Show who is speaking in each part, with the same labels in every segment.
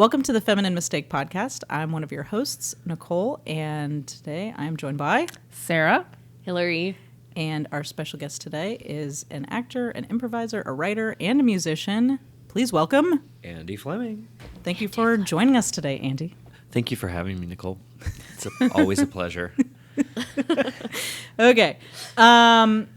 Speaker 1: Welcome to the Feminine Mistake Podcast. I'm one of your hosts, Nicole, and today I'm joined by
Speaker 2: Sarah,
Speaker 3: Hillary,
Speaker 1: and our special guest today is an actor, an improviser, a writer, and a musician. Please welcome
Speaker 4: Andy Fleming.
Speaker 1: Thank you for joining us today, Andy.
Speaker 4: Thank you for having me, Nicole. It's always a pleasure.
Speaker 1: Okay.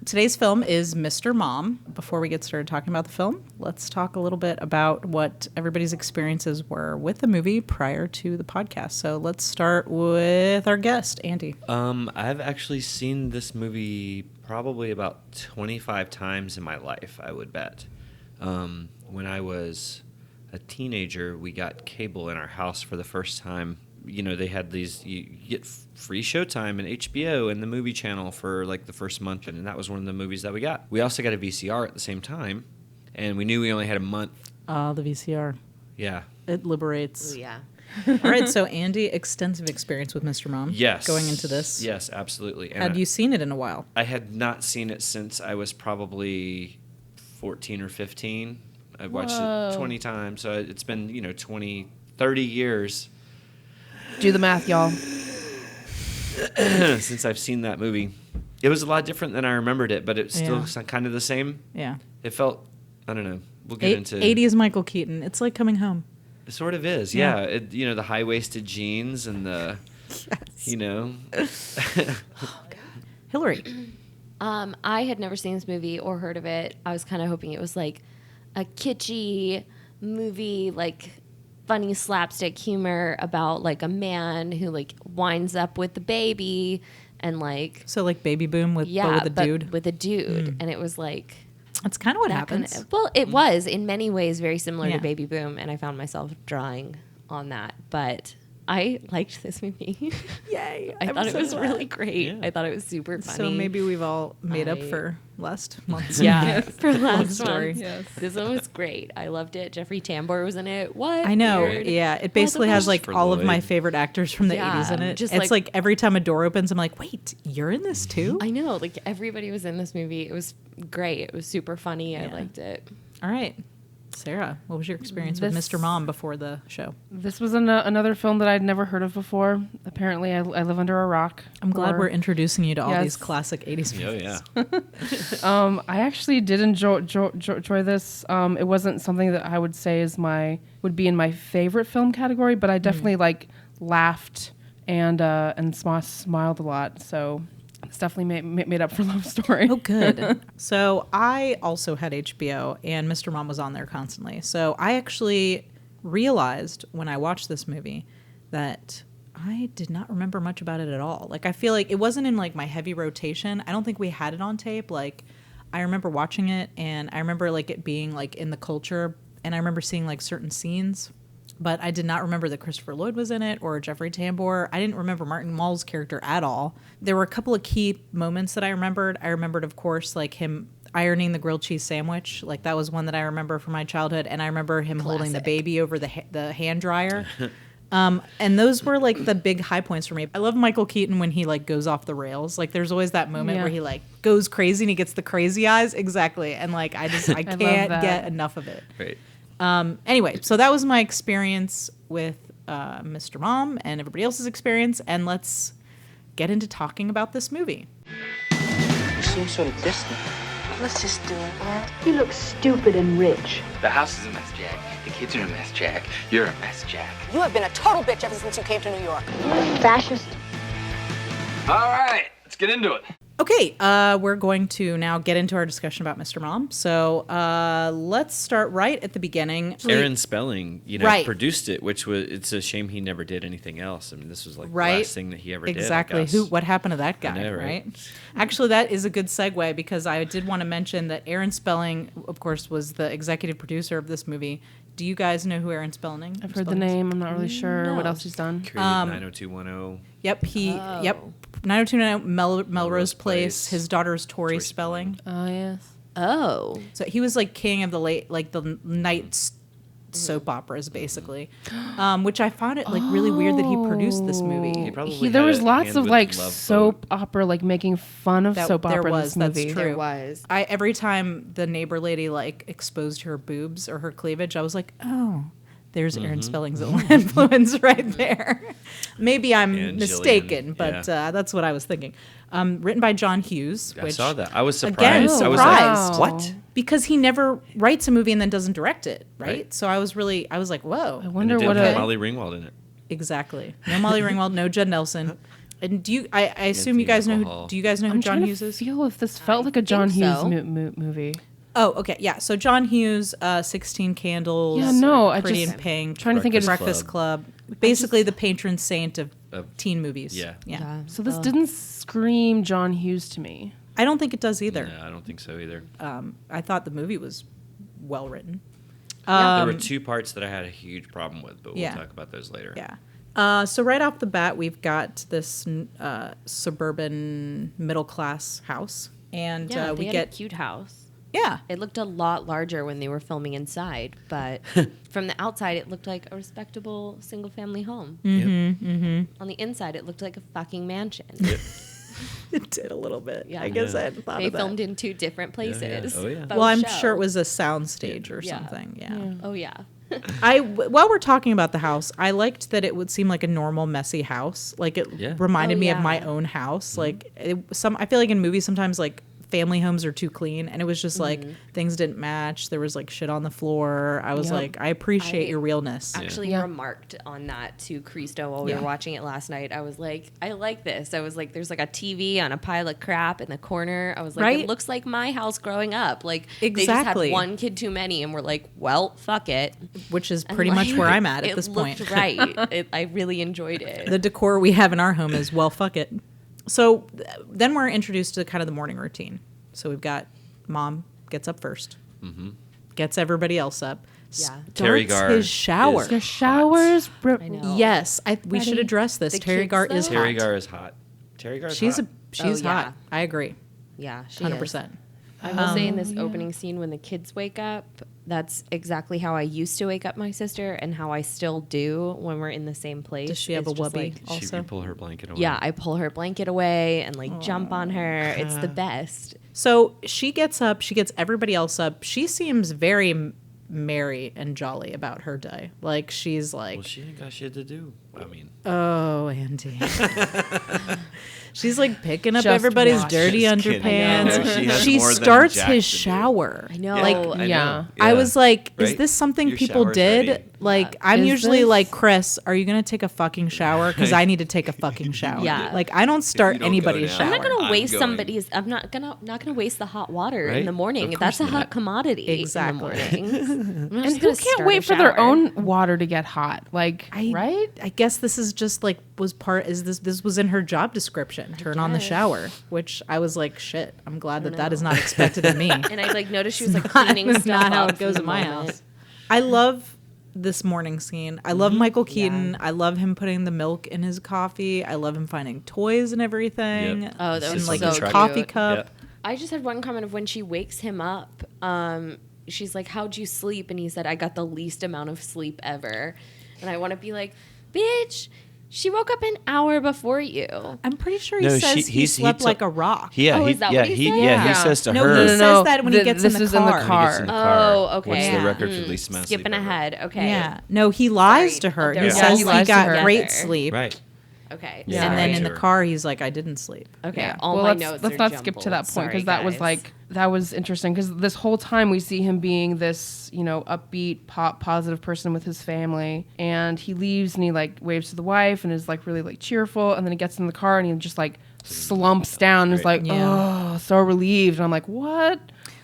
Speaker 1: Today's film is Mr. Mom. Before we get started talking about the film, let's talk a little bit about what everybody's experiences were with the movie prior to the podcast. So let's start with our guest, Andy.
Speaker 4: I've actually seen this movie probably about 25 times in my life, I would bet. When I was a teenager, we got cable in our house for the first time. You know, they had these, you get free Showtime and HBO and the movie channel for like the first month, and that was one of the movies that we got. We also got a VCR at the same time, and we knew we only had a month.
Speaker 1: The VCR.
Speaker 4: Yeah.
Speaker 1: It liberates.
Speaker 3: Ooh, yeah.
Speaker 1: All right, so Andy, extensive experience with Mr. Mom.
Speaker 4: Yes.
Speaker 1: Going into this.
Speaker 4: Yes, absolutely. And
Speaker 1: Had you seen it in a while?
Speaker 4: I had not seen it since I was probably 14 or 15. I watched it 20 times, so it's been, 30 years.
Speaker 2: do the math, y'all.
Speaker 4: Since I've seen that movie. It was a lot different than I remembered it, but it's still kind of the same.
Speaker 1: Yeah.
Speaker 4: It felt, I don't know, we'll get into...
Speaker 1: 80s Michael Keaton. It's like coming home.
Speaker 4: It sort of is, yeah. The high-waisted jeans and the,
Speaker 1: Hillary.
Speaker 3: I had never seen this movie or heard of it. I was kind of hoping it was like a kitschy movie, like funny slapstick humor about like a man who like winds up with the baby and like...
Speaker 1: So like Baby Boom but with a dude?
Speaker 3: with a dude. And it was like...
Speaker 1: That's kind of what happens.
Speaker 3: It was in many ways very similar
Speaker 1: Yeah.
Speaker 3: to Baby Boom, and I found myself drawing on that. But I liked this movie.
Speaker 1: Yay.
Speaker 3: I thought it was really great.
Speaker 4: Yeah.
Speaker 3: I thought it was super funny.
Speaker 1: So maybe we've all made up for last month's.
Speaker 3: Yeah, for last
Speaker 1: story.
Speaker 3: month.
Speaker 2: Yes.
Speaker 3: This one was great. I loved it. Jeffrey Tambor was in it. What?
Speaker 1: I know.
Speaker 3: Weird.
Speaker 1: Yeah. It basically has like
Speaker 4: For
Speaker 1: all of my
Speaker 4: Lloyd.
Speaker 1: favorite actors from the
Speaker 3: Yeah,
Speaker 1: 80s in it.
Speaker 3: just
Speaker 1: It's like every time a door opens, I'm like, wait, you're in this too?
Speaker 3: I know. Like everybody was in this movie. It was great. It was super funny. I
Speaker 1: Yeah.
Speaker 3: liked it.
Speaker 1: All right. Sarah, what was your experience with
Speaker 2: This-
Speaker 1: Mr. Mom before the show?
Speaker 2: This was another film that I'd never heard of before. Apparently, I live under a rock.
Speaker 1: I'm glad we're introducing you to all
Speaker 2: Yes.
Speaker 1: these classic 80s movies.
Speaker 4: Oh, yeah.
Speaker 2: I actually did enjoy this. It wasn't something that I would say would be in my favorite film category, but I definitely laughed and smiled a lot. So it's definitely made up for Love Story.
Speaker 1: Oh, good. So I also had HBO, and Mr. Mom was on there constantly. So I actually realized when I watched this movie that I did not remember much about it at all. Like, I feel like it wasn't in, like, my heavy rotation. I don't think we had it on tape. Like, I remember watching it, and I remember, like, it being, like, in the culture, and I remember seeing, like, certain scenes. But I did not remember that Christopher Lloyd was in it or Jeffrey Tambor. I didn't remember Martin Mull's character at all. There were a couple of key moments that I remembered. I remembered, of course, like him ironing the grilled cheese sandwich. Like that was one that I remember from my childhood. And I remember him holding the baby over the hand dryer. And those were like the big high points for me. I love Michael Keaton when he like goes off the rails. Like there's always that moment where he like goes crazy and he gets the crazy eyes. Exactly. And like I can't get enough of it.
Speaker 4: Right.
Speaker 1: Anyway, so that was my experience with Mr. Mom and everybody else's experience, and let's get into talking about this movie.
Speaker 5: You seem sort of distant.
Speaker 6: Let's just do it, man. You look stupid and rich.
Speaker 5: The house is a mess, Jack. The kids are a mess, Jack. You're a mess, Jack.
Speaker 6: You have been a total bitch ever since you came to New York. Fascist.
Speaker 5: All right, let's get into it.
Speaker 1: Okay, we're going to now get into our discussion about Mr. Mom. So let's start right at the beginning.
Speaker 4: Aaron Spelling,
Speaker 1: Right.
Speaker 4: produced it, it's a shame he never did anything else. I mean, this was like
Speaker 1: Right.
Speaker 4: the last thing that he ever did. I
Speaker 1: Exactly.
Speaker 4: guess.
Speaker 1: What happened to that guy,
Speaker 4: know,
Speaker 1: right?
Speaker 4: right?
Speaker 1: Actually, that is a good segue because I did want to mention that Aaron Spelling, of course, was the executive producer of this movie. Do you guys know who Aaron Spelling is?
Speaker 2: I've heard the name. I'm not really sure what else he's done.
Speaker 4: Created 90210.
Speaker 1: Yep, 90210 Melrose Place. His daughter's Tori Spelling.
Speaker 2: Oh, yes.
Speaker 3: Oh.
Speaker 1: So he was like king of the the night soap operas, basically, which I found it like really weird that he produced this movie.
Speaker 4: He probably
Speaker 2: There
Speaker 4: had
Speaker 2: was
Speaker 4: a
Speaker 2: lots
Speaker 4: hand
Speaker 2: of
Speaker 4: with
Speaker 2: like
Speaker 4: Love
Speaker 2: soap
Speaker 4: Boat.
Speaker 2: opera, like making fun of soap
Speaker 1: There
Speaker 2: opera in
Speaker 1: was,
Speaker 2: this
Speaker 1: that's
Speaker 2: movie.
Speaker 1: true.
Speaker 3: There was.
Speaker 1: Every time the neighbor lady like exposed her boobs or her cleavage, I was like, oh, There's Aaron Spelling's influence right there. Maybe I'm
Speaker 4: And
Speaker 1: mistaken,
Speaker 4: Jillian,
Speaker 1: but
Speaker 4: yeah.
Speaker 1: That's what I was thinking. Written by John Hughes.
Speaker 4: I
Speaker 1: Which,
Speaker 4: saw that. I was
Speaker 1: Again,
Speaker 4: surprised. I was
Speaker 1: surprised.
Speaker 4: like, what?
Speaker 1: Because he never writes a movie and then doesn't direct it, right?
Speaker 4: Right.
Speaker 1: So I was like, whoa.
Speaker 2: I
Speaker 4: And
Speaker 2: wonder
Speaker 4: it didn't
Speaker 2: what
Speaker 4: have
Speaker 2: a
Speaker 4: Molly Ringwald in it.
Speaker 1: Exactly. No Molly Ringwald, no Judd Nelson. And I assume you guys know
Speaker 4: Anthony
Speaker 1: do you guys know who
Speaker 2: I'm
Speaker 1: John
Speaker 2: trying
Speaker 1: Hughes
Speaker 2: to
Speaker 1: is?
Speaker 2: feel if this felt like a John Hughes movie.
Speaker 1: Oh, okay. Yeah. So John Hughes, 16 Candles.
Speaker 2: Yeah, no, I
Speaker 1: Pretty
Speaker 2: just-
Speaker 1: in Pink.
Speaker 2: trying to think of
Speaker 1: Breakfast Club. Basically the patron saint of teen movies.
Speaker 4: Yeah.
Speaker 1: Yeah.
Speaker 2: So this didn't scream John Hughes to me.
Speaker 1: I don't think it does either.
Speaker 4: No, I don't think so either.
Speaker 1: I thought the movie was well written.
Speaker 4: There were two parts that I had a huge problem with, but we'll
Speaker 1: Yeah.
Speaker 4: talk about those later.
Speaker 1: Yeah. So right off the bat, we've got this suburban middle class house, and
Speaker 3: Yeah,
Speaker 1: we
Speaker 3: they had
Speaker 1: get
Speaker 3: a cute house.
Speaker 1: yeah.
Speaker 3: It looked a lot larger when they were filming inside, but from the outside, it looked like a respectable single-family home. On the inside, it looked like a fucking mansion.
Speaker 1: It did a little bit.
Speaker 3: Yeah.
Speaker 1: I guess I hadn't thought
Speaker 3: They
Speaker 1: of that.
Speaker 3: filmed in 2 different places.
Speaker 4: Oh, yeah.
Speaker 3: Faux
Speaker 1: Well, I'm
Speaker 3: show.
Speaker 1: sure it was a soundstage or
Speaker 3: Yeah.
Speaker 1: something. Yeah.
Speaker 3: Oh yeah.
Speaker 1: While we're talking about the house, I liked that it would seem like a normal messy house. Like it
Speaker 4: Yeah.
Speaker 1: reminded
Speaker 3: Oh,
Speaker 1: me of my
Speaker 3: yeah.
Speaker 1: own house. Like I feel like in movies sometimes like family homes are too clean, and it was just like things didn't match. There was like shit on the floor. I was
Speaker 2: Yep.
Speaker 1: like, I appreciate
Speaker 3: I
Speaker 1: your realness.
Speaker 3: Actually
Speaker 2: Yeah.
Speaker 3: remarked on that to Christo while we
Speaker 1: Yeah.
Speaker 3: were watching it last night. I was like, I like this. I was like, there's like a TV on a pile of crap in the corner. I was like,
Speaker 1: Right?
Speaker 3: it looks like my house growing up. Like they
Speaker 1: Exactly.
Speaker 3: just had one kid too many and we're like, well, fuck it.
Speaker 1: Which is
Speaker 3: And,
Speaker 1: pretty much
Speaker 3: like,
Speaker 1: where I'm at
Speaker 3: it
Speaker 1: this point.
Speaker 3: looked right. I really enjoyed it.
Speaker 1: The decor we have in our home is well, fuck it. So then we're introduced to kind of the morning routine. So we've got mom gets up 1st gets everybody else up.
Speaker 3: Yeah.
Speaker 4: Terry
Speaker 1: starts
Speaker 4: Garr
Speaker 1: his shower.
Speaker 4: is
Speaker 2: Your showers.
Speaker 3: I know.
Speaker 1: Yes, we should
Speaker 2: Ready?
Speaker 1: address this.
Speaker 3: The
Speaker 1: Terry
Speaker 3: kids,
Speaker 1: Garr is
Speaker 3: though?
Speaker 4: Terry
Speaker 1: hot.
Speaker 4: Garr is hot. Terry Garr is
Speaker 1: She's
Speaker 4: hot.
Speaker 1: she's
Speaker 3: Oh, yeah.
Speaker 1: hot. I agree,
Speaker 3: Yeah, she
Speaker 1: 100%.
Speaker 3: is. I will say in this opening scene when the kids wake up, that's exactly how I used to wake up my sister and how I still do when we're in the same place.
Speaker 1: Does she have
Speaker 3: It's
Speaker 1: a
Speaker 3: just
Speaker 1: wubby
Speaker 3: like-
Speaker 1: also?
Speaker 4: You pull her blanket away.
Speaker 3: yeah, I pull her blanket away and like jump on her. It's the best.
Speaker 1: So she gets up. She gets everybody else up. She seems very merry and jolly about her day. Like she's like,
Speaker 4: Well, she ain't got shit to do. I mean,
Speaker 1: oh, Andy. She's like picking up
Speaker 2: Just
Speaker 1: everybody's
Speaker 2: watch.
Speaker 1: dirty
Speaker 4: Just kidding.
Speaker 1: underpants.
Speaker 3: I know.
Speaker 4: She has
Speaker 1: She
Speaker 4: more than
Speaker 1: starts
Speaker 4: Jack
Speaker 1: his
Speaker 4: to do.
Speaker 1: shower.
Speaker 3: I know.
Speaker 1: Like,
Speaker 4: I
Speaker 2: Yeah.
Speaker 4: know.
Speaker 1: I was like, is
Speaker 4: Right?
Speaker 1: this something
Speaker 4: Your
Speaker 1: people
Speaker 4: shower's
Speaker 1: did?
Speaker 4: ready.
Speaker 1: Like, I'm
Speaker 2: Is
Speaker 1: usually
Speaker 2: this-
Speaker 1: like, Chris, are you going to take a fucking shower? Because I need to take a fucking shower.
Speaker 3: Yeah.
Speaker 1: Like, I don't start
Speaker 4: don't go
Speaker 1: anybody's
Speaker 4: now-
Speaker 1: shower.
Speaker 3: I'm not gonna
Speaker 4: I'm
Speaker 3: waste
Speaker 4: going.
Speaker 3: somebody's. I'm not gonna waste the hot water in
Speaker 4: Right?
Speaker 3: the morning.
Speaker 4: Of
Speaker 3: That's a
Speaker 4: course
Speaker 3: hot
Speaker 4: not.
Speaker 3: commodity.
Speaker 1: Exactly.
Speaker 3: In the mornings. I'm not
Speaker 2: And
Speaker 3: just
Speaker 2: who
Speaker 3: gonna
Speaker 2: can't
Speaker 3: start
Speaker 2: wait
Speaker 3: a
Speaker 2: for their
Speaker 3: shower.
Speaker 2: own water to get hot? Like, right?
Speaker 1: I guess this is just like this was in her job description. Turn on the
Speaker 3: guess.
Speaker 1: shower, which I was like, shit. I'm glad that is not expected of me.
Speaker 3: And I like noticed she was like cleaning
Speaker 1: That's
Speaker 3: stuff
Speaker 1: not how
Speaker 3: up
Speaker 1: it goes
Speaker 3: in
Speaker 1: in
Speaker 3: the
Speaker 1: my
Speaker 3: moment.
Speaker 1: house. I love this morning scene. I love Michael Keaton. I love him putting the milk in his coffee. I love him finding toys and everything.
Speaker 4: Yep.
Speaker 3: Oh, that
Speaker 1: And
Speaker 3: was
Speaker 1: like
Speaker 3: so
Speaker 1: his
Speaker 3: cute.
Speaker 1: coffee cup.
Speaker 4: Yep.
Speaker 3: I just had one comment of when she wakes him up. She's like, "How'd you sleep?" And he said, "I got the least amount of sleep ever." And I want to be like, "Bitch, she woke up an hour before you."
Speaker 1: I'm pretty sure he
Speaker 4: No,
Speaker 1: says he slept
Speaker 4: took-
Speaker 1: like a rock.
Speaker 4: Yeah,
Speaker 3: Oh,
Speaker 4: he,
Speaker 3: is that
Speaker 4: yeah,
Speaker 3: what he
Speaker 4: he,
Speaker 3: said?
Speaker 4: yeah, he
Speaker 2: Yeah.
Speaker 4: says to
Speaker 1: No,
Speaker 4: her.
Speaker 1: he says that when he gets in
Speaker 2: this
Speaker 1: the
Speaker 2: is in the
Speaker 1: car.
Speaker 4: When he
Speaker 2: car.
Speaker 4: gets in the car,
Speaker 3: Oh, okay.
Speaker 4: What's the
Speaker 1: Yeah.
Speaker 4: record for least amount of sleep
Speaker 3: Skipping
Speaker 4: ever?
Speaker 3: ahead. Okay.
Speaker 1: Yeah. No, he lies
Speaker 3: Sorry.
Speaker 1: to her.
Speaker 3: Oh, there
Speaker 1: He
Speaker 3: we go.
Speaker 1: says
Speaker 2: He
Speaker 1: he
Speaker 2: lies to
Speaker 1: got
Speaker 2: her.
Speaker 1: great
Speaker 3: There.
Speaker 1: sleep.
Speaker 4: Right.
Speaker 3: Okay.
Speaker 4: Yeah.
Speaker 1: And then
Speaker 4: Right.
Speaker 1: in the
Speaker 4: Sure.
Speaker 1: car, he's like, I didn't sleep.
Speaker 3: Okay.
Speaker 2: Yeah.
Speaker 3: All
Speaker 2: well,
Speaker 3: my
Speaker 2: let's,
Speaker 3: notes
Speaker 2: let's
Speaker 3: are
Speaker 2: not skip to that
Speaker 3: jumbled.
Speaker 2: point because
Speaker 3: Sorry,
Speaker 2: that was
Speaker 3: guys.
Speaker 2: like that was interesting because this whole time we see him being this upbeat positive person with his family, and he leaves and he like waves to the wife and is like really like cheerful, and then he gets in the car and he just like slumps down and is like,
Speaker 1: Yeah.
Speaker 2: oh, so relieved, and I'm like, what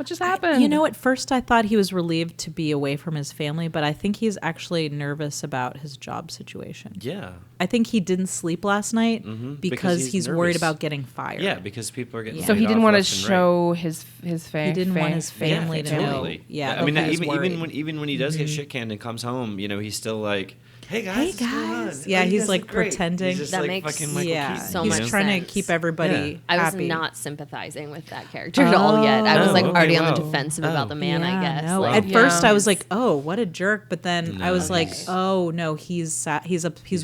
Speaker 2: just happened?
Speaker 1: You know, at first I thought he was relieved to be away from his family, but I think he's actually nervous about his job situation.
Speaker 4: Yeah.
Speaker 1: I think he didn't sleep last night
Speaker 4: Because
Speaker 1: because
Speaker 4: he's
Speaker 1: he's worried
Speaker 4: nervous.
Speaker 1: about getting fired.
Speaker 4: Yeah, because people are getting
Speaker 2: So he
Speaker 4: laid
Speaker 2: didn't
Speaker 4: off
Speaker 2: want to
Speaker 4: left and right.
Speaker 2: show his
Speaker 1: He didn't want his family to know.
Speaker 4: Totally.
Speaker 1: Yeah,
Speaker 4: I mean,
Speaker 1: that he was
Speaker 4: even
Speaker 1: worried.
Speaker 4: when he does get shit canned and comes home, he's still like, "Hey guys,
Speaker 1: Hey,
Speaker 4: what's going on?
Speaker 1: guys." Yeah,
Speaker 4: Oh, you
Speaker 1: he's,
Speaker 4: guys
Speaker 1: like,
Speaker 4: look great."
Speaker 1: pretending.
Speaker 4: He's just
Speaker 3: That
Speaker 4: like
Speaker 3: makes
Speaker 4: fucking Michael
Speaker 1: Yeah,
Speaker 4: Keaton.
Speaker 3: so
Speaker 1: he's
Speaker 3: much
Speaker 1: trying to
Speaker 3: sense.
Speaker 1: keep everybody
Speaker 3: I was
Speaker 1: happy.
Speaker 3: not sympathizing with that character at all yet. I was like
Speaker 4: Oh,
Speaker 3: already
Speaker 4: okay,
Speaker 3: on the
Speaker 4: wow.
Speaker 3: defensive about the man, I
Speaker 1: Yeah,
Speaker 3: guess.
Speaker 1: no.
Speaker 3: Like,
Speaker 1: At first,
Speaker 2: Yeah.
Speaker 1: I was like, "Oh, what a jerk!" But then I was
Speaker 4: No,
Speaker 1: like,
Speaker 4: he's-
Speaker 1: "Oh no, he's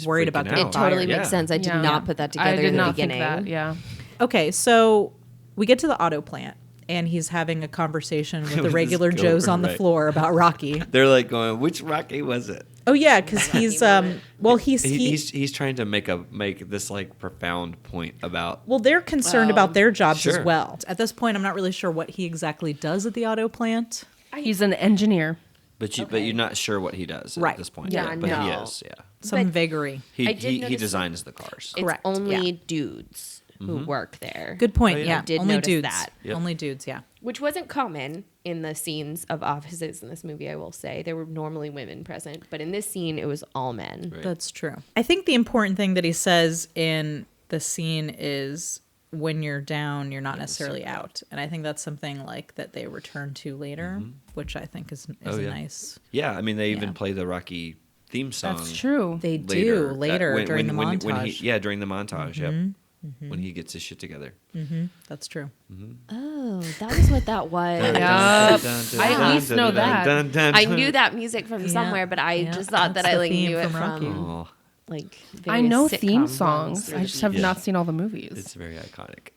Speaker 1: worried about
Speaker 4: freaking
Speaker 1: getting
Speaker 4: out.
Speaker 3: it totally
Speaker 1: fired."
Speaker 3: makes
Speaker 4: Yeah.
Speaker 3: sense. I did
Speaker 2: Yeah.
Speaker 3: not put that together
Speaker 2: I did
Speaker 3: in the
Speaker 2: not think
Speaker 3: beginning.
Speaker 2: that. Yeah.
Speaker 1: Okay, so we get to the auto plant, and he's having a conversation with the
Speaker 4: With
Speaker 1: regular
Speaker 4: his
Speaker 1: Joes on the
Speaker 4: girlfriend, right.
Speaker 1: floor about Rocky.
Speaker 4: They're like going, "Which Rocky was it?"
Speaker 1: Oh yeah, because he's
Speaker 4: he's trying to make this like profound point about.
Speaker 1: Well, they're concerned about their jobs
Speaker 4: Sure.
Speaker 1: as well. At this point, I'm not really sure what he exactly does at the auto plant.
Speaker 2: He's an engineer.
Speaker 4: But you're not sure what he does
Speaker 1: Right.
Speaker 4: at this point.
Speaker 3: Yeah,
Speaker 4: but he
Speaker 3: no.
Speaker 4: is. Yeah,
Speaker 1: Some
Speaker 3: But-
Speaker 1: vagary.
Speaker 3: I
Speaker 4: he
Speaker 3: did
Speaker 4: he
Speaker 3: notice
Speaker 4: designs the cars.
Speaker 3: It's
Speaker 1: Correct,
Speaker 3: only
Speaker 1: yeah.
Speaker 3: dudes who work there.
Speaker 1: Good point.
Speaker 4: Oh, yeah.
Speaker 1: Yeah,
Speaker 3: I did
Speaker 1: only
Speaker 3: notice
Speaker 1: dudes.
Speaker 3: that.
Speaker 4: Yep.
Speaker 1: Only dudes. Yeah.
Speaker 3: Which wasn't common in the scenes of offices in this movie, I will say. There were normally women present, but in this scene, it was all men.
Speaker 4: Right.
Speaker 1: That's true. I think the important thing that he says in the scene is when you're down, you're not necessarily out. And I think that's something like that they return to later, which I think is
Speaker 4: Oh, yeah.
Speaker 1: nice.
Speaker 4: Yeah, I mean they even
Speaker 1: Yeah.
Speaker 4: play the Rocky theme song.
Speaker 2: That's true.
Speaker 1: They do later
Speaker 4: when-
Speaker 1: during
Speaker 4: when-
Speaker 1: the
Speaker 4: when-
Speaker 1: montage.
Speaker 4: when he- during the montage. Yep. When he gets his shit together.
Speaker 1: That's true.
Speaker 3: Oh, that was what that was.
Speaker 2: Yup. I at least know that.
Speaker 3: I knew that music from somewhere, but I just thought that
Speaker 1: that's
Speaker 3: I
Speaker 1: the
Speaker 3: like
Speaker 1: theme
Speaker 3: knew it
Speaker 1: from Rocky.
Speaker 3: from
Speaker 4: Oh,
Speaker 3: like
Speaker 2: I know
Speaker 3: various
Speaker 2: theme
Speaker 3: sitcom
Speaker 2: songs.
Speaker 3: through
Speaker 2: I
Speaker 3: the
Speaker 2: just have
Speaker 3: beach.
Speaker 2: not seen all the movies.
Speaker 4: it's very iconic.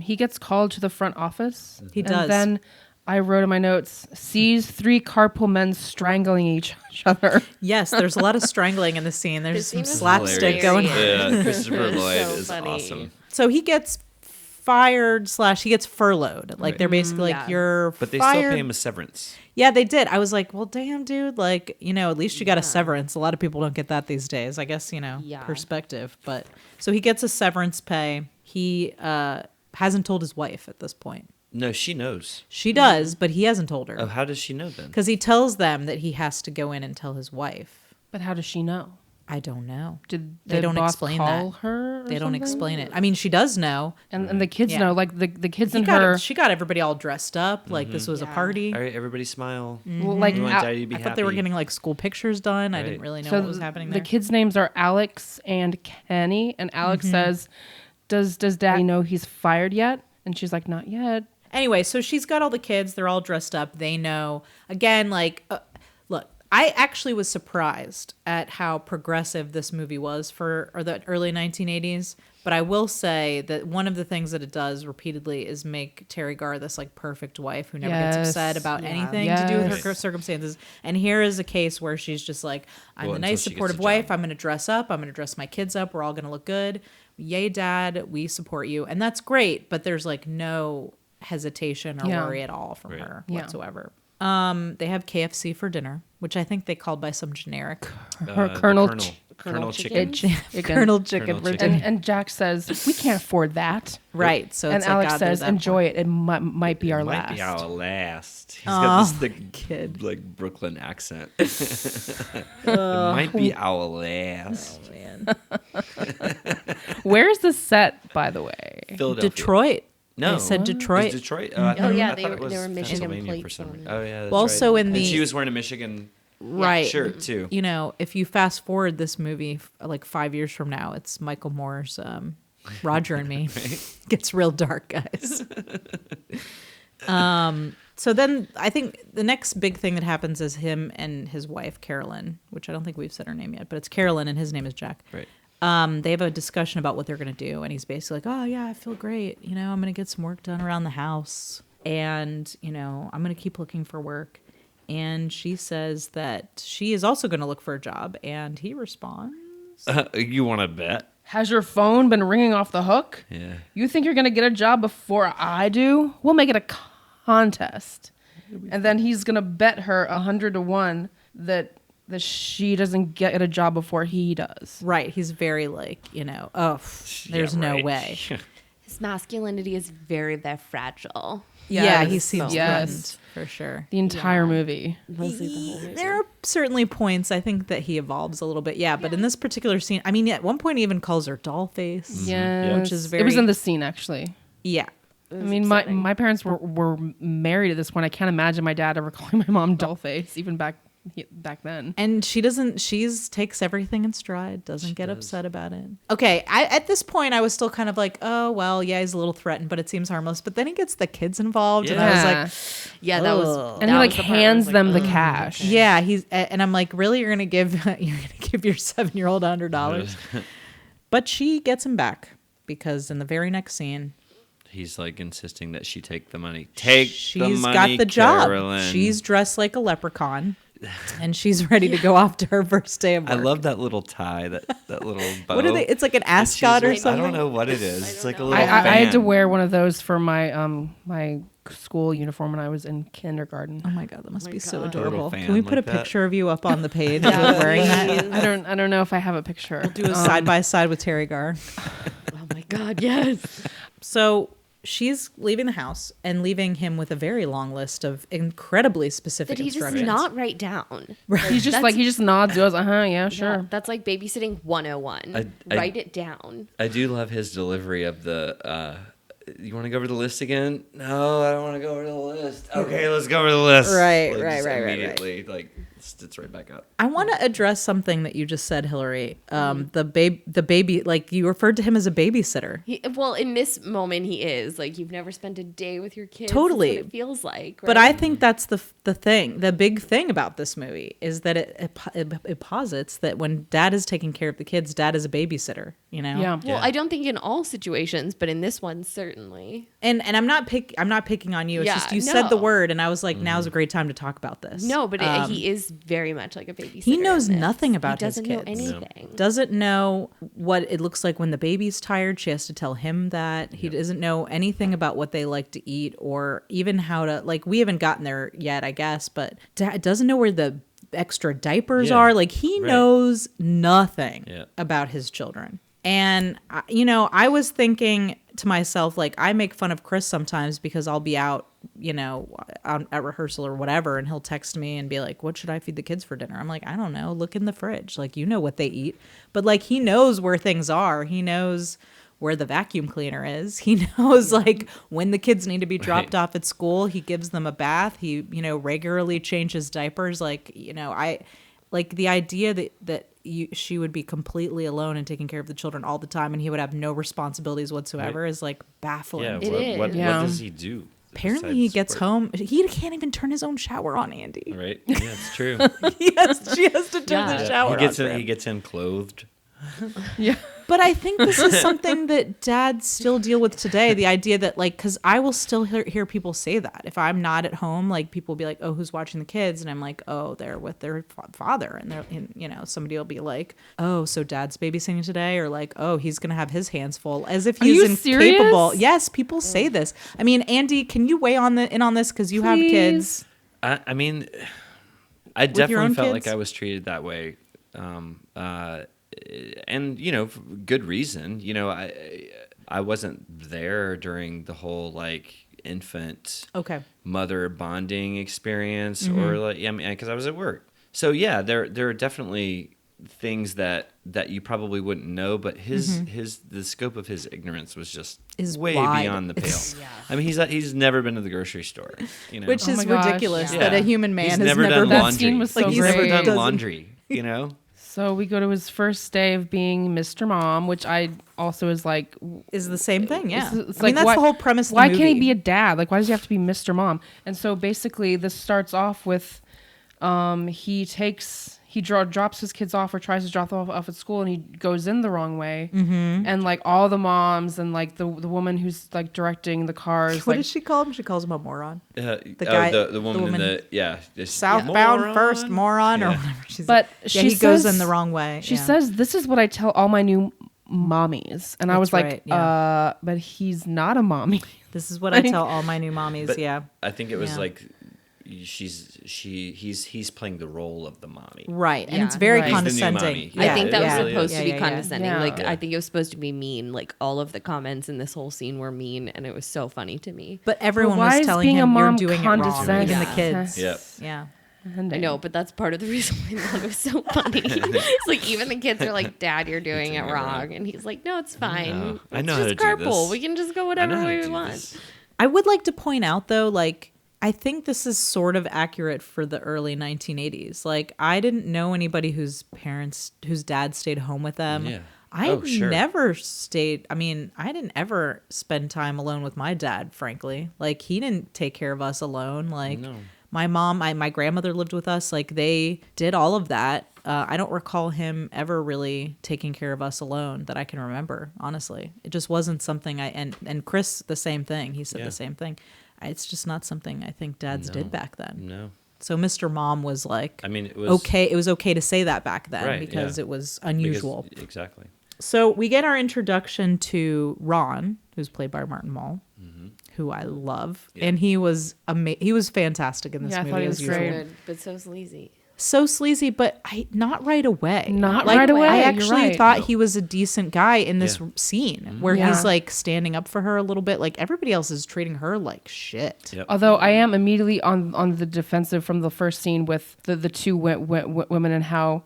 Speaker 2: He gets called to the front office.
Speaker 1: He does.
Speaker 2: And then I wrote in my notes, sees 3 carpool men strangling each other.
Speaker 1: Yes, there's a lot of strangling in the scene. There's
Speaker 3: This
Speaker 1: some
Speaker 3: scene was
Speaker 1: slapstick going on.
Speaker 3: hilarious.
Speaker 4: Yeah, Christopher Lloyd
Speaker 3: So
Speaker 4: is
Speaker 3: funny.
Speaker 4: awesome.
Speaker 1: So he gets fired / he gets furloughed. Like they're basically like,
Speaker 3: Yeah.
Speaker 1: you're
Speaker 4: But they
Speaker 1: fired.
Speaker 4: still pay him a severance.
Speaker 1: Yeah, they did. I was like, well, damn, dude. Like, at least you got a severance. A lot of people don't get that these days. I guess,
Speaker 3: Yeah.
Speaker 1: perspective. But so he gets a severance pay. He hasn't told his wife at this point.
Speaker 4: No, she knows.
Speaker 1: She does, but he hasn't told
Speaker 4: Oh,
Speaker 1: her.
Speaker 4: how does she know then?
Speaker 1: Because he tells them that he has to go in and tell his wife.
Speaker 2: But how does she know?
Speaker 1: I don't know.
Speaker 2: Did
Speaker 1: They
Speaker 2: the
Speaker 1: don't
Speaker 2: boss
Speaker 1: explain
Speaker 2: call
Speaker 1: that.
Speaker 2: her? or
Speaker 1: They don't
Speaker 2: something?
Speaker 1: explain it. I mean, she does know.
Speaker 2: And the kids
Speaker 1: Yeah.
Speaker 2: know. Like the kids
Speaker 1: He
Speaker 2: and
Speaker 1: got,
Speaker 2: her.
Speaker 1: she got everybody all dressed up. Like this was a
Speaker 3: Yeah.
Speaker 1: party.
Speaker 4: All right, everybody smile.
Speaker 2: Well, like
Speaker 4: We want
Speaker 2: Al-
Speaker 4: Daddy to be
Speaker 1: I thought they were
Speaker 4: happy.
Speaker 1: getting like school pictures done. I didn't
Speaker 4: Right.
Speaker 1: really know
Speaker 2: so
Speaker 1: what was happening
Speaker 2: the
Speaker 1: there.
Speaker 2: kids' names are Alex and Kenny. And Alex says, "Does Daddy know he's fired yet?" And she's like, "Not yet."
Speaker 1: Anyway, so she's got all the kids. They're all dressed up. They know. Again, like, look, I actually was surprised at how progressive this movie was for the early 1980s. But I will say that one of the things that it does repeatedly is make Terry Garr this like perfect wife who never gets
Speaker 2: Yes.
Speaker 1: upset about
Speaker 3: Yeah.
Speaker 1: anything to do with her
Speaker 2: Yes.
Speaker 1: circumstances. And here is a case where she's just like, I'm
Speaker 4: Well,
Speaker 1: the
Speaker 4: until
Speaker 1: nice,
Speaker 4: she gets
Speaker 1: supportive
Speaker 4: a
Speaker 1: wife.
Speaker 4: job.
Speaker 1: I'm going to dress up. I'm going to dress my kids up. We're all going to look good. Yay, Dad. We support you. And that's great. But there's like no hesitation or
Speaker 2: Yeah.
Speaker 1: worry at all from
Speaker 4: Right.
Speaker 1: her
Speaker 2: Yeah.
Speaker 1: whatsoever. They have KFC for dinner, which I think they called by some generic
Speaker 2: Her
Speaker 4: The
Speaker 2: Colonel
Speaker 4: Colonel Chicken.
Speaker 2: Chicken.
Speaker 1: Colonel Chicken for
Speaker 4: Colonel
Speaker 1: dinner.
Speaker 2: And Jack says, "We can't afford that."
Speaker 1: Right. So
Speaker 2: And
Speaker 1: it's like,
Speaker 2: Alex
Speaker 1: God, there's
Speaker 2: says,
Speaker 1: that
Speaker 2: "Enjoy it. It might be our
Speaker 4: Might
Speaker 2: last."
Speaker 4: be our last. He's got this thick,
Speaker 1: kid.
Speaker 4: like Brooklyn accent. It might be our last.
Speaker 1: point. Man.
Speaker 2: Where's the set, by the way?
Speaker 4: Philadelphia.
Speaker 1: Detroit.
Speaker 4: No,
Speaker 1: I said
Speaker 4: It was
Speaker 1: Detroit.
Speaker 4: Detroit.
Speaker 3: Oh, yeah,
Speaker 4: I
Speaker 3: they
Speaker 4: thought
Speaker 3: were-
Speaker 4: it was
Speaker 3: they were Michigan
Speaker 4: Pennsylvania for
Speaker 3: plates
Speaker 4: some
Speaker 3: on
Speaker 4: reason.
Speaker 3: it.
Speaker 4: Oh yeah, that's
Speaker 1: Well,
Speaker 4: right.
Speaker 1: also in
Speaker 4: And
Speaker 1: the-
Speaker 4: she was wearing a Michigan
Speaker 1: Right.
Speaker 4: shirt too.
Speaker 1: You know, if you fast forward this movie like 5 years from now, it's Michael Moore's Roger and Me. Gets real dark, guys. So then I think the next big thing that happens is him and his wife, Carolyn, which I don't think we've said her name yet, but it's Carolyn and his name is Jack.
Speaker 4: Right.
Speaker 1: They have a discussion about what they're going to do. And he's basically like, oh, yeah, I feel great. You know, I'm going to get some work done around the house. And, you know, I'm going to keep looking for work. And she says that she is also going to look for a job. And he responds,
Speaker 4: You want to bet?
Speaker 2: Has your phone been ringing off the hook?
Speaker 4: Yeah.
Speaker 2: You think you're gonna get a job before I do? We'll make it a contest, and then he's gonna bet her 100 to 1 that she doesn't get a job before he does.
Speaker 1: right. He's very like, you know, oh, there's
Speaker 4: Yeah,
Speaker 1: no
Speaker 4: right.
Speaker 1: way.
Speaker 3: His masculinity is very, very fragile.
Speaker 1: Yeah, he
Speaker 2: Yes.
Speaker 1: seems
Speaker 2: Yes.
Speaker 1: threatened for sure.
Speaker 2: The entire movie.
Speaker 3: Mostly the whole movie.
Speaker 1: There are certainly points I think that he evolves a little bit. Yeah, but in this particular scene, I mean, at one point he even calls her doll face.
Speaker 2: Yes.
Speaker 1: Which is
Speaker 2: It was
Speaker 1: very-
Speaker 2: in the scene actually.
Speaker 1: Yeah.
Speaker 2: I mean, my parents were married at this point. I can't imagine my dad ever calling my mom dollface, even back then.
Speaker 1: And she doesn't, takes everything in stride, doesn't get upset about it. Okay, at this point, I was still kind of like, oh, well, yeah, he's a little threatened, but it seems harmless. But then he gets the kids involved, and I was like,
Speaker 3: Yeah, that was.
Speaker 1: Ugh.
Speaker 2: and
Speaker 3: that
Speaker 2: he like
Speaker 3: was the part where I
Speaker 2: hands
Speaker 3: was
Speaker 2: them
Speaker 3: like,
Speaker 2: the
Speaker 3: "Ugh."
Speaker 2: cash.
Speaker 1: yeah, and I'm like, really, you're gonna give your 7-year-old $100? But she gets him back because in the very next scene,
Speaker 4: He's like insisting that she take the money. Take the
Speaker 1: she's
Speaker 4: money,
Speaker 1: got the job.
Speaker 4: Carolyn.
Speaker 1: She's dressed like a leprechaun. and she's ready to go off to her first day of work.
Speaker 4: I love that little tie, that little bow.
Speaker 1: What are they? It's like an ascot or something.
Speaker 4: I don't know what it is. It's like a little
Speaker 2: I had to
Speaker 4: fan.
Speaker 2: wear one of those for my my school uniform when I was in kindergarten.
Speaker 1: Oh my god, that must be so
Speaker 3: God.
Speaker 1: adorable.
Speaker 4: Little
Speaker 1: Can we
Speaker 4: fan
Speaker 1: put
Speaker 4: like
Speaker 1: a
Speaker 4: that.
Speaker 1: picture of you up on the page with wearing that?
Speaker 2: I don't know if I have a picture.
Speaker 1: Do a side by side with Terry Garr.
Speaker 3: Oh my God, yes.
Speaker 1: So she's leaving the house and leaving him with a very long list of incredibly specific
Speaker 3: That he does
Speaker 1: instructions.
Speaker 3: not write down.
Speaker 2: He's just like he just nods, goes, yeah, sure.
Speaker 3: Yeah, that's like babysitting 101.
Speaker 4: I-
Speaker 3: Write it down.
Speaker 4: I do love his delivery of the. You want to go over the list again? No, I don't want to go over the list. Okay, let's go over the list.
Speaker 1: Right,
Speaker 4: Like,
Speaker 1: right,
Speaker 4: just
Speaker 1: right, right, right.
Speaker 4: Immediately, like sits right back up.
Speaker 1: I want to address something that you just said, Hillary. The baby, like you referred to him as a babysitter.
Speaker 3: Well, in this moment, he is like you've never spent a day with your kids.
Speaker 1: Totally.
Speaker 3: That's what it feels like.
Speaker 1: But
Speaker 3: right?
Speaker 1: I think that's the thing. The big thing about this movie is that it posits that when dad is taking care of the kids, dad is a babysitter. You know.
Speaker 2: Yeah.
Speaker 3: Well, I don't think in all situations, but in this one certainly.
Speaker 1: And I'm not picking on you. It's
Speaker 3: Yeah,
Speaker 1: just you said the
Speaker 3: no.
Speaker 1: word, and I was like, now's a great time to talk about this.
Speaker 3: No, but he is very much like a babysitter.
Speaker 1: he knows
Speaker 3: in this.
Speaker 1: nothing about
Speaker 3: he
Speaker 1: his
Speaker 3: doesn't know
Speaker 1: kids.
Speaker 3: anything.
Speaker 1: Doesn't know what it looks like when the baby's tired. She has to tell him that. He doesn't know anything about what they like to eat or even how to, like, we haven't gotten there yet, I guess, but dad doesn't know where the extra diapers
Speaker 4: Yeah,
Speaker 1: are. Like, he
Speaker 4: right.
Speaker 1: knows nothing
Speaker 4: Yeah.
Speaker 1: about his children. And, I was thinking to myself, like, I make fun of Chris sometimes because I'll be out, at rehearsal or whatever, and he'll text me and be like, what should I feed the kids for dinner? I'm like, I don't know. Look in the fridge. Like, you know what they eat. But, like, he knows where things are. He knows where the vacuum cleaner is. He knows, like, when the kids need to be dropped
Speaker 4: Right.
Speaker 1: off at school. He gives them a bath. He, regularly changes diapers. Like, I like the idea that she would be completely alone and taking care of the children all the time and he would have no responsibilities whatsoever
Speaker 4: Right.
Speaker 1: is like baffling.
Speaker 4: Yeah.
Speaker 3: It
Speaker 4: What
Speaker 3: is.
Speaker 2: Yeah.
Speaker 4: does he do?
Speaker 1: Apparently he
Speaker 4: besides
Speaker 1: gets
Speaker 4: work?
Speaker 1: home. He can't even turn his own shower on, Andy.
Speaker 4: Right. Yeah, it's true.
Speaker 1: She has to turn the
Speaker 3: Yeah.
Speaker 1: shower
Speaker 4: he gets
Speaker 1: on. for
Speaker 4: in.
Speaker 1: him.
Speaker 4: He gets in clothed.
Speaker 2: Yeah.
Speaker 1: But I think this is something that dads still deal with today. The idea that, like, because I will still hear people say that. If I'm not at home, like, people will be like, oh, who's watching the kids? And I'm like, oh, they're with their father. And somebody will be like, oh, so dad's babysitting today? Or like, oh, he's going to have his hands full. As if
Speaker 2: Are
Speaker 1: he's
Speaker 2: you
Speaker 1: incapable.
Speaker 2: serious?
Speaker 1: Yes, people say this. I mean, Andy, can you weigh in on this? Because you have kids.
Speaker 4: I mean, I
Speaker 1: your
Speaker 4: definitely
Speaker 1: own
Speaker 4: felt
Speaker 1: kids?
Speaker 4: like I was treated that way, and for good reason. I wasn't there during the whole like infant
Speaker 1: Okay.
Speaker 4: mother bonding experience,
Speaker 1: Mm-hmm.
Speaker 4: or like because I was at work. So yeah, there are definitely things that you probably wouldn't know, but the scope of his ignorance was just
Speaker 1: Is
Speaker 4: way
Speaker 1: wide.
Speaker 4: beyond the pale. I mean, he's never been to the grocery store,
Speaker 1: Which
Speaker 2: Oh
Speaker 1: is
Speaker 2: my gosh.
Speaker 1: ridiculous
Speaker 4: Yeah.
Speaker 1: that a human man
Speaker 4: He's
Speaker 1: has
Speaker 4: never
Speaker 1: never
Speaker 4: done
Speaker 1: been.
Speaker 2: That
Speaker 4: laundry.
Speaker 2: scene was so
Speaker 4: Like, he's never
Speaker 2: great.
Speaker 4: done
Speaker 1: Doesn't-
Speaker 4: laundry.
Speaker 2: So we go to his first day of being Mr. Mom, which I also is like,
Speaker 1: Is the same thing, yeah.
Speaker 2: it's
Speaker 1: I mean, that's
Speaker 2: why-
Speaker 1: the whole premise of the
Speaker 2: Why
Speaker 1: movie.
Speaker 2: can't he be a dad? Like, why does he have to be Mr. Mom? And so basically, this starts off with he drops his kids off or tries to drop them off at school, and he goes in the wrong way. Mm-hmm. And like all the moms and like the woman who's like directing the cars,
Speaker 1: What
Speaker 2: like
Speaker 1: does she call him? She calls him a moron.
Speaker 4: The
Speaker 1: guy-
Speaker 4: the woman
Speaker 1: the
Speaker 4: in
Speaker 1: woman-
Speaker 4: the just
Speaker 1: Southbound
Speaker 4: moron.
Speaker 1: first, moron, or
Speaker 4: Yeah.
Speaker 1: whatever. She's
Speaker 2: But
Speaker 1: yeah,
Speaker 2: she
Speaker 1: he goes
Speaker 2: says-
Speaker 1: in the wrong way.
Speaker 2: she
Speaker 1: yeah.
Speaker 2: says, "This is what I tell all my new mommies," and I
Speaker 1: That's
Speaker 2: was like,
Speaker 1: right, yeah.
Speaker 2: but he's not a mommy.
Speaker 1: This is what I tell all my new mommies.
Speaker 4: But
Speaker 1: yeah,
Speaker 4: I think it was
Speaker 1: Yeah.
Speaker 4: like he's playing the role of the mommy.
Speaker 1: right, and
Speaker 3: Yeah.
Speaker 1: it's very
Speaker 2: Right.
Speaker 4: He's the new
Speaker 1: condescending.
Speaker 4: mommy.
Speaker 3: I think that
Speaker 4: it
Speaker 3: was
Speaker 4: really
Speaker 3: supposed
Speaker 4: is.
Speaker 3: to be
Speaker 1: Yeah, yeah, yeah.
Speaker 3: condescending.
Speaker 1: Yeah.
Speaker 3: Like
Speaker 4: Yeah.
Speaker 3: I think it was supposed to be mean. Like all of the comments in this whole scene were mean, and it was so funny to me.
Speaker 1: But everyone
Speaker 2: Why
Speaker 1: was
Speaker 2: is
Speaker 1: telling
Speaker 2: being a
Speaker 1: him you're
Speaker 2: mom
Speaker 1: doing it wrong,
Speaker 2: condescending?
Speaker 1: even the
Speaker 3: Yeah.
Speaker 1: kids.
Speaker 4: Yep.
Speaker 1: Yeah,
Speaker 3: I know, but that's part of the reason why I thought it was so funny. It's like even the kids are like, "Dad, you're doing it wrong," and he's like, "No, it's fine.
Speaker 4: know. I
Speaker 3: It's
Speaker 4: know how
Speaker 3: just
Speaker 4: to do
Speaker 3: carpool.
Speaker 4: this.
Speaker 3: We can just go
Speaker 4: I
Speaker 3: whatever
Speaker 4: know how
Speaker 3: way
Speaker 4: to
Speaker 3: we
Speaker 4: do
Speaker 3: want."
Speaker 4: this.
Speaker 1: I would like to point out though, like, I think this is sort of accurate for the early 1980s. Like, I didn't know anybody whose dad stayed home with them.
Speaker 4: Yeah.
Speaker 1: I
Speaker 4: Oh, sure.
Speaker 1: never stayed. I mean, I didn't ever spend time alone with my dad, frankly. Like, he didn't take care of us alone. Like,
Speaker 4: No.
Speaker 1: my mom, my grandmother lived with us. Like, they did all of that. I don't recall him ever really taking care of us alone that I can remember, honestly. It just wasn't something and Chris, the same thing. He said
Speaker 4: Yeah.
Speaker 1: the same thing. It's just not something I think dads did back then.
Speaker 4: No.
Speaker 1: So Mr. Mom was like,
Speaker 4: I mean, it was
Speaker 1: okay. It was okay to say that back then
Speaker 4: Right,
Speaker 1: because
Speaker 4: yeah.
Speaker 1: it was unusual.
Speaker 4: Exactly.
Speaker 1: So we get our introduction to Ron, who's played by Martin Mull, who I love, and he was he was fantastic in this
Speaker 2: Yeah, I
Speaker 1: movie
Speaker 2: thought he
Speaker 1: as
Speaker 2: was
Speaker 1: usual.
Speaker 2: great.
Speaker 3: Good, but so sleazy.
Speaker 1: So sleazy, but not right away.
Speaker 2: Not
Speaker 1: Like,
Speaker 2: right away.
Speaker 1: I
Speaker 2: You're
Speaker 1: actually
Speaker 2: right.
Speaker 1: thought he was a decent guy in this
Speaker 4: Yeah.
Speaker 1: scene where
Speaker 2: Yeah.
Speaker 1: he's like standing up for her a little bit. Like everybody else is treating her like shit.
Speaker 4: Yep.
Speaker 2: Although I am immediately on the defensive from the first scene with the two women and how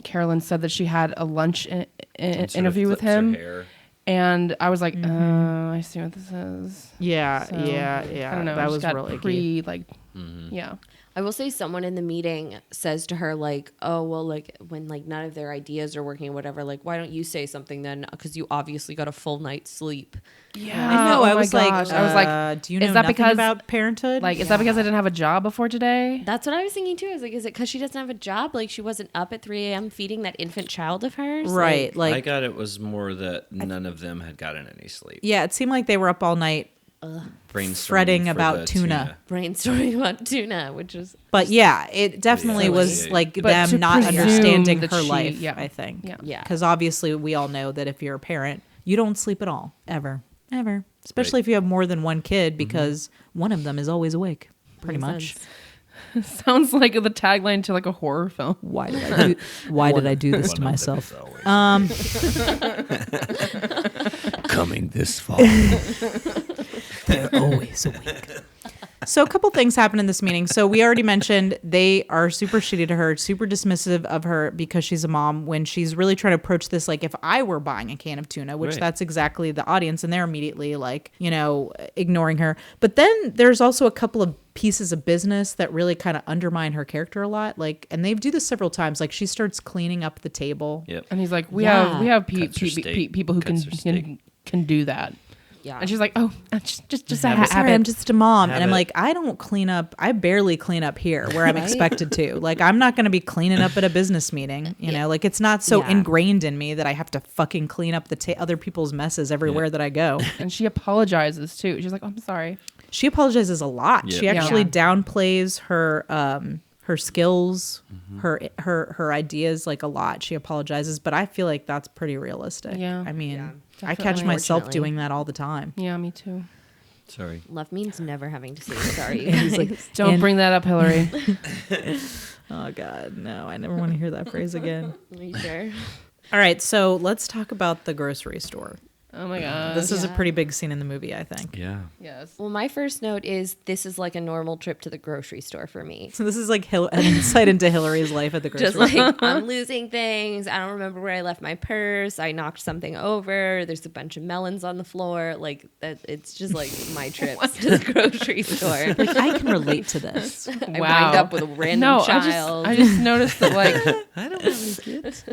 Speaker 2: Carolyn said that she had a lunch
Speaker 4: And sort of
Speaker 2: interview with
Speaker 4: flips her
Speaker 2: him.
Speaker 4: hair.
Speaker 2: And I was like, I see what this is.
Speaker 1: Yeah,
Speaker 2: So,
Speaker 1: yeah.
Speaker 2: I don't know.
Speaker 1: That
Speaker 2: it
Speaker 1: was
Speaker 2: just got
Speaker 1: really
Speaker 2: yeah.
Speaker 3: I will say someone in the meeting says to her like, oh, well, like when like none of their ideas are working or whatever, like, why don't you say something then? Because you obviously got a full night's sleep.
Speaker 2: Yeah.
Speaker 1: I know.
Speaker 2: Oh
Speaker 1: I
Speaker 2: my
Speaker 1: was
Speaker 2: gosh. I was like,
Speaker 1: do you know
Speaker 2: is that
Speaker 1: nothing
Speaker 2: because
Speaker 1: about parenthood?
Speaker 2: like, is that because I didn't have a job before today?
Speaker 3: That's what I was thinking too. I was like, is it because she doesn't have a job? Like she wasn't up at 3 a.m. feeding that infant child of hers?
Speaker 1: right?
Speaker 4: I
Speaker 1: Like,
Speaker 4: got it was more that none of them had gotten any sleep.
Speaker 1: yeah, it seemed like they were up all night
Speaker 4: Brainstorming
Speaker 1: fretting
Speaker 4: for
Speaker 1: about
Speaker 4: the
Speaker 1: tuna.
Speaker 3: Brainstorming about tuna, which is
Speaker 1: But yeah, it definitely
Speaker 4: Yeah.
Speaker 1: was
Speaker 4: Yeah.
Speaker 1: like
Speaker 2: But
Speaker 1: them
Speaker 2: to
Speaker 1: not
Speaker 2: presume
Speaker 1: understanding
Speaker 2: that
Speaker 1: her
Speaker 2: she-
Speaker 1: life.
Speaker 2: yeah.
Speaker 1: I think.
Speaker 2: Yeah.
Speaker 3: Yeah.
Speaker 1: Because obviously we all know that if you're a parent, you don't sleep at all ever. Especially
Speaker 4: Right.
Speaker 1: if you have more than one kid, because one of them is always awake. Pretty
Speaker 3: makes
Speaker 1: much.
Speaker 3: sense.
Speaker 2: Sounds like the tagline to like a horror film.
Speaker 1: Why did I do? Why did I do this to
Speaker 4: One of them
Speaker 1: myself?
Speaker 4: is always coming this fall.
Speaker 1: They're always awake. So a couple things happen in this meeting. So we already mentioned they are super shitty to her, super dismissive of her because she's a mom when she's really trying to approach this like if I were buying a can of tuna, which
Speaker 4: Right.
Speaker 1: that's exactly the audience, and they're immediately like, ignoring her. But then there's also a couple of pieces of business that really kind of undermine her character a lot. Like, and they do this several times. Like she starts cleaning up the table.
Speaker 4: Yep.
Speaker 2: And he's like, we
Speaker 1: Yeah.
Speaker 2: have
Speaker 4: Cuts her steak.
Speaker 2: people who
Speaker 4: Cuts her steak.
Speaker 2: can do that.
Speaker 3: yeah.
Speaker 2: And she's like, oh, just a
Speaker 1: Sorry,
Speaker 2: habit.
Speaker 1: I'm just a mom.
Speaker 4: Have
Speaker 1: And I'm
Speaker 4: it.
Speaker 1: like, I don't clean up. I barely clean up here where I'm
Speaker 3: Right?
Speaker 1: expected to. Like, I'm not going to be cleaning up at a business meeting. You know, like it's not so
Speaker 3: Yeah.
Speaker 1: ingrained in me that I have to fucking clean up the other people's messes everywhere that I go.
Speaker 2: And she apologizes too. She's like, oh, I'm sorry.
Speaker 1: She apologizes a lot.
Speaker 4: Yeah.
Speaker 1: She actually downplays her skills, her ideas like a lot. She apologizes, but I feel like that's pretty realistic.
Speaker 2: Yeah.
Speaker 1: I mean,
Speaker 3: Yeah.
Speaker 1: I catch
Speaker 2: Definitely.
Speaker 1: myself
Speaker 3: Unfortunately.
Speaker 1: doing that all the time.
Speaker 2: Yeah, me too.
Speaker 4: Sorry.
Speaker 3: Love means never having to say sorry. You guys.
Speaker 2: Don't
Speaker 1: And-
Speaker 2: bring that up, Hillary.
Speaker 1: Oh God, no! I never want to hear that phrase again.
Speaker 3: Are you sure?
Speaker 1: All right, so let's talk about the grocery store.
Speaker 2: Oh my god.
Speaker 1: This is a
Speaker 3: Yeah.
Speaker 1: pretty big scene in the movie, I think.
Speaker 4: Yeah.
Speaker 2: Yes.
Speaker 3: Well, my first note is this is like a normal trip to the grocery store for me.
Speaker 1: So this is like an insight into Hillary's life at the grocery
Speaker 3: Just
Speaker 1: store.
Speaker 3: like I'm losing things. I don't remember where I left my purse. I knocked something over. There's a bunch of melons on the floor. Like that. It's just like my trips to the grocery store.
Speaker 1: Like I can relate to this.
Speaker 3: I
Speaker 2: Wow.
Speaker 3: wind up with a random
Speaker 2: No,
Speaker 3: child.
Speaker 2: I just noticed that like
Speaker 4: I don't have any kids.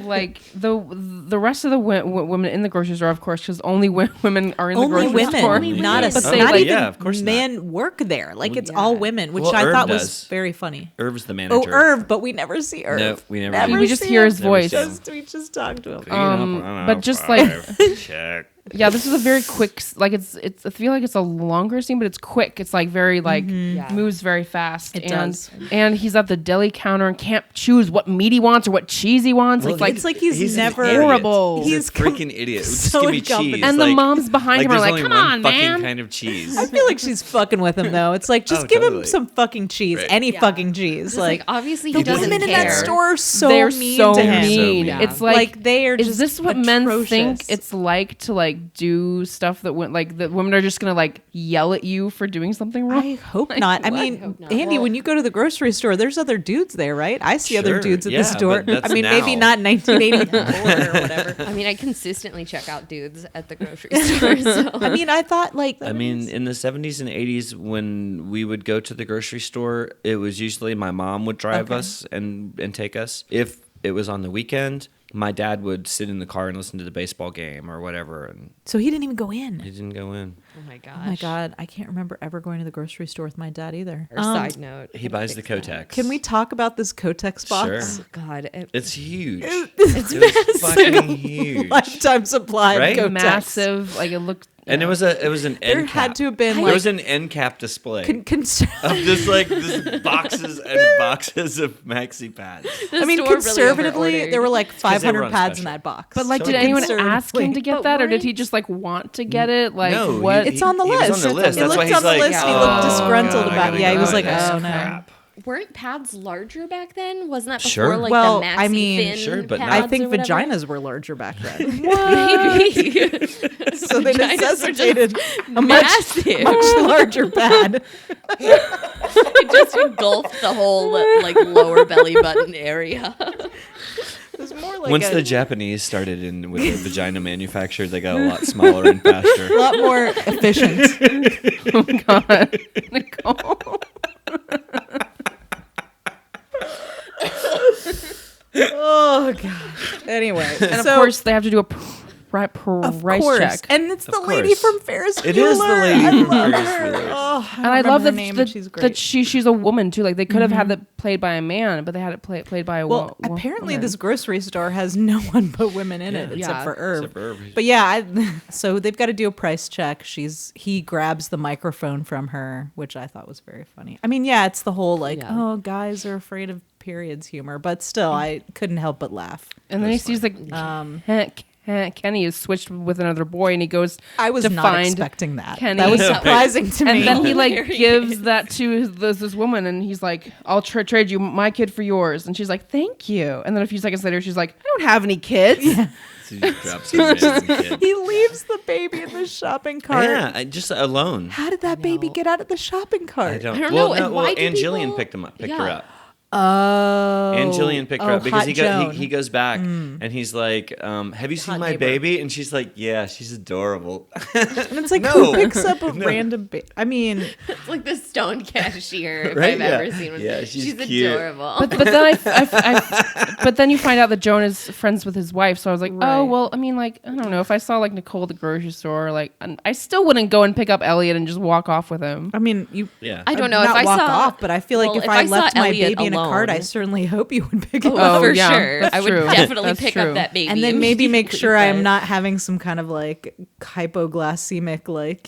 Speaker 2: like the rest of the women in the grocery store, of course, because only women are in the
Speaker 1: Only
Speaker 2: grocery
Speaker 1: women,
Speaker 2: store.
Speaker 1: not
Speaker 4: women.
Speaker 1: a
Speaker 2: But they,
Speaker 1: not
Speaker 2: like-
Speaker 1: even
Speaker 4: Yeah, of course not.
Speaker 1: men work there. Like
Speaker 3: Well,
Speaker 1: it's
Speaker 3: yeah.
Speaker 1: all women, which
Speaker 4: Well,
Speaker 1: I
Speaker 4: Irv
Speaker 1: thought was
Speaker 4: does.
Speaker 1: very funny.
Speaker 4: Irv's the manager.
Speaker 1: Oh, Irv, but we never see Irv.
Speaker 4: No, we never do.
Speaker 2: We just
Speaker 1: see
Speaker 2: hear
Speaker 1: him.
Speaker 2: his voice.
Speaker 1: We just talk to him.
Speaker 2: But just like
Speaker 4: check.
Speaker 2: yeah, this is a very quick. Like it's. I feel like it's a longer scene, but it's quick. It's like very like
Speaker 3: Yeah.
Speaker 2: moves very fast.
Speaker 1: It
Speaker 2: and,
Speaker 1: does.
Speaker 2: And he's at the deli counter and can't choose what meat he wants or what cheese he wants.
Speaker 4: Well,
Speaker 1: it's like he's
Speaker 4: an
Speaker 1: never-
Speaker 4: idiot.
Speaker 2: Horrible.
Speaker 4: He's
Speaker 1: He's
Speaker 4: a freaking idiot. Just
Speaker 1: so
Speaker 4: give me
Speaker 1: incompetent.
Speaker 4: cheese.
Speaker 2: And the moms behind him are
Speaker 4: there's
Speaker 2: like,
Speaker 4: only
Speaker 2: "Come
Speaker 4: one
Speaker 2: on,
Speaker 4: fucking
Speaker 2: man."
Speaker 4: kind of cheese.
Speaker 1: I feel like she's fucking with him though. It's like just
Speaker 4: Oh,
Speaker 1: give him
Speaker 4: totally.
Speaker 1: some fucking cheese,
Speaker 4: Right.
Speaker 1: any
Speaker 3: Yeah.
Speaker 1: fucking cheese.
Speaker 3: Just like obviously he
Speaker 1: the
Speaker 3: doesn't
Speaker 1: women
Speaker 3: care.
Speaker 1: in that store are so
Speaker 2: They're
Speaker 1: mean
Speaker 2: so
Speaker 1: to him.
Speaker 2: mean.
Speaker 4: Yeah.
Speaker 2: It's like
Speaker 1: they are.
Speaker 2: is
Speaker 1: just
Speaker 2: this what men think
Speaker 1: atrocious.
Speaker 2: it's like to like do stuff that like that women are just gonna like yell at you for doing something wrong?
Speaker 1: I hope not. I
Speaker 2: what?
Speaker 1: mean,
Speaker 3: hope not.
Speaker 1: Andy,
Speaker 3: Well-
Speaker 1: when you go to the grocery store, there's other dudes there, right? I see other
Speaker 4: Sure,
Speaker 1: dudes at the
Speaker 4: yeah,
Speaker 1: store.
Speaker 4: but that's
Speaker 1: I mean, maybe
Speaker 4: now.
Speaker 1: not 1984 or whatever.
Speaker 3: I mean, I consistently check out dudes at the grocery store. So.
Speaker 1: I mean, I thought like
Speaker 4: I mean, in the 70s and 80s, when we would go to the grocery store, it was usually my mom would drive us and take us. If it was on the weekend, my dad would sit in the car and listen to the baseball game or whatever, and
Speaker 1: so he didn't even go
Speaker 4: he
Speaker 1: in.
Speaker 4: didn't go in.
Speaker 3: Oh my gosh.
Speaker 1: Oh my god, I can't remember ever going to the grocery store with my dad either.
Speaker 3: Or side note.
Speaker 4: He buys the Kotex.
Speaker 1: Can we talk about this Kotex box?
Speaker 4: Sure.
Speaker 3: Oh God.
Speaker 4: It's huge.
Speaker 1: This
Speaker 4: It was fucking huge.
Speaker 1: Lifetime supply
Speaker 4: Right?
Speaker 1: of Gotex.
Speaker 2: Massive. Like it looked.
Speaker 4: And it was an end
Speaker 1: There
Speaker 4: cap.
Speaker 1: had to have been
Speaker 4: There
Speaker 1: like
Speaker 4: was an end cap display of just boxes and boxes of maxi pads.
Speaker 1: I mean,
Speaker 3: store really
Speaker 1: conservatively,
Speaker 3: over-ordered.
Speaker 1: there were like
Speaker 4: they
Speaker 1: 500
Speaker 4: were on
Speaker 1: pads in
Speaker 4: special.
Speaker 1: that box.
Speaker 2: But like,
Speaker 4: So
Speaker 2: did anyone ask him
Speaker 1: conservatively.
Speaker 2: to get
Speaker 3: But
Speaker 2: that, or did he
Speaker 3: weren't-
Speaker 2: just like want to get it? Like
Speaker 4: No,
Speaker 2: what?
Speaker 1: It's on the
Speaker 4: he was
Speaker 1: list.
Speaker 4: on the list.
Speaker 1: He
Speaker 4: That's why
Speaker 1: looked
Speaker 4: he's
Speaker 1: on the
Speaker 4: like,
Speaker 1: list and he looked
Speaker 4: "Oh,
Speaker 1: disgruntled
Speaker 4: God, I
Speaker 1: about
Speaker 4: gotta
Speaker 1: it. Yeah, he
Speaker 4: go
Speaker 1: was
Speaker 4: buy
Speaker 1: like,
Speaker 4: this
Speaker 1: oh no.
Speaker 4: crap."
Speaker 3: Weren't pads larger back then? Wasn't that before
Speaker 4: Sure.
Speaker 3: like
Speaker 1: Well,
Speaker 3: the maxi
Speaker 1: I mean,
Speaker 3: thin
Speaker 4: sure, but not-
Speaker 1: I
Speaker 3: pads
Speaker 1: think
Speaker 3: or whatever?
Speaker 1: vaginas were larger back then.
Speaker 3: Maybe.
Speaker 1: So they
Speaker 3: Vaginas were
Speaker 1: necessitated a much
Speaker 3: massive.
Speaker 1: larger pad.
Speaker 3: It just engulfed the whole like lower belly button area.
Speaker 1: It was more like
Speaker 4: Once
Speaker 1: a
Speaker 4: the Japanese started in with the vagina manufacture, they got a lot smaller and faster.
Speaker 1: lot more efficient.
Speaker 2: Oh God, Nicole.
Speaker 1: Oh god. Anyway,
Speaker 2: And of
Speaker 1: so,
Speaker 2: course, they have to do a
Speaker 1: of
Speaker 2: price
Speaker 1: course,
Speaker 2: check.
Speaker 1: and it's the
Speaker 4: Of
Speaker 1: lady
Speaker 4: course.
Speaker 1: from Ferris Bueller.
Speaker 4: It is the lady
Speaker 1: I
Speaker 4: from
Speaker 1: love
Speaker 4: Ferris
Speaker 1: her.
Speaker 4: Bueller.
Speaker 1: Oh,
Speaker 2: And I love
Speaker 1: her
Speaker 2: that,
Speaker 1: name,
Speaker 2: that,
Speaker 1: and she's great.
Speaker 2: that she's a woman too. Like they could have had that played by a man, but they had it played by a
Speaker 1: Well,
Speaker 2: woman.
Speaker 1: apparently this grocery store has no one but women in it
Speaker 4: Yeah.
Speaker 1: except
Speaker 2: Yeah.
Speaker 1: for Irv.
Speaker 4: Except for Irv.
Speaker 1: But yeah, so they've got to do a price check. He grabs the microphone from her, which I thought was very funny. I mean, yeah, it's the whole like,
Speaker 3: Yeah.
Speaker 1: oh, guys are afraid of periods humor, but still, I couldn't help but laugh.
Speaker 2: And then he sees like Kenny is switched with another boy, and he goes.
Speaker 1: I was
Speaker 2: to
Speaker 1: not
Speaker 2: find
Speaker 1: expecting that.
Speaker 2: Kenny.
Speaker 1: That was
Speaker 2: That was-
Speaker 1: surprising to me.
Speaker 2: And then he like
Speaker 3: Hilarious.
Speaker 2: gives that to this woman, and he's like, "I'll trade you my kid for yours." And she's like, "Thank you." And then a few seconds later, she's like, "I don't have any kids."
Speaker 4: So he just drops his random kid.
Speaker 1: He leaves the baby in the shopping cart.
Speaker 4: Yeah, just alone.
Speaker 1: How did that baby get out of the shopping cart?
Speaker 4: I don't
Speaker 3: I don't
Speaker 4: well,
Speaker 3: know, and why do
Speaker 4: Aunt Jillian
Speaker 3: people-
Speaker 4: picked her
Speaker 3: Yeah.
Speaker 4: up.
Speaker 1: Oh.
Speaker 4: And Jillian picked her up because
Speaker 1: Hot
Speaker 4: he
Speaker 1: Joan.
Speaker 4: goes back and he's like, "Have you seen
Speaker 1: Hot
Speaker 4: my
Speaker 1: neighbor.
Speaker 4: baby?" And she's like, "Yeah, she's adorable."
Speaker 1: And it's like,
Speaker 4: No.
Speaker 1: who picks up a
Speaker 4: No.
Speaker 1: random baby? I mean,
Speaker 3: It's like the stoned cashier if
Speaker 4: Right?
Speaker 3: I've
Speaker 4: Yeah.
Speaker 3: ever seen one.
Speaker 4: Yeah, she's cute.
Speaker 3: adorable.
Speaker 2: But then but then you find out that Joan is friends with his wife. So I was like,
Speaker 1: Right.
Speaker 2: oh well. I mean, like I don't know. If I saw like Nicole at the grocery store, like I still wouldn't go and pick up Elliot and just walk off with him.
Speaker 1: I mean, you.
Speaker 4: Yeah.
Speaker 3: I don't know
Speaker 1: not
Speaker 3: if I
Speaker 1: walk
Speaker 3: saw
Speaker 1: off, but I feel like
Speaker 3: well,
Speaker 1: if I
Speaker 3: saw
Speaker 1: left my
Speaker 3: Elliot
Speaker 1: baby in a cart, I
Speaker 3: alone-
Speaker 1: certainly hope you would pick it
Speaker 3: Oh,
Speaker 1: up.
Speaker 2: Oh,
Speaker 3: for
Speaker 2: yeah,
Speaker 3: sure.
Speaker 2: that's
Speaker 3: I would
Speaker 2: true.
Speaker 3: definitely
Speaker 2: That's
Speaker 3: pick
Speaker 2: true.
Speaker 3: up that baby.
Speaker 1: And then maybe make
Speaker 3: immediately,
Speaker 1: sure I'm
Speaker 3: but
Speaker 1: not having some kind of like hypoglycemic, like,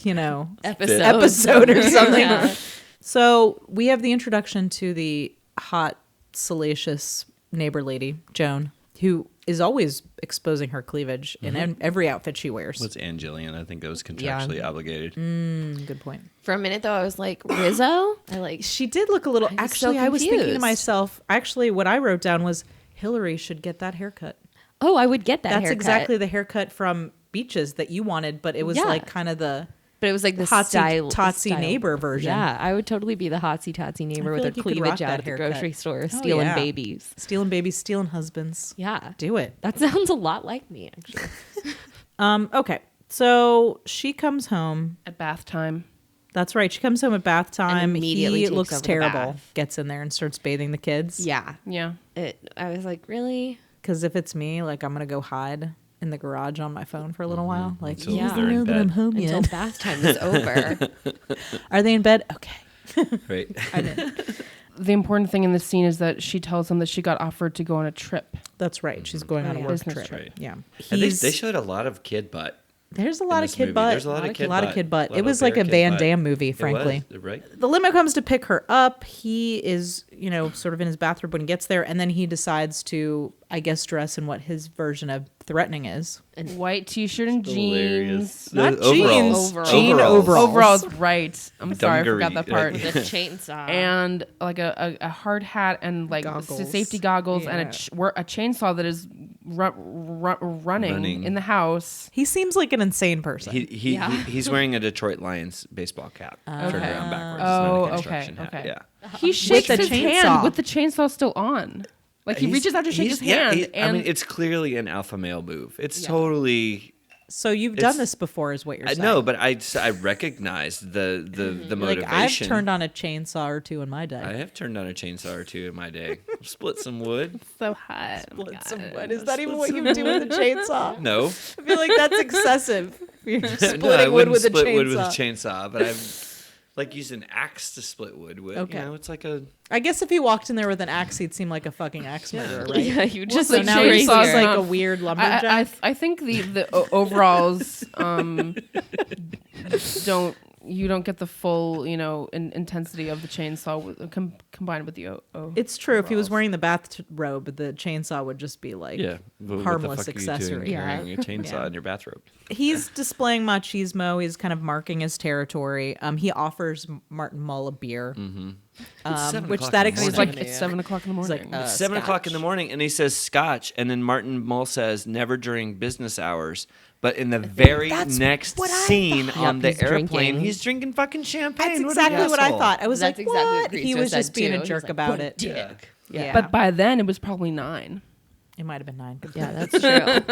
Speaker 3: episode
Speaker 1: or something.
Speaker 3: Yeah.
Speaker 1: So we have the introduction to the hot, salacious neighbor lady, Joan, who is always exposing her cleavage in every outfit she wears.
Speaker 4: What's Aunt Jillian? I think that was contractually obligated.
Speaker 1: Good point.
Speaker 3: For a minute though, I was like, Rizzo? I like
Speaker 1: She did look a little.
Speaker 3: I was so
Speaker 1: Actually, I was thinking to
Speaker 3: confused.
Speaker 1: myself. Actually, what I wrote down was Hillary should get that haircut.
Speaker 3: oh, I would get that
Speaker 1: That's
Speaker 3: haircut.
Speaker 1: exactly the haircut from Beaches that you wanted, but it was
Speaker 3: Yeah.
Speaker 1: like kind of the
Speaker 3: But it was like the
Speaker 1: hotsy
Speaker 3: style,
Speaker 1: totsy neighbor version.
Speaker 3: Yeah, I would totally be the hotsy totsy neighbor
Speaker 1: I
Speaker 3: with
Speaker 1: feel
Speaker 3: her
Speaker 1: like you could rock
Speaker 3: cleavage
Speaker 1: that
Speaker 3: out at the
Speaker 1: haircut.
Speaker 3: grocery store,
Speaker 1: Oh,
Speaker 3: stealing
Speaker 1: yeah.
Speaker 3: babies.
Speaker 1: Stealing babies, stealing husbands.
Speaker 3: Yeah,
Speaker 1: Do it.
Speaker 3: that sounds a lot like me actually.
Speaker 1: Okay. So she comes home.
Speaker 2: At bath time.
Speaker 1: That's right. She comes home at bath time.
Speaker 3: immediately
Speaker 1: He
Speaker 3: takes
Speaker 1: looks
Speaker 3: over the
Speaker 1: terrible.
Speaker 3: bath.
Speaker 1: Gets in there and starts bathing the kids.
Speaker 3: Yeah,
Speaker 2: Yeah.
Speaker 3: I was like, really?
Speaker 1: Because if it's me, like I'm gonna go hide in the garage on my phone for a little while. Like,
Speaker 4: Until
Speaker 1: he
Speaker 3: Yeah.
Speaker 1: doesn't
Speaker 4: they're in
Speaker 1: know that I'm
Speaker 4: bed.
Speaker 1: home
Speaker 3: Until
Speaker 1: yet.
Speaker 3: bath time is over.
Speaker 1: Are they in bed? Okay.
Speaker 4: Right.
Speaker 2: The important thing in this scene is that she tells him that she got offered to go on a trip.
Speaker 1: That's right. She's going on a
Speaker 2: yeah.
Speaker 1: work
Speaker 2: Business
Speaker 1: trip.
Speaker 4: trip.
Speaker 1: Yeah.
Speaker 4: And they
Speaker 1: He's,
Speaker 4: showed a lot of kid butt.
Speaker 1: there's a
Speaker 4: in
Speaker 1: lot of
Speaker 4: this
Speaker 1: kid
Speaker 4: movie.
Speaker 1: butt.
Speaker 4: There's a lot of kid butt.
Speaker 1: kid butt.
Speaker 4: A lot
Speaker 1: It
Speaker 4: of
Speaker 1: was like a
Speaker 4: bare kid
Speaker 1: Van
Speaker 4: butt.
Speaker 1: Damme movie,
Speaker 4: It
Speaker 1: frankly.
Speaker 4: was, right?
Speaker 1: The limo comes to pick her up. He is, sort of in his bathrobe when he gets there, and then he decides to, I guess, dress in what his version of threatening is.
Speaker 2: White t-shirt and jeans.
Speaker 4: Hilarious.
Speaker 1: Not
Speaker 4: The
Speaker 1: jeans,
Speaker 3: overalls.
Speaker 1: jean overalls.
Speaker 2: Overalls, right. I'm sorry, I
Speaker 4: Dungaree,
Speaker 2: forgot that part.
Speaker 4: right?
Speaker 3: The chainsaw.
Speaker 2: And like a hard hat and like
Speaker 1: Goggles.
Speaker 2: safety goggles
Speaker 1: Yeah.
Speaker 2: and a chainsaw that is running in the house.
Speaker 1: He seems like an insane person.
Speaker 4: He's wearing a Detroit Lions baseball cap turned around backwards. It's
Speaker 2: Oh,
Speaker 4: not a
Speaker 2: okay,
Speaker 4: construction hat.
Speaker 2: okay.
Speaker 4: Yeah.
Speaker 2: He shakes
Speaker 1: the
Speaker 2: his
Speaker 1: chainsaw.
Speaker 2: hand with the chainsaw still on. Like he reaches out to shake his hand.
Speaker 4: I mean, it's clearly an alpha male move. It's totally.
Speaker 1: So you've done
Speaker 4: It's-
Speaker 1: this before, is what you're saying.
Speaker 4: No, but I recognize the
Speaker 1: like
Speaker 4: motivation.
Speaker 1: I've turned on a chainsaw or two in my day.
Speaker 4: I have turned on a chainsaw or two in my day. Split some wood.
Speaker 2: so hot.
Speaker 1: Split some wood. Is that even what you do with a chainsaw?
Speaker 4: No,
Speaker 1: I feel like that's excessive. You're just splitting
Speaker 4: no, I
Speaker 1: wood
Speaker 4: wouldn't
Speaker 1: with a
Speaker 4: split
Speaker 1: chainsaw.
Speaker 4: wood with a chainsaw, but I've like use an axe to split wood with.
Speaker 1: Okay.
Speaker 4: You know, it's like a.
Speaker 1: I guess if he walked in there with an axe, he'd seem like a fucking axe murderer, right?
Speaker 3: Yeah, you just
Speaker 1: So
Speaker 3: like
Speaker 1: now he's
Speaker 2: chainsaws
Speaker 1: just like
Speaker 2: not-
Speaker 1: a weird lumberjack.
Speaker 2: I think the overalls don't get the full intensity of the chainsaw combined with the
Speaker 1: It's true. If he was
Speaker 2: overalls.
Speaker 1: wearing the bathrobe, the chainsaw would just be like harmless accessory.
Speaker 4: Carrying a chainsaw in your bathrobe.
Speaker 1: He's displaying machismo. He's kind of marking his territory. He offers Martin Mull a beer, which
Speaker 4: 7
Speaker 1: that
Speaker 4: o'clock in the
Speaker 2: He's
Speaker 1: excites
Speaker 2: like
Speaker 1: me.
Speaker 2: it's 7 o'clock in the
Speaker 1: He's
Speaker 2: morning.
Speaker 1: like,
Speaker 4: It's 7 o'clock in the morning, and he says scotch, and then Martin Mull says never during business hours. But in the very next
Speaker 1: what I
Speaker 4: scene
Speaker 1: thought.
Speaker 4: on
Speaker 3: Yep,
Speaker 4: the
Speaker 3: he's
Speaker 4: airplane,
Speaker 3: drinking.
Speaker 4: he's drinking fucking champagne.
Speaker 1: That's
Speaker 4: What an
Speaker 1: exactly what I
Speaker 4: asshole.
Speaker 1: thought. I was
Speaker 3: That's
Speaker 1: like,
Speaker 3: exactly what
Speaker 1: what? He
Speaker 3: Christo
Speaker 1: was
Speaker 3: said
Speaker 1: just being
Speaker 3: too.
Speaker 1: a
Speaker 3: He's
Speaker 1: jerk
Speaker 3: like,
Speaker 1: about
Speaker 3: "What a
Speaker 1: it.
Speaker 3: dick."
Speaker 1: Yeah,
Speaker 2: But by then it was probably 9.
Speaker 1: it might have been 9. Good
Speaker 3: Yeah,
Speaker 1: point.
Speaker 3: that's true.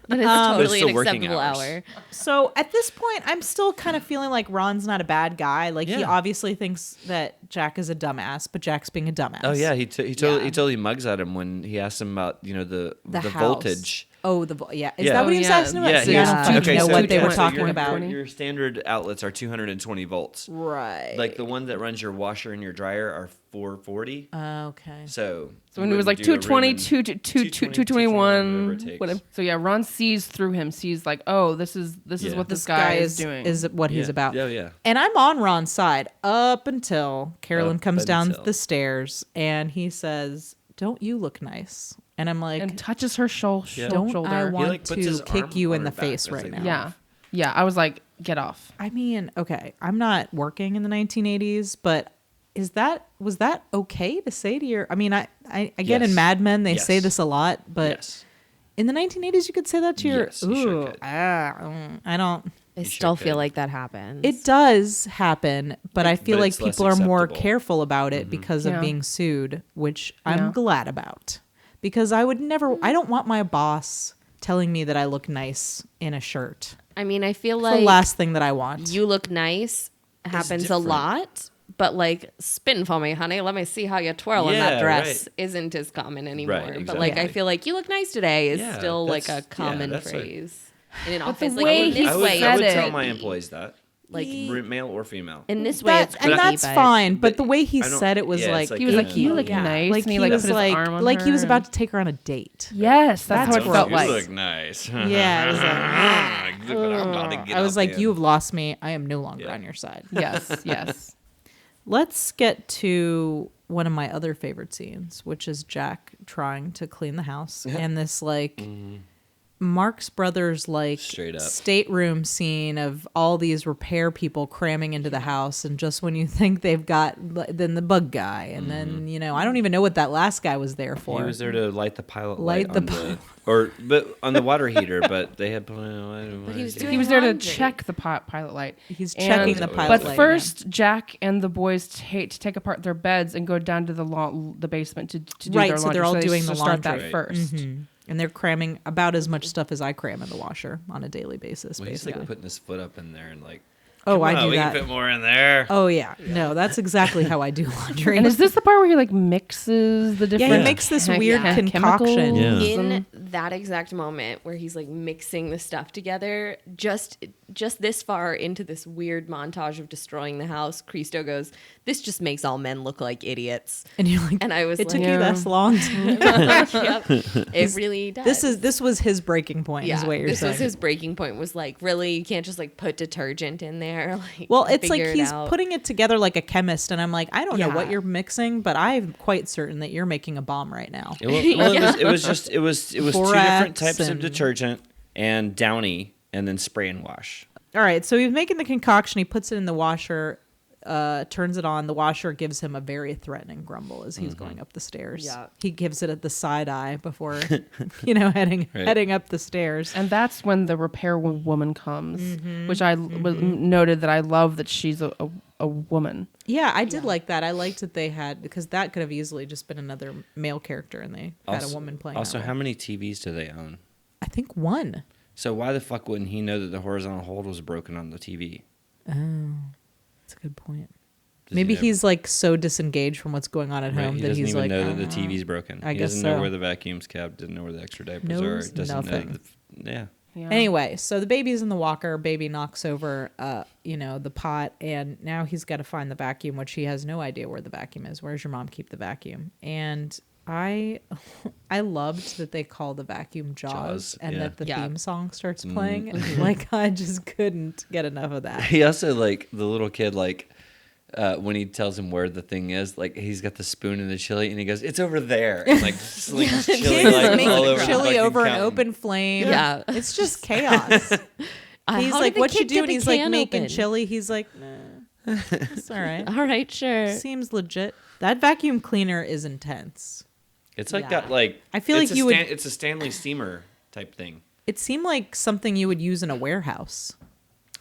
Speaker 3: That is totally
Speaker 4: still
Speaker 3: an
Speaker 4: working
Speaker 3: acceptable
Speaker 4: hours.
Speaker 3: hour.
Speaker 1: So at this point, I'm still kind of feeling like Ron's not a bad guy. Like he
Speaker 4: Yeah.
Speaker 1: obviously thinks that Jack is a dumbass, but Jack's being a dumbass.
Speaker 4: Oh yeah, he
Speaker 1: Yeah.
Speaker 4: totally mugs at him when he asks him about the
Speaker 1: house.
Speaker 4: voltage.
Speaker 1: Oh, yeah. Is
Speaker 4: Yeah.
Speaker 1: that what he
Speaker 2: Oh,
Speaker 1: was
Speaker 2: yeah.
Speaker 1: asking about?
Speaker 4: Yeah,
Speaker 1: See,
Speaker 4: he
Speaker 1: I
Speaker 4: was,
Speaker 1: don't fucking
Speaker 2: okay,
Speaker 1: know
Speaker 2: so
Speaker 1: what they
Speaker 2: yeah,
Speaker 1: were
Speaker 2: so
Speaker 1: talking
Speaker 2: your-
Speaker 1: about.
Speaker 4: Your standard outlets are 220 volts.
Speaker 1: Right.
Speaker 4: Like the one that runs your washer and your dryer are 440.
Speaker 1: Okay.
Speaker 4: So
Speaker 2: When it was like 220, 221, whatever. So yeah, Ron sees through him, sees like, oh, this is
Speaker 4: Yeah.
Speaker 2: what this guy is doing.
Speaker 1: is what he's about.
Speaker 4: Yeah, yeah.
Speaker 1: And I'm on Ron's side up until Carolyn
Speaker 4: Up
Speaker 1: comes down
Speaker 4: until.
Speaker 1: the stairs and he says, "Don't you look nice?" And I'm like,
Speaker 2: and touches her
Speaker 4: Yeah.
Speaker 1: "Don't
Speaker 2: shoulder.
Speaker 1: I want
Speaker 4: like, puts his
Speaker 1: to kick
Speaker 4: arm
Speaker 1: you
Speaker 4: on
Speaker 1: in
Speaker 4: her
Speaker 1: the
Speaker 4: back.
Speaker 1: face
Speaker 4: It's
Speaker 1: right
Speaker 4: like,
Speaker 1: now?"
Speaker 2: Yeah. I was like, get off.
Speaker 1: I mean, okay, I'm not working in the 1980s, but was that okay to say to your? I mean, I get in
Speaker 4: Yes.
Speaker 1: Mad Men they
Speaker 4: Yes.
Speaker 1: say this a lot, but
Speaker 4: Yes.
Speaker 1: in the 1980s you could say that to your.
Speaker 4: Yes, you sure
Speaker 1: Ooh,
Speaker 4: could.
Speaker 1: I don't.
Speaker 3: I
Speaker 4: sure
Speaker 3: still feel
Speaker 4: could.
Speaker 3: like that happens.
Speaker 1: It does happen, but I feel
Speaker 4: But
Speaker 1: like
Speaker 4: it's less
Speaker 1: people are more
Speaker 4: acceptable.
Speaker 1: careful about it because of
Speaker 2: Yeah.
Speaker 1: being sued, which I'm
Speaker 2: Yeah.
Speaker 1: glad about. Because I don't want my boss telling me that I look nice in a shirt.
Speaker 3: I mean, I feel
Speaker 1: It's
Speaker 3: like
Speaker 1: the last thing that I want.
Speaker 3: you look nice happens a
Speaker 4: different.
Speaker 3: lot, but like spin for me, honey. Let me see how you twirl in that
Speaker 4: Yeah,
Speaker 3: dress
Speaker 4: right.
Speaker 3: isn't as common anymore.
Speaker 4: Right,
Speaker 3: But like, I
Speaker 4: exactly.
Speaker 3: feel like you look nice today is
Speaker 4: Yeah,
Speaker 3: still like a
Speaker 4: that's- yeah,
Speaker 3: common
Speaker 4: that's like-
Speaker 3: phrase in an
Speaker 2: the
Speaker 3: office.
Speaker 2: way
Speaker 3: Like in
Speaker 2: he
Speaker 3: this
Speaker 4: I
Speaker 3: way,
Speaker 4: would
Speaker 2: said
Speaker 4: tell
Speaker 2: it.
Speaker 4: my employees that,
Speaker 3: like
Speaker 4: male or female.
Speaker 3: in this way,
Speaker 1: That,
Speaker 3: it's
Speaker 1: and
Speaker 3: creepy,
Speaker 1: that's
Speaker 3: but
Speaker 1: fine, but
Speaker 4: but
Speaker 1: the way he
Speaker 4: I don't-
Speaker 1: said it was
Speaker 4: yeah,
Speaker 1: like
Speaker 4: it's like,
Speaker 2: He was like,
Speaker 4: Yeah.
Speaker 2: you look
Speaker 3: Yeah.
Speaker 2: nice.
Speaker 1: like
Speaker 2: and
Speaker 1: he
Speaker 2: like
Speaker 1: was
Speaker 2: put his
Speaker 1: like
Speaker 2: arm on
Speaker 1: he was
Speaker 2: her.
Speaker 1: about to take her on a date.
Speaker 2: Yes, that's how it
Speaker 1: That's
Speaker 2: felt
Speaker 1: gross.
Speaker 2: like.
Speaker 4: You look nice.
Speaker 1: Yeah, it was like,
Speaker 4: But I'm about to get
Speaker 1: I was
Speaker 4: up
Speaker 1: like,
Speaker 4: in.
Speaker 1: you have lost me. I am no longer
Speaker 4: Yeah.
Speaker 1: on your side.
Speaker 2: Yes, yes.
Speaker 1: Let's get to one of my other favorite scenes, which is Jack trying to clean the house and this like Marx Brothers like
Speaker 4: Straight up.
Speaker 1: stateroom scene of all these repair people cramming into the house, and just when you think they've got then the bug guy, and then I don't even know what that last guy was there for.
Speaker 4: He was there to light the pilot
Speaker 1: Light
Speaker 4: light
Speaker 1: the
Speaker 4: on
Speaker 1: pi-
Speaker 4: but on the water heater, but they had. But
Speaker 3: he was doing
Speaker 2: He was there to
Speaker 3: laundry.
Speaker 2: check the pilot light.
Speaker 1: He's checking the pilot
Speaker 2: But
Speaker 1: light,
Speaker 2: first, Jack and the boys take apart their beds and go down to the basement to do
Speaker 1: Right,
Speaker 2: their
Speaker 1: so
Speaker 2: laundry.
Speaker 1: they're all
Speaker 2: they
Speaker 1: doing
Speaker 2: should
Speaker 1: the
Speaker 2: start that
Speaker 1: laundry.
Speaker 2: first.
Speaker 1: and they're cramming about as much stuff as I cram in the washer on a daily basis.
Speaker 4: He's
Speaker 1: Basically.
Speaker 4: like putting his foot up in there and like.
Speaker 1: Oh,
Speaker 4: "Come
Speaker 1: I
Speaker 4: on,
Speaker 1: do
Speaker 4: we
Speaker 1: that.
Speaker 4: can fit more in there.
Speaker 1: Oh yeah. No, that's exactly how I do laundry.
Speaker 2: And is this the part where he like mixes the different?
Speaker 1: he makes this weird concoction.
Speaker 4: Yeah.
Speaker 3: In that exact moment where he's like mixing the stuff together, just this far into this weird montage of destroying the house, Christo goes, "This just makes all men look like idiots."
Speaker 1: And you're like,
Speaker 3: And I was
Speaker 1: it took
Speaker 3: like,
Speaker 1: you
Speaker 2: Yeah.
Speaker 1: this long.
Speaker 3: Yep, it really does.
Speaker 1: This was his breaking point.
Speaker 3: yeah,
Speaker 1: Is what you're
Speaker 3: this
Speaker 1: saying.
Speaker 3: was his breaking point. Was like, really, you can't just like put detergent in there. Like,
Speaker 1: Well, it's like
Speaker 3: figure it
Speaker 1: he's
Speaker 3: out.
Speaker 1: putting it together like a chemist, and I'm like, I don't know what
Speaker 3: Yeah.
Speaker 1: you're mixing, but I'm quite certain that you're making a bomb right now.
Speaker 4: It was two different
Speaker 1: Borax
Speaker 4: types of
Speaker 1: and-
Speaker 4: detergent and Downy, and then spray and wash.
Speaker 1: All right, so he's making the concoction. He puts it in the washer, turns it on. The washer gives him a very threatening grumble as he's going up the stairs.
Speaker 3: Yeah.
Speaker 1: He gives it at the side eye before, heading up the stairs.
Speaker 2: And that's when the repair woman comes,
Speaker 1: Mm-hmm.
Speaker 2: which I noted that I love that she's a woman.
Speaker 1: Yeah, I did like that. I liked that they had, because that could have easily just been another male character, and they had a woman playing.
Speaker 4: Also,
Speaker 1: that
Speaker 4: how
Speaker 1: role.
Speaker 4: many TVs do they own?
Speaker 1: I think one.
Speaker 4: So why the fuck wouldn't he know that the horizontal hold was broken on the TV?
Speaker 1: That's a good point.
Speaker 4: Does
Speaker 1: Maybe
Speaker 4: he never-
Speaker 1: he's like so disengaged from what's going on at
Speaker 4: Right,
Speaker 1: home
Speaker 4: he
Speaker 1: that
Speaker 4: doesn't
Speaker 1: he's
Speaker 4: even
Speaker 1: like,
Speaker 4: know that the
Speaker 1: "Oh."
Speaker 4: TV's broken.
Speaker 1: I
Speaker 4: he
Speaker 1: guess
Speaker 4: doesn't know
Speaker 1: so.
Speaker 4: where the vacuum's kept. Doesn't know where the extra diapers
Speaker 1: Knows
Speaker 4: are. Doesn't
Speaker 1: nothing.
Speaker 4: know. Yeah.
Speaker 2: Yeah.
Speaker 1: Anyway, so the baby's in the walker. Baby knocks over, the pot, and now he's got to find the vacuum, which he has no idea where the vacuum is. Where's your mom keep the vacuum? And I loved that they call the vacuum Jaws, and that the theme song starts playing. Like, I just couldn't get enough of that.
Speaker 4: He also, like, the little kid, like, when he tells him where the thing is, like, he's got the spoon in the chili, and he goes, "It's over there," and like slings chili like
Speaker 1: Making
Speaker 4: all over the
Speaker 1: chili
Speaker 4: fucking
Speaker 1: over an
Speaker 4: counter.
Speaker 1: open flame.
Speaker 3: Yeah.
Speaker 1: It's just chaos. He's
Speaker 3: how did
Speaker 1: like,
Speaker 3: the
Speaker 1: "What you
Speaker 3: kid get
Speaker 1: doing?"
Speaker 3: the
Speaker 1: He's like,
Speaker 3: can
Speaker 1: "Making
Speaker 3: open?"
Speaker 1: chili." He's like, "Nah, it's all right.
Speaker 3: All right, sure.
Speaker 1: Seems legit." That vacuum cleaner is intense.
Speaker 4: It's like
Speaker 3: Yeah.
Speaker 4: got like
Speaker 1: I feel
Speaker 4: it's
Speaker 1: like
Speaker 4: a
Speaker 1: you would-
Speaker 4: It's a Stanley steamer type thing.
Speaker 1: It seemed like something you would use in a warehouse.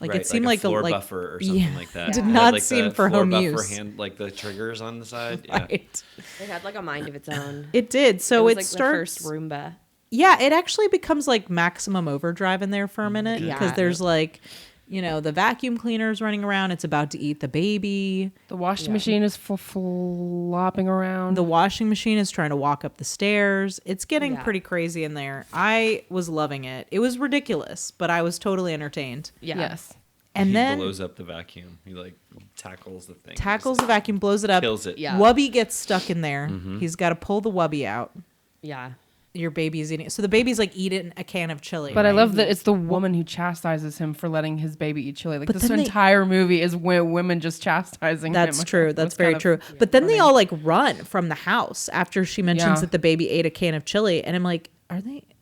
Speaker 1: Like
Speaker 4: Right,
Speaker 1: it seemed
Speaker 4: a
Speaker 1: like
Speaker 4: floor
Speaker 1: a
Speaker 4: buffer or something
Speaker 1: Yeah.
Speaker 4: like that.
Speaker 1: Did
Speaker 4: It had,
Speaker 1: not
Speaker 4: like,
Speaker 1: seem
Speaker 4: the
Speaker 1: for
Speaker 4: floor
Speaker 1: home
Speaker 4: buffer
Speaker 1: use.
Speaker 4: like the triggers on the side. Yeah.
Speaker 1: Right.
Speaker 3: It had like a mind of its own.
Speaker 1: It did. So
Speaker 3: was
Speaker 1: it
Speaker 3: like
Speaker 1: starts.
Speaker 3: the first Roomba.
Speaker 1: Yeah, it actually becomes like maximum overdrive in there for a minute because
Speaker 3: Yeah.
Speaker 1: there's like, the vacuum cleaner's running around. It's about to eat the baby.
Speaker 2: The washing machine is flopping around.
Speaker 1: The washing machine is trying to walk up the stairs. It's getting
Speaker 3: Yeah.
Speaker 1: pretty crazy in there. I was loving it. It was ridiculous, but I was totally entertained.
Speaker 3: Yeah.
Speaker 2: Yes.
Speaker 1: And
Speaker 4: He
Speaker 1: then
Speaker 4: blows up the vacuum. He like tackles the thing.
Speaker 1: tackles the vacuum, blows it up.
Speaker 4: Kills it.
Speaker 3: Yeah.
Speaker 1: Wubby gets stuck in there. He's got to pull the Wubby out.
Speaker 3: Yeah.
Speaker 1: Your baby's eating. So the baby's like eating a can of chili.
Speaker 2: But I
Speaker 1: right?
Speaker 2: love that it's the woman who chastises him for letting his baby eat chili. Like,
Speaker 1: But
Speaker 2: this
Speaker 1: then they-
Speaker 2: entire movie is women just chastising him.
Speaker 1: That's true. That's
Speaker 2: It's
Speaker 1: very
Speaker 2: kind
Speaker 1: true.
Speaker 2: of
Speaker 1: But then they all like run from the house after she mentions
Speaker 2: Yeah.
Speaker 1: that the baby ate a can of chili, and I'm like,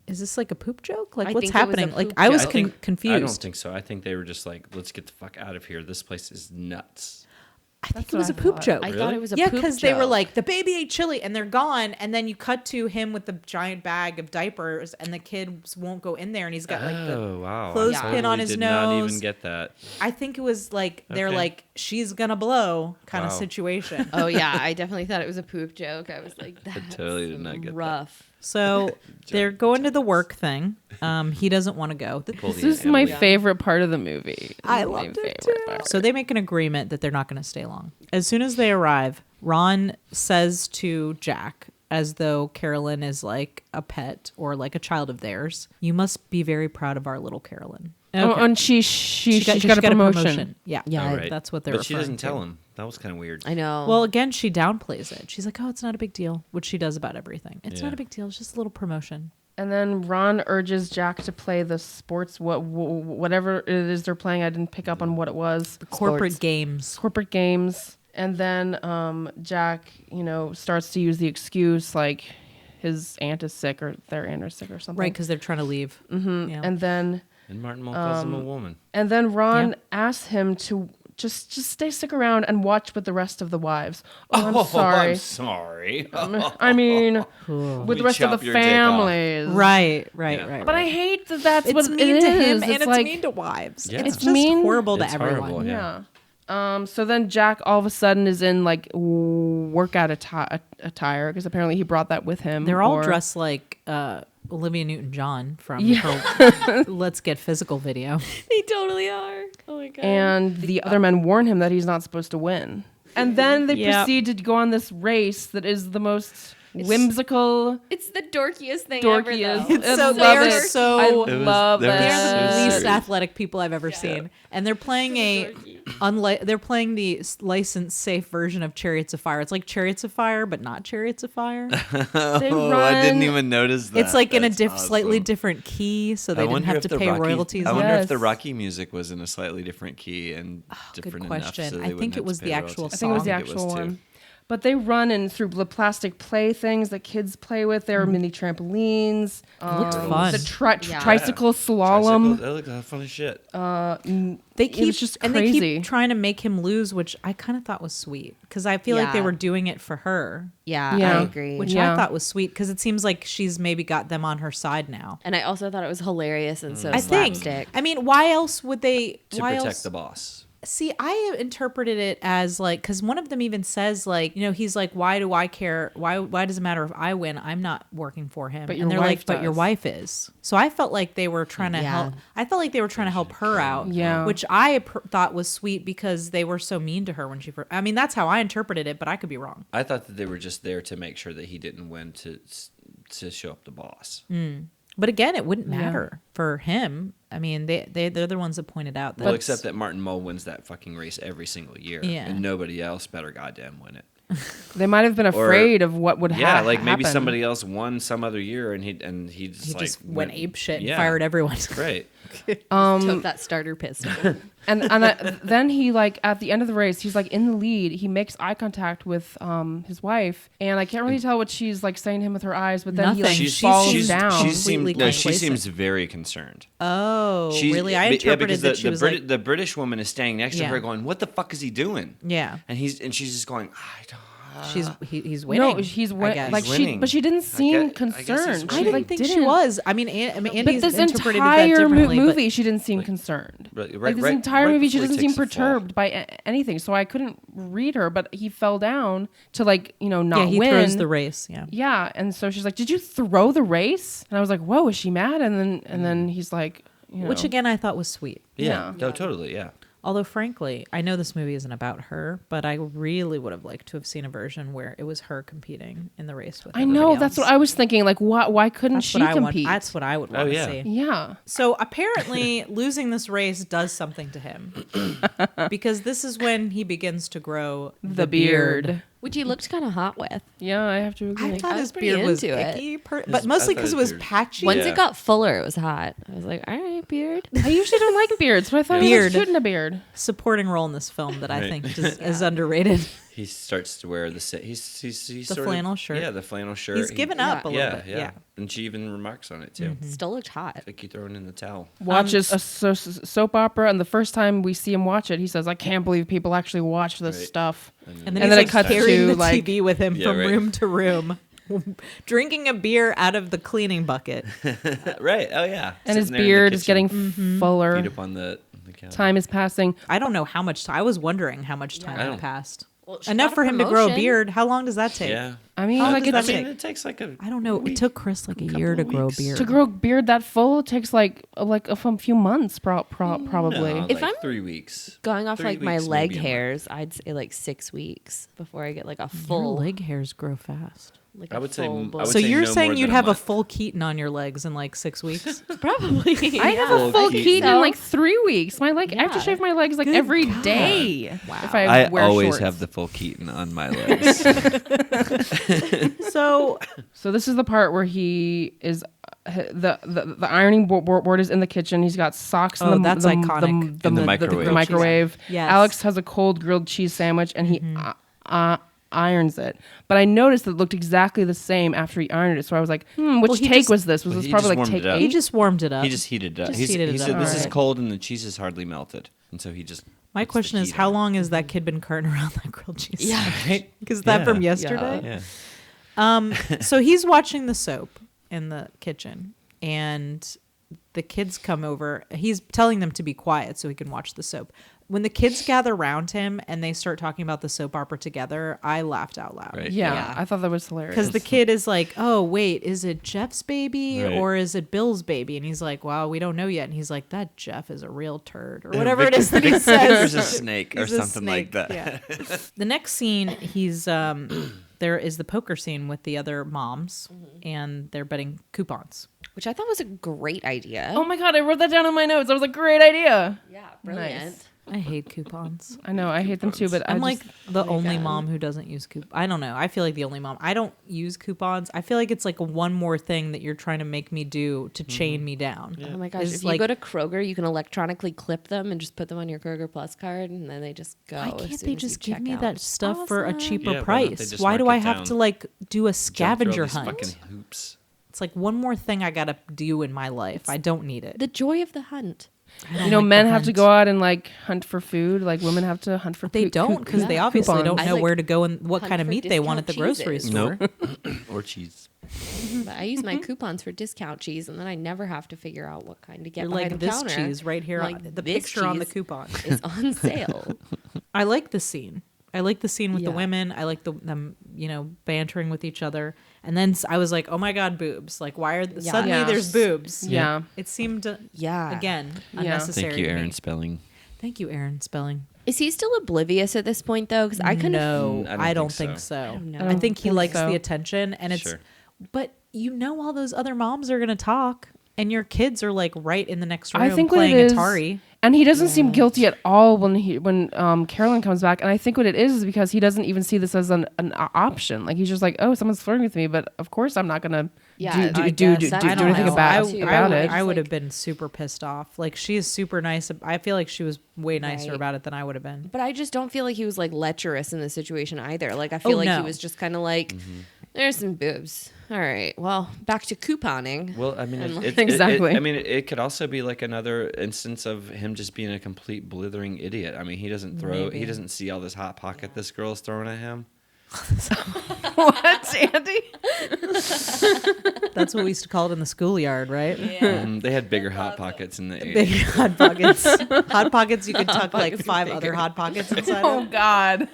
Speaker 1: is this like a poop joke? Like,
Speaker 3: I
Speaker 1: what's
Speaker 3: think it was a
Speaker 1: happening? Like,
Speaker 3: poop
Speaker 1: I was
Speaker 3: joke.
Speaker 1: confused.
Speaker 4: I don't think so. I think they were just like, let's get the fuck out of here. This place is nuts.
Speaker 1: I think
Speaker 2: That's
Speaker 1: it was a
Speaker 2: what I
Speaker 1: poop
Speaker 2: thought.
Speaker 1: joke.
Speaker 3: I thought it was a
Speaker 1: yeah,
Speaker 3: poop
Speaker 1: because they were
Speaker 3: joke.
Speaker 1: like, the baby ate chili, and they're gone, and then you cut to him with the giant bag of diapers, and the kids won't go in there, and he's got like the.
Speaker 4: Oh wow!
Speaker 1: clothespin
Speaker 4: I
Speaker 1: on his
Speaker 4: did not even
Speaker 1: nose.
Speaker 4: get that.
Speaker 1: I think it was like they're
Speaker 4: Okay.
Speaker 1: like, she's gonna blow kind of
Speaker 4: Wow.
Speaker 1: situation.
Speaker 3: Oh yeah, I definitely thought it was a poop joke. I was like, that's
Speaker 4: totally did not get that.
Speaker 3: rough.
Speaker 1: So they're going to the work thing. He doesn't want to go.
Speaker 4: Pull
Speaker 2: This
Speaker 4: the
Speaker 2: is my
Speaker 4: animal.
Speaker 2: favorite part of the movie.
Speaker 1: I
Speaker 2: This is my
Speaker 1: loved it
Speaker 2: favorite
Speaker 1: too.
Speaker 2: part.
Speaker 1: So they make an agreement that they're not going to stay long. As soon as they arrive, Ron says to Jack, as though Carolyn is like a pet or like a child of theirs, "You must be very proud of our little Carolyn."
Speaker 2: Oh, and she got a promotion.
Speaker 1: Yeah,
Speaker 4: Oh, right.
Speaker 1: That's what they're.
Speaker 4: But she
Speaker 1: referring
Speaker 4: doesn't
Speaker 1: to.
Speaker 4: tell him. That was kind of weird.
Speaker 3: I know.
Speaker 1: Well, again, she downplays it. She's like, "Oh, it's not a big deal," which she does about everything. It's
Speaker 4: Yeah.
Speaker 1: not a big deal. It's just a little promotion.
Speaker 2: And then Ron urges Jack to play the sports, whatever it is they're playing. I didn't pick up on what it was.
Speaker 1: Corporate
Speaker 3: Sports.
Speaker 1: games.
Speaker 2: Corporate games. And then Jack, starts to use the excuse like his aunt is sick or their aunt is sick or something.
Speaker 1: Right, because they're trying to leave. Mm-hmm. Yeah.
Speaker 2: And then
Speaker 4: And Martin Mull calls him a woman.
Speaker 2: Ron
Speaker 1: Yeah.
Speaker 2: asks him to just stick around and watch with the rest of the wives. Oh, I'm sorry.
Speaker 4: I'm sorry.
Speaker 2: I mean, with the rest of
Speaker 4: chop
Speaker 2: the
Speaker 4: your dick off.
Speaker 2: families.
Speaker 1: right.
Speaker 2: But I hate that that's
Speaker 1: It's
Speaker 2: what
Speaker 1: mean
Speaker 2: it
Speaker 1: to
Speaker 2: is.
Speaker 1: him and it's
Speaker 2: like,
Speaker 1: mean to wives.
Speaker 4: Yeah.
Speaker 1: It's
Speaker 2: It's
Speaker 1: just
Speaker 2: mean-
Speaker 1: horrible to
Speaker 4: It's
Speaker 1: everyone.
Speaker 4: horrible, yeah.
Speaker 2: So then Jack all of a sudden is in like workout attire because apparently he brought that with him.
Speaker 1: They're all
Speaker 2: or-
Speaker 1: dressed like Olivia Newton-John from her Let's Get Physical video.
Speaker 3: they totally are. Oh my god.
Speaker 2: and the other men warn him that he's not supposed to win. And then they
Speaker 1: Yep.
Speaker 2: proceed to go on this race that is the most whimsical,
Speaker 3: it's the dorkiest thing
Speaker 2: dorkiest.
Speaker 3: ever. Though.
Speaker 1: It's
Speaker 2: I
Speaker 1: so-
Speaker 2: love
Speaker 1: they are
Speaker 2: it.
Speaker 1: so-
Speaker 2: I
Speaker 1: It
Speaker 4: was-
Speaker 2: love
Speaker 4: they were
Speaker 2: it.
Speaker 1: They're the
Speaker 4: so
Speaker 1: least
Speaker 4: serious.
Speaker 1: athletic people I've ever seen, and they're playing they're playing the licensed safe version of Chariots of Fire. It's like Chariots of Fire, but not Chariots of Fire.
Speaker 2: They
Speaker 4: Oh, I didn't
Speaker 2: run-
Speaker 4: even notice that.
Speaker 1: It's like in a
Speaker 4: That's
Speaker 1: slightly
Speaker 4: awesome.
Speaker 1: different key, so they
Speaker 4: I
Speaker 1: didn't
Speaker 4: wonder
Speaker 1: have
Speaker 4: if
Speaker 1: to
Speaker 4: the
Speaker 1: pay
Speaker 4: Rocky,
Speaker 1: royalties.
Speaker 4: I
Speaker 1: on
Speaker 4: wonder
Speaker 1: it.
Speaker 4: if the
Speaker 2: Yes.
Speaker 4: Rocky music was in a slightly different key and
Speaker 1: Good
Speaker 4: different
Speaker 1: question.
Speaker 4: enough. So
Speaker 1: I
Speaker 4: they
Speaker 1: think
Speaker 4: wouldn't
Speaker 1: it
Speaker 4: have
Speaker 1: was
Speaker 4: to
Speaker 1: the
Speaker 4: pay
Speaker 1: actual
Speaker 4: royalties.
Speaker 2: I think it was the
Speaker 1: song.
Speaker 2: actual
Speaker 4: too.
Speaker 2: one. But they run in through the plastic playthings that kids play with. There are mini trampolines.
Speaker 1: It looked fun.
Speaker 2: The
Speaker 3: Yeah.
Speaker 2: tricycle slalom.
Speaker 4: That looked fun as shit.
Speaker 1: They
Speaker 2: It
Speaker 1: keep
Speaker 2: was just
Speaker 1: and they
Speaker 2: crazy.
Speaker 1: keep trying to make him lose, which I kind of thought was sweet because I feel like they
Speaker 3: Yeah.
Speaker 1: were doing it for her,
Speaker 3: Yeah,
Speaker 2: Yeah.
Speaker 3: I agree.
Speaker 1: which
Speaker 2: Yeah.
Speaker 1: I thought was sweet because it seems like she's maybe got them on her side now.
Speaker 3: and I also thought it was hilarious and so
Speaker 1: I think.
Speaker 3: slapstick.
Speaker 1: I mean, why else would they?
Speaker 4: To
Speaker 1: why
Speaker 4: protect
Speaker 1: else?
Speaker 4: the boss.
Speaker 1: See, I interpreted it as like because one of them even says like, he's like, why do I care? Why does it matter if I win? I'm not working for him.
Speaker 2: But your
Speaker 1: and they're
Speaker 2: wife
Speaker 1: like, but your
Speaker 2: does.
Speaker 1: wife is. So I felt like they were trying to
Speaker 3: Yeah.
Speaker 1: help. I felt like they were trying to help her out.
Speaker 2: Yeah.
Speaker 1: Which I thought was sweet because they were so mean to her when she first. I mean, that's how I interpreted it, but I could be wrong.
Speaker 4: I thought that they were just there to make sure that he didn't win to show up the boss.
Speaker 1: But again, it wouldn't
Speaker 2: Yeah.
Speaker 1: matter for him. I mean, they're the ones that pointed out that.
Speaker 4: Well, except that Martin Mull wins that fucking race every single year,
Speaker 1: Yeah.
Speaker 4: and nobody else better goddamn win it.
Speaker 2: They might have been afraid of what would happen.
Speaker 4: Yeah, like maybe somebody else won some other year, and he just
Speaker 1: went ape shit and
Speaker 4: yeah.
Speaker 1: fired everyone.
Speaker 4: Right.
Speaker 3: Took that starter pistol.
Speaker 2: Then he like at the end of the race, he's like in the lead. He makes eye contact with his wife, and I can't really tell what she's like saying to him with her eyes. But then he like
Speaker 1: Nothing.
Speaker 2: falls down.
Speaker 4: She
Speaker 1: Completely
Speaker 4: seems very concerned.
Speaker 1: Oh,
Speaker 4: She's-
Speaker 1: really? I interpreted
Speaker 4: because
Speaker 1: that she was like,
Speaker 4: the British woman is standing next to
Speaker 1: Yeah.
Speaker 4: her, going, "What the fuck is he doing?"
Speaker 1: yeah,
Speaker 4: And she's just going, "I don't."
Speaker 1: he's winning.
Speaker 2: No, he's
Speaker 1: I guess.
Speaker 2: like
Speaker 4: He's
Speaker 2: she,
Speaker 4: winning.
Speaker 2: but she didn't seem
Speaker 4: guess he's
Speaker 2: concerned.
Speaker 1: I
Speaker 2: She,
Speaker 1: didn't
Speaker 2: like,
Speaker 1: think she
Speaker 2: didn't.
Speaker 1: was. I mean, Andy's
Speaker 2: But this
Speaker 1: interpreted that
Speaker 2: entire
Speaker 1: differently. but-
Speaker 2: movie, she didn't seem concerned.
Speaker 4: Right,
Speaker 2: Like this
Speaker 4: right-
Speaker 2: entire
Speaker 4: right
Speaker 2: movie, she
Speaker 4: before he
Speaker 2: doesn't seem
Speaker 4: takes the fall.
Speaker 2: perturbed by anything. So I couldn't read her, but he fell down to like not
Speaker 1: yeah, he
Speaker 2: win.
Speaker 1: throws the race. Yeah.
Speaker 2: Yeah, and so she's like, "Did you throw the race?" And I was like, "Whoa, is she mad?" And then he's like,
Speaker 1: Which again, I thought was sweet.
Speaker 4: Yeah.
Speaker 2: Yeah.
Speaker 4: No, totally. Yeah.
Speaker 1: Although, frankly, I know this movie isn't about her, but I really would have liked to have seen a version where it was her competing in the race with.
Speaker 2: I know
Speaker 1: everybody
Speaker 2: that's
Speaker 1: else.
Speaker 2: what I was thinking. Like, why couldn't
Speaker 1: That's
Speaker 2: she
Speaker 1: what I want.
Speaker 2: compete?
Speaker 1: That's what I would want
Speaker 4: Oh,
Speaker 1: to
Speaker 4: yeah.
Speaker 1: see.
Speaker 2: Yeah.
Speaker 1: So apparently, losing this race does something to him, because this is when he begins to grow
Speaker 2: The beard.
Speaker 3: Which he looked kind of hot with.
Speaker 2: Yeah, I have to agree.
Speaker 1: I thought
Speaker 3: I
Speaker 1: his
Speaker 3: was pretty
Speaker 1: beard was
Speaker 3: into it.
Speaker 1: icky, but mostly
Speaker 4: I thought
Speaker 1: because it
Speaker 4: his
Speaker 1: was
Speaker 4: beard-
Speaker 1: patchy.
Speaker 3: Once
Speaker 4: Yeah.
Speaker 3: it got fuller, it was hot. I was like, all right, beard.
Speaker 2: I usually don't like beards, but I thought he
Speaker 1: Beard.
Speaker 2: was cute in a beard.
Speaker 1: Supporting role in this film that I
Speaker 4: Right.
Speaker 1: think is underrated.
Speaker 4: He starts to wear he's
Speaker 1: The
Speaker 4: sort of-
Speaker 1: flannel shirt.
Speaker 4: Yeah, the flannel shirt.
Speaker 1: He's given up a little
Speaker 4: Yeah,
Speaker 1: bit.
Speaker 4: yeah.
Speaker 1: Yeah.
Speaker 4: And she even remarks on it too.
Speaker 3: Still looked hot.
Speaker 4: Like you throwing in the towel.
Speaker 2: Watches a soap opera, and the first time we see him watch it, he says, "I can't believe people actually watch this
Speaker 4: Right.
Speaker 2: stuff."
Speaker 1: And then
Speaker 2: And
Speaker 1: he's
Speaker 2: then it
Speaker 1: like
Speaker 2: cuts
Speaker 1: carrying
Speaker 2: to,
Speaker 1: the
Speaker 2: like-
Speaker 1: TV with him
Speaker 4: Yeah,
Speaker 1: from
Speaker 4: right.
Speaker 1: room to room, drinking a beer out of the cleaning bucket.
Speaker 4: Right. Oh yeah.
Speaker 2: And his
Speaker 4: Sitting there in the
Speaker 2: beard is
Speaker 4: kitchen,
Speaker 2: getting fuller.
Speaker 4: feet up on the counter.
Speaker 2: Time is passing.
Speaker 1: I don't know how much time. I was wondering how much time
Speaker 4: I
Speaker 1: had
Speaker 4: don't-
Speaker 1: passed.
Speaker 3: Well, she
Speaker 1: Enough
Speaker 3: got
Speaker 1: for him to grow a
Speaker 3: promotion.
Speaker 1: beard. How long does that take?
Speaker 4: Yeah.
Speaker 2: I mean,
Speaker 1: How
Speaker 2: like
Speaker 1: does
Speaker 2: it's,
Speaker 1: that
Speaker 4: I
Speaker 1: take?
Speaker 4: mean, it takes like a.
Speaker 1: I don't know. It took Chris like a
Speaker 4: Couple
Speaker 1: year to
Speaker 4: of
Speaker 1: grow a
Speaker 4: weeks.
Speaker 1: beard.
Speaker 2: to grow a beard that full takes like a few months, probably.
Speaker 4: No,
Speaker 3: If
Speaker 4: like
Speaker 3: I'm
Speaker 4: 3 weeks.
Speaker 3: Going off
Speaker 4: 3
Speaker 3: like my
Speaker 4: weeks,
Speaker 3: leg
Speaker 4: maybe a month.
Speaker 3: hairs, I'd say like 6 weeks before I get like a
Speaker 1: Your
Speaker 3: full
Speaker 1: leg hairs grow fast.
Speaker 3: Like
Speaker 4: I
Speaker 3: a
Speaker 4: would say
Speaker 3: full
Speaker 4: I
Speaker 3: bull.
Speaker 4: would
Speaker 1: So
Speaker 4: say
Speaker 1: you're
Speaker 4: no more
Speaker 1: saying
Speaker 4: than
Speaker 1: you'd
Speaker 4: a
Speaker 1: have a
Speaker 4: month.
Speaker 1: full Keaton on your legs in like 6 weeks?
Speaker 3: Probably.
Speaker 2: I have a
Speaker 4: Full
Speaker 2: full
Speaker 4: Keaton.
Speaker 2: Keaton in
Speaker 3: So-
Speaker 2: like 3 weeks. I have to shave my legs like every day. If I wear
Speaker 4: always
Speaker 2: shorts.
Speaker 4: have the full Keaton on my legs.
Speaker 1: So
Speaker 2: So this is the part where he is the ironing board is in the kitchen. He's got socks
Speaker 1: Oh,
Speaker 2: in the
Speaker 1: that's iconic.
Speaker 4: In the microwave.
Speaker 2: The microwave.
Speaker 1: Yes.
Speaker 2: Alex has a cold grilled cheese sandwich, and he irons it. But I noticed it looked exactly the same after he ironed it. So I was like, which
Speaker 1: Well, he
Speaker 2: take
Speaker 1: just-
Speaker 2: was this? Was
Speaker 4: Well,
Speaker 2: this
Speaker 4: he
Speaker 2: probably
Speaker 4: just
Speaker 2: like
Speaker 4: warmed
Speaker 2: take
Speaker 4: it up.
Speaker 1: he
Speaker 2: 8?
Speaker 1: just warmed it up.
Speaker 4: He just heated it up.
Speaker 1: Just
Speaker 4: He
Speaker 1: heated it
Speaker 4: said
Speaker 1: up.
Speaker 4: this is
Speaker 1: Alright.
Speaker 4: cold and the cheese is hardly melted, and so he just.
Speaker 1: My
Speaker 4: puts the
Speaker 1: question is,
Speaker 4: heat
Speaker 1: how
Speaker 4: on it.
Speaker 1: long has that kid been carting around that grilled cheese?
Speaker 3: Yeah.
Speaker 1: Because that
Speaker 4: Yeah.
Speaker 1: from yesterday.
Speaker 4: Yeah.
Speaker 1: So he's watching the soap in the kitchen, and the kids come over. He's telling them to be quiet so he can watch the soap. When the kids gather around him and they start talking about the soap opera together, I laughed out loud.
Speaker 4: Right.
Speaker 2: Yeah, I thought that was hilarious.
Speaker 1: Because the kid is like, oh, wait, is it Jeff's baby
Speaker 4: Right.
Speaker 1: or is it Bill's baby? And he's like, well, we don't know yet. And he's like, that Jeff is a real turd or whatever it is that he says.
Speaker 4: There's a snake or
Speaker 1: He's a
Speaker 4: something like
Speaker 1: snake,
Speaker 4: that.
Speaker 1: yeah. The next scene, he's there is the poker scene with the other moms, and they're betting coupons.
Speaker 3: Which I thought was a great idea.
Speaker 2: Oh my god, I wrote that down in my notes. That was a great idea.
Speaker 3: yeah, brilliant.
Speaker 2: Nice.
Speaker 1: I hate coupons.
Speaker 2: I know, I hate them too, but
Speaker 1: I'm
Speaker 2: I
Speaker 1: like
Speaker 2: just,
Speaker 1: the only mom who doesn't use coupons. I don't know. I feel like the only mom. I don't use coupons. I feel like it's like one more thing that you're trying to make me do to chain me down.
Speaker 3: Oh my gosh!
Speaker 1: It's
Speaker 3: If
Speaker 1: like-
Speaker 3: you go to Kroger, you can electronically clip them and just put them on your Kroger Plus card, and then they just go.
Speaker 1: Why
Speaker 3: as
Speaker 1: can't
Speaker 3: soon
Speaker 1: they
Speaker 3: as you
Speaker 1: just give
Speaker 3: check
Speaker 1: me
Speaker 3: out.
Speaker 1: that stuff for a
Speaker 3: Awesome.
Speaker 1: cheaper
Speaker 4: Yeah, why don't they
Speaker 1: price?
Speaker 4: just
Speaker 1: Why do
Speaker 4: mark
Speaker 1: I
Speaker 4: it
Speaker 1: have
Speaker 4: down?
Speaker 1: to like do a
Speaker 4: Jump through all
Speaker 1: scavenger
Speaker 4: these
Speaker 1: hunt?
Speaker 4: fucking hoops.
Speaker 1: It's like one more thing I gotta do in my life. I don't need it.
Speaker 3: The joy of the hunt.
Speaker 2: you know,
Speaker 1: like
Speaker 2: men
Speaker 1: the
Speaker 2: have to
Speaker 1: hunt.
Speaker 2: go out and like hunt for food. Like women have to hunt for
Speaker 1: They don't because they obviously
Speaker 2: coupons.
Speaker 1: don't
Speaker 3: I
Speaker 1: know
Speaker 3: like
Speaker 1: where to go and what
Speaker 3: hunt
Speaker 1: kind of
Speaker 3: for
Speaker 1: meat they want at the
Speaker 3: discount
Speaker 1: grocery
Speaker 3: cheeses.
Speaker 1: store.
Speaker 4: Nope. Or cheese.
Speaker 3: But I use my coupons for discount cheese, and then I never have to figure out what kind to get
Speaker 1: You're
Speaker 3: behind
Speaker 1: like
Speaker 3: the
Speaker 1: this
Speaker 3: counter.
Speaker 1: cheese right here,
Speaker 3: Like,
Speaker 1: the
Speaker 3: this
Speaker 1: picture on the
Speaker 3: cheese
Speaker 1: coupon.
Speaker 3: is on sale.
Speaker 1: I like the scene. I like the scene with the
Speaker 3: Yeah.
Speaker 1: women. I like them, bantering with each other. And then I was like, oh my god, boobs! Like, why are suddenly
Speaker 2: Yeah.
Speaker 1: there's boobs?
Speaker 2: Yeah.
Speaker 1: It seemed
Speaker 3: Yeah.
Speaker 1: again
Speaker 2: Yeah.
Speaker 1: unnecessary.
Speaker 4: Thank you,
Speaker 1: to me.
Speaker 4: Aaron Spelling.
Speaker 1: Thank you, Aaron Spelling.
Speaker 3: Is he still oblivious at this point, though? Because I kind of
Speaker 1: No,
Speaker 4: I don't
Speaker 1: I don't
Speaker 4: think
Speaker 1: think
Speaker 4: so.
Speaker 1: so.
Speaker 3: don't know.
Speaker 1: I think he
Speaker 2: think
Speaker 1: likes
Speaker 2: so.
Speaker 1: the attention, and it's
Speaker 4: Sure.
Speaker 1: But all those other moms are going to talk, and your kids are like right in the next room
Speaker 2: I think
Speaker 1: playing
Speaker 2: what it is,
Speaker 1: Atari.
Speaker 2: and he doesn't seem guilty at all when Carolyn comes back. And I think what it is because he doesn't even see this as an option. Like he's just like, oh, someone's flirting with me, but of course I'm not gonna do anything about it.
Speaker 1: I would have been super pissed off. Like she is super nice. I feel like she was way nicer
Speaker 7: Right.
Speaker 1: about it than I would have been.
Speaker 7: But I just don't feel like he was like lecherous in the situation either. Like I feel like he
Speaker 1: no.
Speaker 7: was just kind of like, there's some boobs. All right, well, back to couponing.
Speaker 4: Well, I mean,
Speaker 2: Exactly.
Speaker 4: it could also be like another instance of him just being a complete blithering idiot. I mean, he doesn't he doesn't see all this hot pocket this girl's throwing at him.
Speaker 2: What, Andy?
Speaker 1: That's what we used to call it in the schoolyard, right?
Speaker 4: They had bigger hot pockets in the 80s.
Speaker 1: Big hot pockets. Hot pockets you could tuck like 5 other hot pockets inside
Speaker 2: Oh
Speaker 1: of.
Speaker 2: God.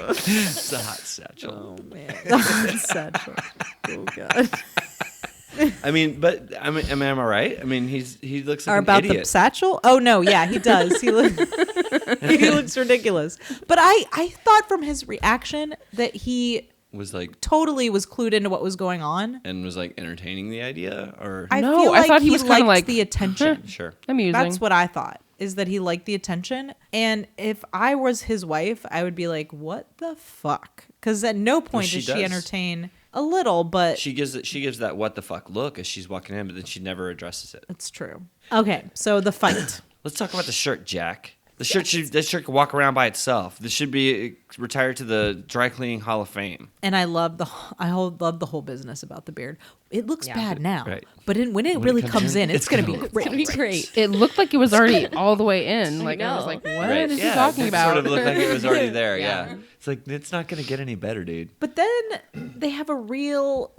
Speaker 4: It's a hot satchel.
Speaker 1: Oh man. Satchel. Oh god.
Speaker 4: I mean, but am I right? I mean, he looks like
Speaker 1: Or
Speaker 4: an
Speaker 1: about
Speaker 4: idiot.
Speaker 1: the satchel? Oh no, yeah, he does. He looks ridiculous. But I thought from his reaction that he
Speaker 4: was like
Speaker 1: totally was clued into what was going on.
Speaker 4: and was like entertaining the idea, or
Speaker 1: I
Speaker 2: No,
Speaker 1: feel
Speaker 2: I
Speaker 1: like
Speaker 2: thought he
Speaker 1: he
Speaker 2: was kinda
Speaker 1: liked
Speaker 2: like,
Speaker 1: the attention.
Speaker 4: sure.
Speaker 2: Amusing.
Speaker 1: That's what I thought, is that he liked the attention. And if I was his wife, I would be like, what the fuck? Because at no point
Speaker 4: she
Speaker 1: does she
Speaker 4: does.
Speaker 1: entertain a little, but
Speaker 4: She gives that what the fuck look as she's walking in, but then she never addresses it.
Speaker 1: it's true. Okay, so the fight.
Speaker 4: Let's talk about the shirt, Jack. The shirt should walk around by itself. This should be retired to the dry cleaning Hall of Fame.
Speaker 1: And I love the whole business about the beard. It looks bad now,
Speaker 4: Right.
Speaker 1: but when it really comes in, it's going to be
Speaker 7: It's gonna be great.
Speaker 2: It looked like it was already all the way in. Like I was
Speaker 7: know.
Speaker 2: like, what
Speaker 4: Right.
Speaker 2: is he talking
Speaker 4: it
Speaker 2: about?
Speaker 4: Sort of looked like it was already there. Yeah. It's like it's not going to get any better, dude.
Speaker 1: But then they have a real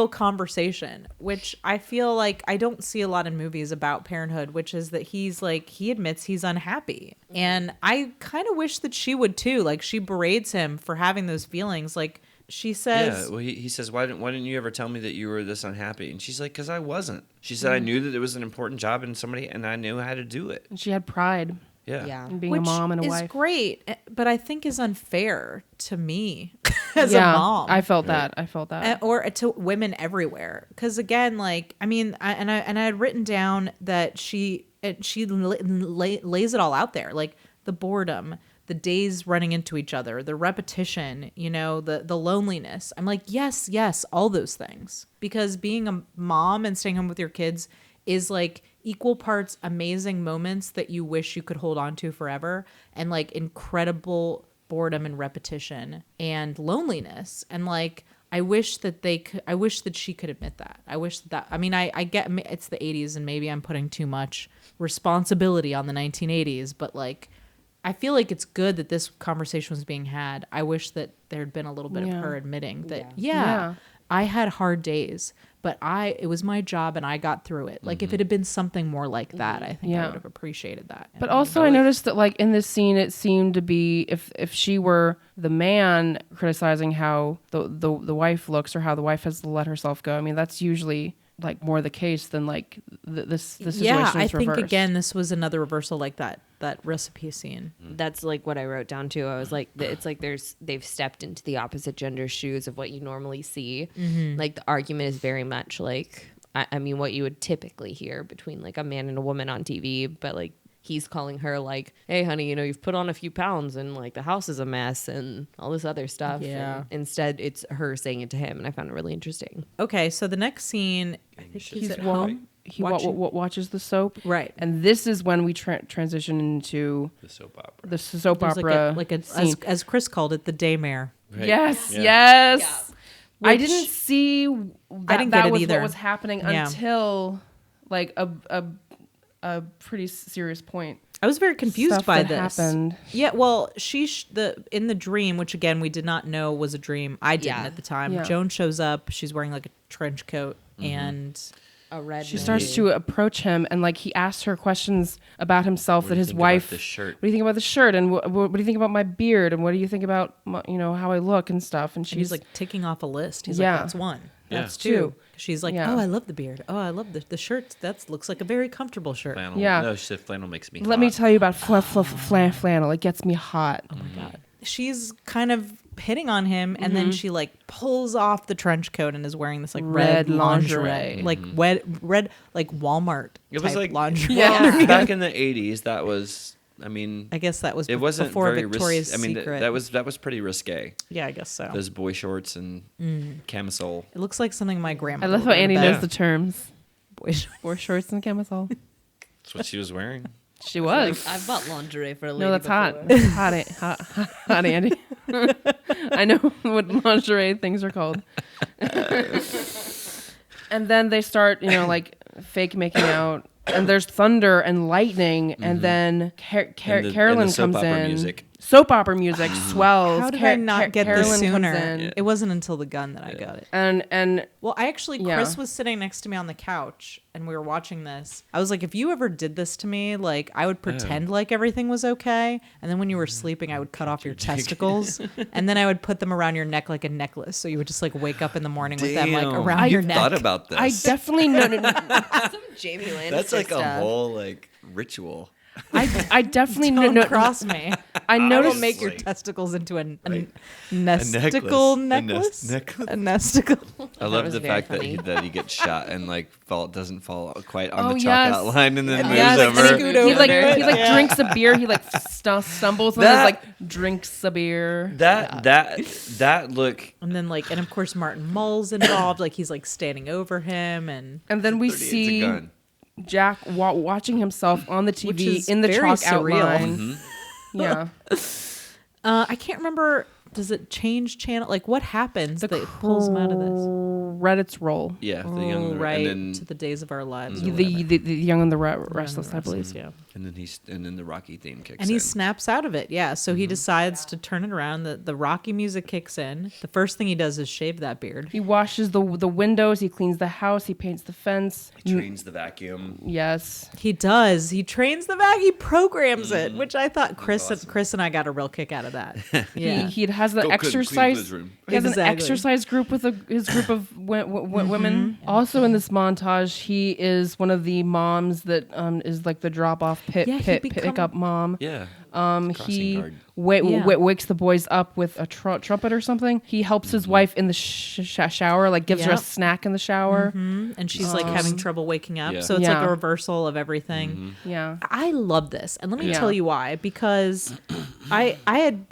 Speaker 1: conversation, which I feel like I don't see a lot in movies about parenthood, which is that he admits he's unhappy. And I kind of wish that she would too. Like she berates him for having those feelings. Like she says,
Speaker 4: Yeah, well, he says, why didn't you ever tell me that you were this unhappy? And she's like, because I wasn't. She said, I knew that it was an important job and I knew how to do it.
Speaker 2: And she had pride
Speaker 4: Yeah.
Speaker 7: Yeah.
Speaker 2: in being
Speaker 1: which
Speaker 2: a mom and a
Speaker 1: is
Speaker 2: wife.
Speaker 1: great, but I think is unfair to me as a mom.
Speaker 2: I felt that. I felt that.
Speaker 1: Or to women everywhere, because again, like I mean, I had written down that she lays it all out there, like the boredom, the days running into each other, the repetition, the loneliness. I'm like, yes, all those things, because being a mom and staying home with your kids is like equal parts amazing moments that you wish you could hold on to forever, and like incredible boredom and repetition and loneliness. And like I wish that she could admit that. I get it's the 80s and maybe I'm putting too much responsibility on the 1980s, but like I feel like it's good that this conversation was being had. I wish that there'd been a little bit of her admitting that I had hard days, but it was my job and I got through it. Like if it had been something more like that, I think I would have appreciated that.
Speaker 2: But also I noticed that like in this scene it seemed to be if she were the man criticizing how the wife looks or how the wife has to let herself go. I mean, that's usually like more the case than like this situation
Speaker 1: yeah,
Speaker 2: is
Speaker 1: I think
Speaker 2: reversed.
Speaker 1: again this was another reversal like that recipe scene.
Speaker 7: That's like what I wrote down too. I was like, it's like they've stepped into the opposite gender's shoes of what you normally see. Like the argument is very much like, I mean, what you would typically hear between like a man and a woman on TV, but like he's calling her like, hey honey, you've put on a few pounds and like the house is a mess and all this other stuff.
Speaker 1: Yeah.
Speaker 7: And instead it's her saying it to him, and I found it really interesting.
Speaker 1: Okay, so the next scene, I think he's at home.
Speaker 2: He
Speaker 1: watching-
Speaker 2: watches the soap,
Speaker 1: Right.
Speaker 2: And this is when we transition into
Speaker 4: The soap opera.
Speaker 2: the soap
Speaker 1: There's
Speaker 2: opera,
Speaker 1: like a
Speaker 2: scene.
Speaker 1: as Chris called it, the daymare.
Speaker 4: Right.
Speaker 2: Yes,
Speaker 4: Yeah.
Speaker 2: yes. I
Speaker 1: Which-
Speaker 2: didn't see that,
Speaker 1: I didn't
Speaker 2: that
Speaker 1: get it
Speaker 2: was
Speaker 1: either.
Speaker 2: what was happening
Speaker 1: Yeah.
Speaker 2: until like a pretty serious point.
Speaker 1: I was very confused
Speaker 2: Stuff
Speaker 1: by
Speaker 2: that
Speaker 1: this.
Speaker 2: happened.
Speaker 1: Yeah, well, in the dream, which again we did not know was a dream. I didn't
Speaker 7: Yeah.
Speaker 1: at the time.
Speaker 2: Yeah.
Speaker 1: Joan shows up. She's wearing like a trench coat, and
Speaker 7: A red.
Speaker 2: She starts to approach him, and like he asks her questions about himself
Speaker 4: What
Speaker 2: that
Speaker 4: do you
Speaker 2: his
Speaker 4: think about
Speaker 2: wife.
Speaker 4: this shirt?
Speaker 2: What do you think about the shirt? And what do you think about my beard? And what do you think about how I look and stuff? And
Speaker 1: she's
Speaker 2: she's
Speaker 1: like ticking off a list. He's
Speaker 2: Yeah.
Speaker 1: like, that's one.
Speaker 4: Yeah.
Speaker 1: That's two. She's like,
Speaker 2: Yeah.
Speaker 1: oh, I love the beard. Oh, I love the shirt. That looks like a very comfortable shirt.
Speaker 4: Flannel.
Speaker 2: Yeah.
Speaker 4: No, she said flannel makes me
Speaker 2: let
Speaker 4: hot.
Speaker 2: me tell you about flannel. It gets me hot.
Speaker 1: Oh my god. She's kind of hitting on him, and then she like pulls off the trench coat and is wearing this like red lingerie, like red like Walmart
Speaker 4: It was
Speaker 1: type
Speaker 4: like
Speaker 1: lingerie.
Speaker 4: back in the 80s. That was, I mean,
Speaker 1: I guess that was
Speaker 4: it wasn't
Speaker 1: before
Speaker 4: very
Speaker 1: Victoria's
Speaker 4: I mean,
Speaker 1: Secret.
Speaker 4: that was pretty risque.
Speaker 1: Yeah, I guess so.
Speaker 4: Those boy shorts and camisole.
Speaker 1: It looks like something my grandma.
Speaker 2: I love how Andy
Speaker 4: Yeah.
Speaker 2: knows the terms.
Speaker 1: Boy,
Speaker 2: Boy shorts and camisole.
Speaker 4: That's what she was wearing.
Speaker 2: She was.
Speaker 7: I've bought lingerie for a lady.
Speaker 2: No, that's
Speaker 7: before.
Speaker 2: hot, Andy. I know what lingerie things are called. And then they start, like fake making out. And there's thunder and lightning, and then Carolyn
Speaker 4: soap
Speaker 2: comes
Speaker 4: opera
Speaker 2: in.
Speaker 4: music.
Speaker 2: Soap opera music swells.
Speaker 1: how did I not get this
Speaker 2: Carolyn
Speaker 1: sooner?
Speaker 2: comes in.
Speaker 1: It wasn't until the gun that I got it.
Speaker 2: And
Speaker 1: Well, I actually,
Speaker 2: Yeah.
Speaker 1: Chris was sitting next to me on the couch and we were watching this. I was like, if you ever did this to me, like I would pretend like everything was okay. And then when you were sleeping, I would cut off your testicles and then I would put them around your neck like a necklace. So you would just like wake up in the morning with them like
Speaker 4: Damn.
Speaker 1: around your
Speaker 4: You
Speaker 1: neck.
Speaker 4: thought about this.
Speaker 2: I definitely know.
Speaker 7: Some Jamie Lannister
Speaker 4: That's like a
Speaker 7: stuff.
Speaker 4: whole like ritual.
Speaker 2: I definitely
Speaker 1: Don't
Speaker 2: know.
Speaker 1: cross me.
Speaker 2: I
Speaker 1: I will
Speaker 2: noticed.
Speaker 1: make your
Speaker 4: like-
Speaker 1: testicles into a
Speaker 4: Right.
Speaker 1: nesticle
Speaker 4: necklace.
Speaker 1: necklace.
Speaker 4: A necklace.
Speaker 1: A nesticle.
Speaker 4: I love
Speaker 7: was
Speaker 4: the
Speaker 7: very
Speaker 4: fact that
Speaker 7: funny.
Speaker 4: that he gets shot and like doesn't fall quite on
Speaker 2: Oh,
Speaker 4: the
Speaker 2: yes.
Speaker 4: chalk outline and then moves
Speaker 2: Yes,
Speaker 4: over.
Speaker 2: and
Speaker 1: Scoot
Speaker 2: he
Speaker 1: over
Speaker 2: like
Speaker 1: to it.
Speaker 2: he like
Speaker 1: Yeah.
Speaker 2: drinks a beer. He like stumbles and
Speaker 4: That-
Speaker 2: then like drinks a beer.
Speaker 4: That look.
Speaker 1: And then like, and of course Martin Mull's involved. Like he's like standing over him and
Speaker 2: And then we
Speaker 4: 38's a
Speaker 2: see
Speaker 4: gun.
Speaker 2: Jack watching himself on the
Speaker 1: Which
Speaker 2: TV
Speaker 1: is
Speaker 2: in the
Speaker 1: very
Speaker 2: chalk
Speaker 1: surreal.
Speaker 2: outline. Yeah,
Speaker 1: I can't remember. Does it change channel? Like what happens that pulls him out of this?
Speaker 2: Reddit's roll.
Speaker 4: Yeah, the young
Speaker 1: Oh, right,
Speaker 4: and
Speaker 1: to
Speaker 4: then
Speaker 1: the days of our lives. or
Speaker 2: The,
Speaker 1: whatever.
Speaker 2: the young and the restless,
Speaker 1: Restless,
Speaker 2: I believe.
Speaker 1: yeah.
Speaker 4: and then the Rocky theme kicks
Speaker 1: And
Speaker 4: in.
Speaker 1: he snaps out of it. Yeah. So he decides to turn it around. The Rocky music kicks in. The first thing he does is shave that beard.
Speaker 2: He washes the windows. He cleans the house. He paints the fence.
Speaker 4: He trains the vacuum.
Speaker 2: Yes.
Speaker 1: He does. He trains the vac. He programs it, which I thought Chris
Speaker 4: awesome.
Speaker 1: Chris and I got a real kick out of that. Yeah.
Speaker 2: He has an
Speaker 4: Go clean
Speaker 2: exercise.
Speaker 4: his room.
Speaker 2: He has an
Speaker 1: Exactly.
Speaker 2: exercise group with his group of women. Also in this montage, he is one of the moms that is like the drop off
Speaker 1: Yeah, he
Speaker 2: pickup mom.
Speaker 4: Yeah.
Speaker 2: He
Speaker 4: Crossing guard.
Speaker 1: Yeah.
Speaker 2: wakes the boys up with a trumpet or something. He helps his wife in the shower, like gives her a
Speaker 1: Yep.
Speaker 2: snack in the shower.
Speaker 1: And she's like having trouble waking up.
Speaker 4: Yeah.
Speaker 1: So it's like
Speaker 2: Yeah.
Speaker 1: a reversal of everything.
Speaker 2: Yeah.
Speaker 1: I love this. And let me
Speaker 2: Yeah.
Speaker 1: tell you why. Because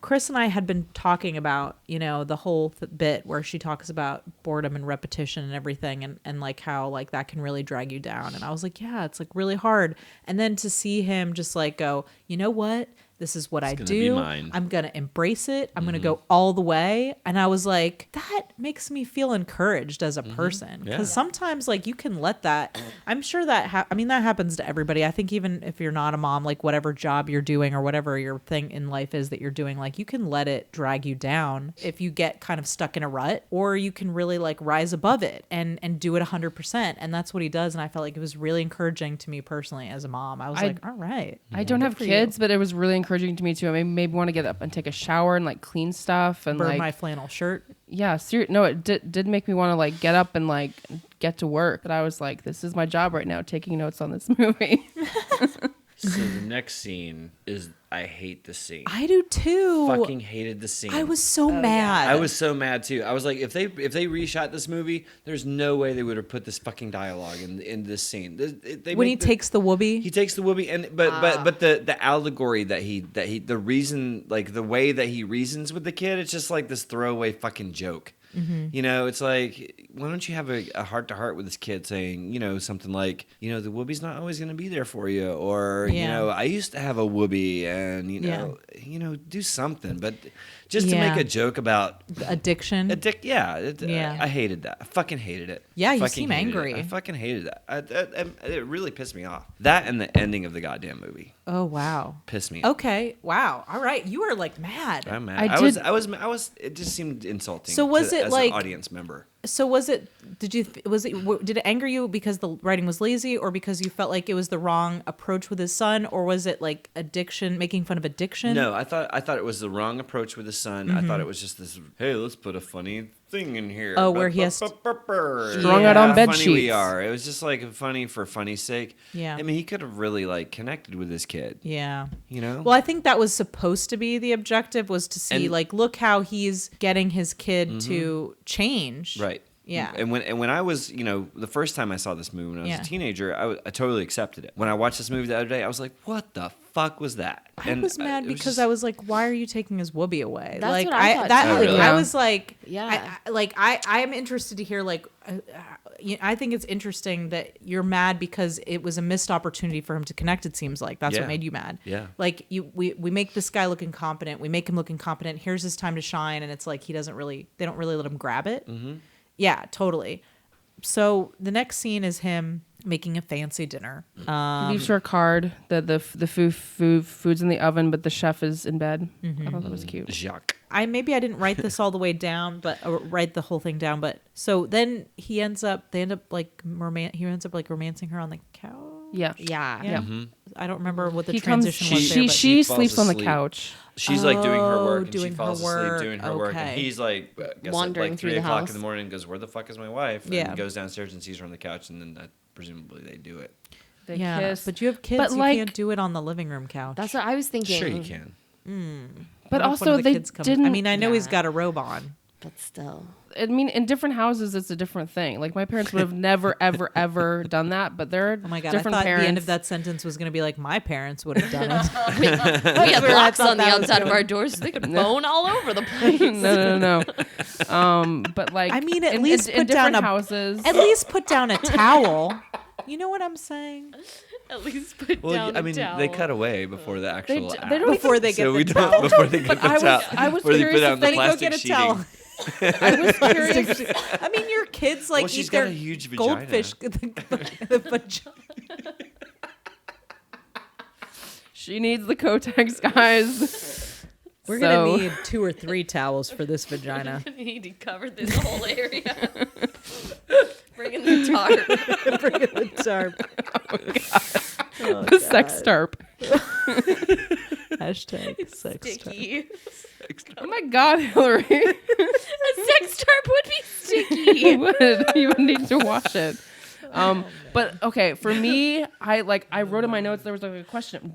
Speaker 1: Chris and I had been talking about, the whole bit where she talks about boredom and repetition and everything and like how like that can really drag you down. And I was like, yeah, it's like really hard. And then to see him just like go, you know what? This is what I
Speaker 4: gonna be
Speaker 1: do.
Speaker 4: mine.
Speaker 1: I'm going to embrace it. I'm going to go all the way. And I was like, that makes me feel encouraged as a person. Because
Speaker 4: Yeah.
Speaker 1: sometimes like you can let that, I'm sure that, that happens to everybody. I think even if you're not a mom, like whatever job you're doing or whatever your thing in life is that you're doing, like you can let it drag you down if you get kind of stuck in a rut, or you can really like rise above it and do it 100%. And that's what he does. And I felt like it was really encouraging to me personally as a mom. I was like, all right.
Speaker 2: I don't have
Speaker 1: for you.
Speaker 2: kids, but it was really encouraging to me too. I maybe want to get up and take a shower and like clean stuff and
Speaker 1: Burn
Speaker 2: like
Speaker 1: my flannel shirt.
Speaker 2: yeah, no, it did make me want to like get up and like get to work. But I was like, this is my job right now, taking notes on this movie.
Speaker 4: So the next scene is I hate the scene.
Speaker 1: I do too.
Speaker 4: fucking hated the scene.
Speaker 1: I was so mad.
Speaker 4: I was so mad too. I was like, if they reshot this movie, there's no way they would have put this fucking dialogue in this scene. They
Speaker 1: when
Speaker 4: make
Speaker 1: he takes the whoopee.
Speaker 4: he takes the whoopee, and but the allegory that he the reason, like the way that he reasons with the kid, it's just like this throwaway fucking joke. It's like, why don't you have a heart to heart with this kid saying, something like, the whoopie's not always going to be there for you, or
Speaker 1: Yeah.
Speaker 4: I used to have a whoopee, and do something, but just to
Speaker 1: Yeah.
Speaker 4: make a joke about
Speaker 1: Addiction.
Speaker 4: yeah. I hated that. I fucking hated it.
Speaker 1: Yeah, you
Speaker 4: Fucking
Speaker 1: seem
Speaker 4: hated it.
Speaker 1: angry.
Speaker 4: I fucking hated that. It really pissed me off. That and the ending of the goddamn movie
Speaker 1: Oh wow.
Speaker 4: pissed me off.
Speaker 1: Okay. Wow. All right. You were like mad.
Speaker 4: I'm mad.
Speaker 2: I
Speaker 4: I
Speaker 2: did-
Speaker 4: was. It just seemed insulting.
Speaker 1: So was it
Speaker 4: as
Speaker 1: like-
Speaker 4: an audience member?
Speaker 1: So did it anger you because the writing was lazy, or because you felt like it was the wrong approach with his son, or was it like addiction, making fun of addiction?
Speaker 4: No, I thought it was the wrong approach with his son. I thought it was just this, hey, let's put a funny thing in here.
Speaker 1: Oh, where he has
Speaker 2: strung out on bed
Speaker 4: funny
Speaker 2: sheets.
Speaker 4: We are. It was just like funny for funny's sake.
Speaker 1: Yeah.
Speaker 4: I mean, he could have really like connected with his kid.
Speaker 1: Yeah.
Speaker 4: You know?
Speaker 1: Well, I think that was supposed to be the objective, was to see,
Speaker 4: And-
Speaker 1: like, look how he's getting his kid to change.
Speaker 4: Right.
Speaker 1: Yeah.
Speaker 4: And when I was, the first time I saw this movie when I was
Speaker 1: Yeah.
Speaker 4: a teenager, I totally accepted it. When I watched this movie the other day, I was like, what the fuck was that?
Speaker 1: I was mad because I was like, why are you taking his whoopee away?
Speaker 3: That's
Speaker 1: like
Speaker 3: what I thought,
Speaker 1: that
Speaker 3: too.
Speaker 1: like,
Speaker 2: Yeah.
Speaker 1: I was like,
Speaker 3: Yeah.
Speaker 1: I'm interested to hear, like, I think it's interesting that you're mad because it was a missed opportunity for him to connect. It seems like that's
Speaker 4: Yeah.
Speaker 1: what made you mad.
Speaker 4: Yeah.
Speaker 1: Like we make this guy look incompetent. We make him look incompetent. Here's his time to shine, and it's like they don't really let him grab it. Mm-hmm. Yeah, totally. So the next scene is him making a fancy dinner.
Speaker 2: He leaves her a card that the food's in the oven, but the chef is in bed. I thought that was cute.
Speaker 4: Jacques.
Speaker 1: I didn't write this all the way down, or write the whole thing down. But so then he ends up romancing her on the couch.
Speaker 2: Yeah.
Speaker 3: Yeah.
Speaker 1: Yeah. I don't remember what the
Speaker 2: He comes.
Speaker 1: transition was there.
Speaker 2: She
Speaker 1: But
Speaker 2: she
Speaker 4: falls
Speaker 2: sleeps on the
Speaker 4: asleep.
Speaker 2: couch.
Speaker 4: She's like doing her work, and
Speaker 1: doing
Speaker 4: she
Speaker 1: her
Speaker 4: falls
Speaker 1: work.
Speaker 4: asleep doing her work,
Speaker 1: Okay.
Speaker 4: and he's like, I guess
Speaker 3: Wandering
Speaker 4: at like
Speaker 3: through
Speaker 4: 3
Speaker 3: the
Speaker 4: o'clock
Speaker 3: house.
Speaker 4: in the morning, and goes, "Where the fuck is my wife?" And
Speaker 1: Yeah.
Speaker 4: goes downstairs and sees her on the couch, and then presumably they do it.
Speaker 2: They
Speaker 1: yeah,
Speaker 2: kiss.
Speaker 1: but you have kids.
Speaker 2: But,
Speaker 1: You
Speaker 2: like-
Speaker 1: can't do it on the living room couch.
Speaker 3: That's what I was thinking.
Speaker 4: Sure, you can.
Speaker 2: But
Speaker 1: What if one
Speaker 2: also
Speaker 1: of the
Speaker 2: they
Speaker 1: kids comes-
Speaker 2: didn't.
Speaker 1: I mean, I know he's
Speaker 3: Yeah.
Speaker 1: got a robe on.
Speaker 3: But still.
Speaker 2: I mean, in different houses, it's a different thing. Like my parents would have never, ever, ever done that. But there are
Speaker 1: Oh my god!
Speaker 2: different
Speaker 1: I thought
Speaker 2: parents.
Speaker 1: the end of that sentence was going to be like, my parents would have done it.
Speaker 3: We had
Speaker 1: where I
Speaker 3: locks
Speaker 1: thought
Speaker 3: on the
Speaker 1: that was
Speaker 3: outside of
Speaker 1: going.
Speaker 3: our doors so they could phone all over the place.
Speaker 2: no. But like,
Speaker 1: I mean, at
Speaker 2: in,
Speaker 1: least
Speaker 2: in
Speaker 1: put
Speaker 2: different
Speaker 1: down
Speaker 2: houses.
Speaker 1: At least put down a towel. You know what I'm saying?
Speaker 3: At least put
Speaker 4: Well,
Speaker 3: down
Speaker 4: I
Speaker 3: a
Speaker 4: mean,
Speaker 3: towel.
Speaker 4: they cut away before the actual
Speaker 2: d-
Speaker 4: act.
Speaker 2: they don't
Speaker 1: Before they get
Speaker 4: so
Speaker 1: the
Speaker 4: we
Speaker 1: towel.
Speaker 4: don't before they get the
Speaker 2: I was-
Speaker 4: towel.
Speaker 2: I was
Speaker 4: before they
Speaker 2: curious
Speaker 4: put
Speaker 2: if
Speaker 4: down the
Speaker 1: Then you go
Speaker 4: plastic
Speaker 1: get a
Speaker 4: sheeting.
Speaker 1: towel.
Speaker 2: I was curious.
Speaker 1: I mean, your kids like
Speaker 4: Well, she's
Speaker 1: eat
Speaker 4: got
Speaker 1: their
Speaker 4: a huge vagina.
Speaker 1: goldfish. The vagina.
Speaker 2: She needs the Kotex, guys.
Speaker 1: We're
Speaker 2: So-
Speaker 1: gonna need 2 or 3 towels for this vagina.
Speaker 3: We need to cover this whole area. Bring in the tarp.
Speaker 1: Bring in the tarp.
Speaker 2: The sex tarp.
Speaker 1: Hashtag sex tarp.
Speaker 3: Sticky.
Speaker 2: Oh my God, Hillary.
Speaker 3: A sex tarp would be sticky.
Speaker 2: You would need to wash it. But okay, for me, I wrote in my notes, there was like a question.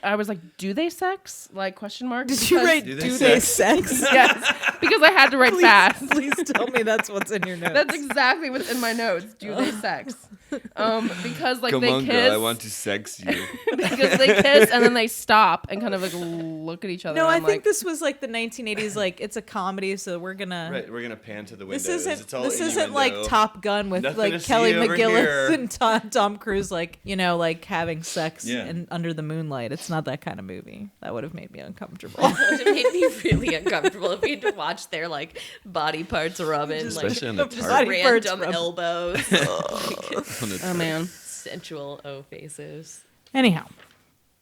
Speaker 2: I was like, do they sex? Like question mark.
Speaker 1: Did you
Speaker 2: Because-
Speaker 1: write
Speaker 4: Do they
Speaker 1: do they sex?
Speaker 2: Yes, because I had to write fast.
Speaker 1: Please tell me that's what's in your notes.
Speaker 2: That's exactly what's in my notes. Do they sex? Because like
Speaker 4: Come
Speaker 2: they
Speaker 4: on,
Speaker 2: kiss.
Speaker 4: girl, I want to sex you.
Speaker 2: Because they kiss and then they stop and kind of like look at each other.
Speaker 1: No,
Speaker 2: and
Speaker 1: I
Speaker 2: I'm
Speaker 1: think
Speaker 2: like,
Speaker 1: this was like the 1980s. Like it's a comedy, so we're gonna.
Speaker 4: Right, we're gonna pan to the windows.
Speaker 1: This isn't.
Speaker 4: It's all
Speaker 1: This isn't
Speaker 4: innuendo.
Speaker 1: like Top Gun with
Speaker 4: Nothing
Speaker 1: like
Speaker 4: to see
Speaker 1: Kelly
Speaker 4: over
Speaker 1: McGillis
Speaker 4: here.
Speaker 1: and Tom Cruise, like like having sex
Speaker 4: Yeah.
Speaker 1: and under the moonlight. It's not that kind of movie. That would have made me uncomfortable.
Speaker 3: It made me really uncomfortable if we had to watch their like body parts rubbing,
Speaker 4: Especially on
Speaker 3: like
Speaker 4: the
Speaker 3: just
Speaker 4: tarp.
Speaker 1: Body parts
Speaker 3: random
Speaker 1: rubbing.
Speaker 3: elbows,
Speaker 2: oh man.
Speaker 3: sensual O faces.
Speaker 1: Anyhow,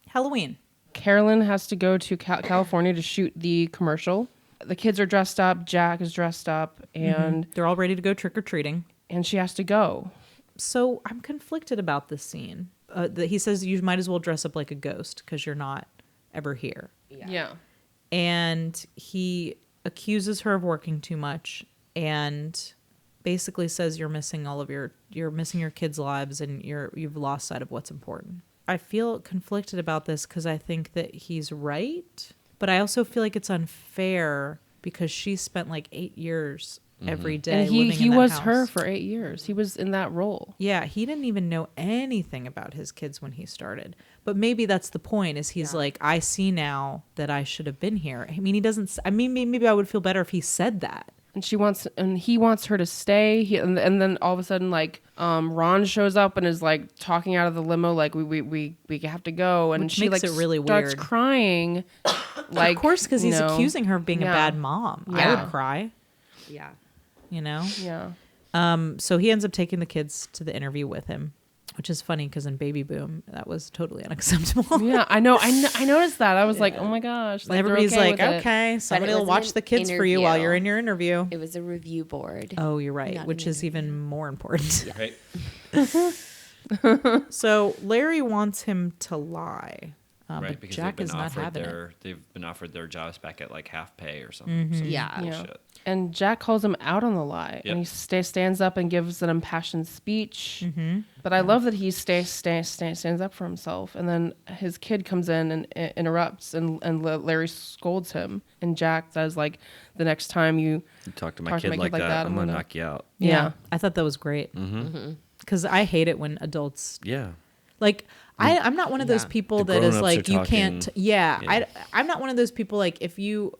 Speaker 1: Halloween.
Speaker 2: Carolyn has to go to California to shoot the commercial. The kids are dressed up. Jack is dressed up, and
Speaker 1: They're all ready to go trick or treating.
Speaker 2: and she has to go.
Speaker 1: So I'm conflicted about this scene. He says you might as well dress up like a ghost because you're not ever here.
Speaker 2: Yeah.
Speaker 1: And he accuses her of working too much and basically says you're missing your kids' lives and you've lost sight of what's important. I feel conflicted about this because I think that he's right, but I also feel like it's unfair because she spent like 8 years every day
Speaker 2: And
Speaker 1: living
Speaker 2: he
Speaker 1: in that
Speaker 2: was
Speaker 1: house.
Speaker 2: her for 8 years. He was in that role.
Speaker 1: Yeah, he didn't even know anything about his kids when he started. But maybe that's the point, is he's like, I see now that I should have been here. I mean, he doesn't, I mean, maybe I would feel better if he said that.
Speaker 2: And he wants her to stay. And then all of a sudden, like, Ron shows up and is like talking out of the limo, like we have to go. And
Speaker 1: Which
Speaker 2: she
Speaker 1: makes
Speaker 2: like
Speaker 1: it really
Speaker 2: starts
Speaker 1: weird.
Speaker 2: crying. Like,
Speaker 1: Of course, because
Speaker 2: you
Speaker 1: he's
Speaker 2: know,
Speaker 1: accusing her of being a
Speaker 2: yeah.
Speaker 1: bad mom. I
Speaker 2: Yeah.
Speaker 1: would cry,
Speaker 3: Yeah.
Speaker 1: you know?
Speaker 2: Yeah.
Speaker 1: So he ends up taking the kids to the interview with him. which is funny because in Baby Boom, that was totally unacceptable.
Speaker 2: Yeah, I know. I noticed that. I was like, oh my gosh. Like,
Speaker 1: Everybody's
Speaker 2: they're okay
Speaker 1: like,
Speaker 2: with it.
Speaker 1: okay, somebody will
Speaker 3: wasn't
Speaker 1: watch
Speaker 3: an
Speaker 1: the kids for you while
Speaker 3: interview.
Speaker 1: you're in your interview.
Speaker 3: It was a review board.
Speaker 1: Oh, you're right,
Speaker 3: Not
Speaker 1: which
Speaker 3: an
Speaker 1: is even more important.
Speaker 4: Right.
Speaker 1: So Larry wants him to lie,
Speaker 4: Right,
Speaker 1: but
Speaker 4: because
Speaker 1: Jack
Speaker 4: they've
Speaker 1: is
Speaker 4: been
Speaker 1: not
Speaker 4: offered
Speaker 1: having it.
Speaker 4: they've been offered their jobs back at like half pay or something. some
Speaker 3: Yeah.
Speaker 4: bullshit.
Speaker 2: And Jack calls him out on the lie.
Speaker 4: Yep.
Speaker 2: And he stands up and gives an impassioned speech. But I love that he stands up for himself. And then his kid comes in and interrupts, and Larry scolds him. And Jack says, like, the next time you
Speaker 4: You talk to my kid like that, I'm gonna knock you out.
Speaker 2: Yeah.
Speaker 1: I thought that was great because I hate it when adults
Speaker 4: Yeah.
Speaker 1: like. I'm not one of those people
Speaker 4: The
Speaker 1: that is
Speaker 4: grown-ups
Speaker 1: like
Speaker 4: are
Speaker 1: you can't.
Speaker 4: talking.
Speaker 1: Yeah, I'm not one of those people like if you.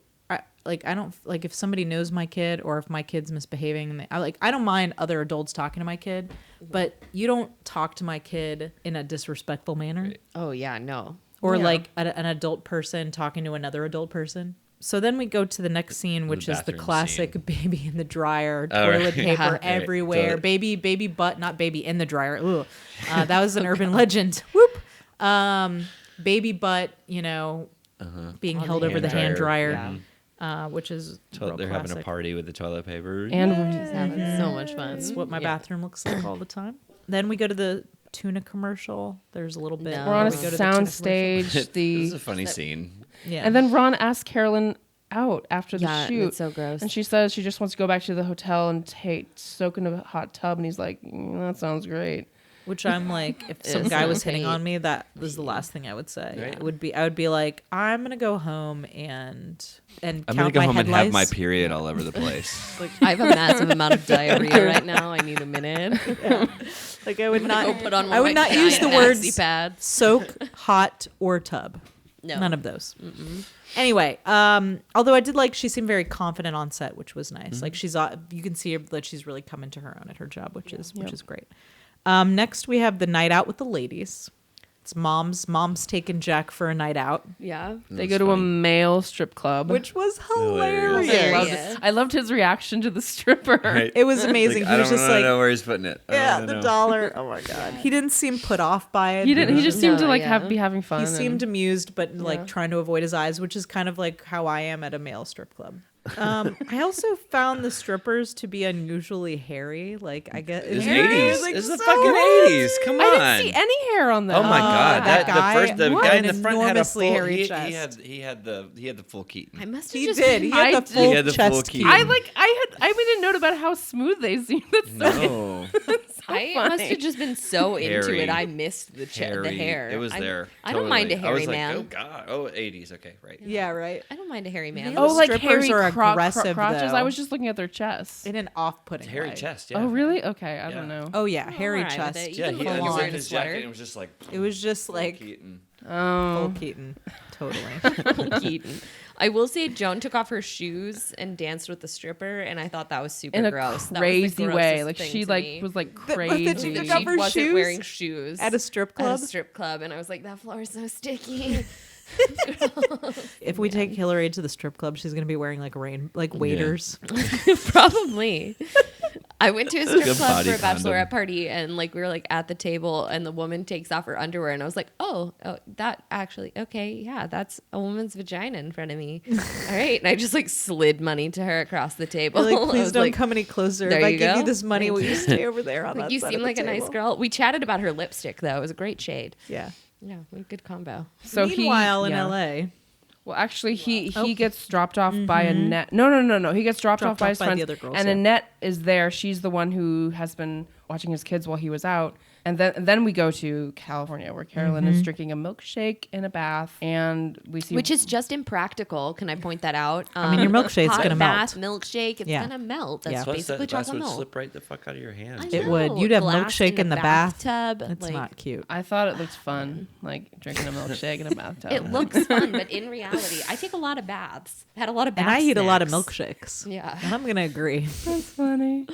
Speaker 1: I don't like if somebody knows my kid or if my kid's misbehaving. And I don't mind other adults talking to my kid, but you don't talk to my kid in a disrespectful manner
Speaker 3: Oh yeah, no.
Speaker 1: or
Speaker 2: Yeah.
Speaker 1: like an adult person talking to another adult person. So then we go to the next scene, which is the
Speaker 4: bathroom
Speaker 1: classic
Speaker 4: scene.
Speaker 1: baby in the dryer,
Speaker 4: Oh, right.
Speaker 1: toilet paper
Speaker 4: Yeah.
Speaker 1: everywhere,
Speaker 4: Right.
Speaker 1: baby butt, not baby in the dryer. Ooh. That was an urban legend. Whoop. Baby butt, being held over the hand dryer, which is real
Speaker 4: They're having a
Speaker 1: classic.
Speaker 4: party with the toilet paper.
Speaker 2: And
Speaker 3: Just having so much fun.
Speaker 1: That's what my bathroom looks like all the time. Then we go to the tuna commercial. There's a little bit.
Speaker 3: No.
Speaker 2: we're on a
Speaker 1: we go to the tuna
Speaker 2: sound
Speaker 1: commercial.
Speaker 2: stage.
Speaker 4: This is a funny scene.
Speaker 1: Yeah.
Speaker 2: And then Ron asks Carolyn out after the
Speaker 3: Yeah,
Speaker 2: shoot.
Speaker 3: that's so gross.
Speaker 2: And she says she just wants to go back to the hotel and soak in a hot tub. And he's like, that sounds great.
Speaker 1: Which I'm like, if some
Speaker 3: It
Speaker 1: guy was
Speaker 3: sounds
Speaker 1: hitting
Speaker 3: great.
Speaker 1: on me, that was the last thing I would say.
Speaker 4: Right.
Speaker 1: I would be like, I'm gonna go home and
Speaker 4: I'm
Speaker 1: count
Speaker 4: gonna go
Speaker 1: my
Speaker 4: home
Speaker 1: head
Speaker 4: and have my
Speaker 1: lice.
Speaker 4: period all over the place.
Speaker 3: I have a massive amount of diarrhea right now. I need a minute.
Speaker 1: Like I would not.
Speaker 3: Go put on one
Speaker 1: I
Speaker 3: of
Speaker 1: would
Speaker 3: my
Speaker 1: not use the
Speaker 3: giant
Speaker 1: words
Speaker 3: maxi pads.
Speaker 1: soak, hot, or tub.
Speaker 3: No.
Speaker 1: None of those. Anyway, although I did like, she seemed very confident on set, which was nice. Like you can see that she's really come into her own at her job, which is great. Next, we have the night out with the ladies. It's mom's taking Jack for a night out,
Speaker 3: Yeah.
Speaker 2: They go to a male strip club.
Speaker 1: which was
Speaker 4: Hilarious.
Speaker 1: hilarious.
Speaker 2: I loved it. I loved his reaction to the stripper.
Speaker 4: Right.
Speaker 1: It was amazing.
Speaker 4: Like,
Speaker 1: He
Speaker 4: I
Speaker 1: was
Speaker 4: don't
Speaker 1: just
Speaker 4: wanna
Speaker 1: like,
Speaker 4: know where he's putting it. I
Speaker 1: yeah,
Speaker 4: don't
Speaker 1: the
Speaker 4: know.
Speaker 1: dollar. Oh my god. He didn't seem put off by it.
Speaker 2: He didn't. He just seemed to
Speaker 3: No,
Speaker 2: like
Speaker 3: yeah.
Speaker 2: be having fun.
Speaker 1: He seemed amused, but like
Speaker 2: Yeah.
Speaker 1: trying to avoid his eyes, which is kind of like how I am at a male strip club. I also found the strippers to be unusually hairy. Like I guess
Speaker 4: It's
Speaker 1: hairy
Speaker 4: 80s.
Speaker 1: is, like,
Speaker 4: It's the
Speaker 1: so
Speaker 4: fucking
Speaker 1: hairy.
Speaker 4: 80s. Come
Speaker 2: I
Speaker 4: on.
Speaker 2: didn't see any hair on them.
Speaker 4: Oh my god!
Speaker 1: that guy
Speaker 4: the
Speaker 1: had
Speaker 4: guy in
Speaker 1: an
Speaker 4: the front had a
Speaker 1: enormously
Speaker 4: full.
Speaker 1: hairy
Speaker 4: He
Speaker 1: chest.
Speaker 4: had the full Keaton.
Speaker 3: I must have
Speaker 1: He
Speaker 3: just
Speaker 1: did. He had
Speaker 2: I
Speaker 1: the full
Speaker 4: He had the full
Speaker 1: chest.
Speaker 4: key.
Speaker 1: Keaton.
Speaker 2: I made a note about how smooth they seem. That's so
Speaker 4: No,
Speaker 3: I
Speaker 2: funny.
Speaker 3: must have just been so into
Speaker 4: Hairy.
Speaker 3: it. I missed the
Speaker 4: hairy.
Speaker 3: hair.
Speaker 4: It was there.
Speaker 3: I don't mind a
Speaker 4: Totally. I
Speaker 3: hairy
Speaker 4: was like,
Speaker 3: man.
Speaker 4: oh god. Oh, 80s. Okay, right.
Speaker 1: Yeah, right.
Speaker 3: I don't mind a hairy man.
Speaker 1: Male
Speaker 2: Oh, like
Speaker 1: strippers
Speaker 2: hairy
Speaker 1: are aggressive,
Speaker 2: crotches.
Speaker 1: though.
Speaker 2: I was just looking at their chests.
Speaker 1: In an off-putting
Speaker 4: Hairy
Speaker 1: way.
Speaker 4: chest. Yeah.
Speaker 2: Oh, really? Okay, I
Speaker 4: Yeah.
Speaker 2: don't know.
Speaker 1: Oh yeah,
Speaker 3: I'm
Speaker 1: hairy
Speaker 3: alright with
Speaker 1: chest.
Speaker 3: it. You
Speaker 4: Yeah,
Speaker 3: can
Speaker 4: he
Speaker 3: full
Speaker 4: had
Speaker 3: on
Speaker 4: on
Speaker 3: in a
Speaker 4: his jacket.
Speaker 3: sweater.
Speaker 4: And it was just like
Speaker 1: It was just like
Speaker 4: Keaton.
Speaker 1: full Keaton. Totally.
Speaker 3: Keaton. I will say Joan took off her shoes and danced with the stripper, and I thought that was super
Speaker 2: In a
Speaker 3: gross. That was the
Speaker 2: crazy way.
Speaker 3: grossest
Speaker 2: Like
Speaker 3: thing
Speaker 2: she
Speaker 3: to
Speaker 2: like
Speaker 3: me.
Speaker 2: was like
Speaker 1: That
Speaker 2: crazy.
Speaker 1: she
Speaker 3: That
Speaker 1: took off
Speaker 3: she
Speaker 1: her
Speaker 3: wasn't
Speaker 1: shoes
Speaker 3: wearing shoes
Speaker 1: at a strip
Speaker 3: At
Speaker 1: club.
Speaker 3: a strip club, and I was like, that floor is so sticky.
Speaker 1: If we take Hillary to the strip club, she's gonna be wearing like waders.
Speaker 3: Probably. I went to a strip
Speaker 4: Good
Speaker 3: club
Speaker 4: body
Speaker 3: for a bachelorette
Speaker 4: condom.
Speaker 3: party, and like we were like at the table, and the woman takes off her underwear, and I was like, oh, that actually, okay, yeah, that's a woman's vagina in front of me. All right, and I just like slid money to her across the table.
Speaker 1: Like,
Speaker 3: I
Speaker 1: please
Speaker 3: was
Speaker 1: don't
Speaker 3: like,
Speaker 1: come any closer.
Speaker 3: there
Speaker 1: If I
Speaker 3: you
Speaker 1: give you
Speaker 3: go.
Speaker 1: this money, will you stay over there on
Speaker 3: like,
Speaker 1: that
Speaker 3: you
Speaker 1: side
Speaker 3: seem
Speaker 1: of the
Speaker 3: like a nice
Speaker 1: table?
Speaker 3: girl. We chatted about her lipstick though; it was a great shade.
Speaker 1: Yeah.
Speaker 3: Yeah, we had good combo.
Speaker 2: So
Speaker 1: Meanwhile, in
Speaker 2: yeah.
Speaker 1: LA,
Speaker 2: Well, actually, he
Speaker 1: Oh.
Speaker 2: gets dropped off by Annette. No. He gets dropped off by his
Speaker 1: by
Speaker 2: friends.
Speaker 1: the other girls,
Speaker 2: and
Speaker 1: yeah.
Speaker 2: Annette is there. She's the one who has been watching his kids while he was out. And then we go to California, where Carolyn is drinking a milkshake in a bath, and we see
Speaker 3: Which is just impractical. Can I point that out?
Speaker 1: I mean, your milkshake's
Speaker 3: hot
Speaker 1: gonna
Speaker 3: bath
Speaker 1: melt.
Speaker 3: milkshake, it's
Speaker 1: Yeah.
Speaker 3: gonna melt. That's
Speaker 1: Yeah.
Speaker 4: Plus,
Speaker 3: basically
Speaker 4: that glass
Speaker 3: chocolate
Speaker 4: would
Speaker 3: milk.
Speaker 4: slip right the fuck out of your hand.
Speaker 3: I
Speaker 1: It
Speaker 3: know.
Speaker 1: would. You'd have
Speaker 3: Glassed
Speaker 1: milkshake in the bath.
Speaker 3: bathtub.
Speaker 1: it's
Speaker 3: like,
Speaker 1: not cute.
Speaker 2: I thought it looked fun, like drinking a milkshake in a bathtub.
Speaker 3: It looks fun, but in reality, I take a lot of baths. Had a lot of bath
Speaker 1: And I eat a lot of
Speaker 3: snacks.
Speaker 1: milkshakes.
Speaker 3: Yeah.
Speaker 1: And I'm gonna agree.
Speaker 2: That's funny.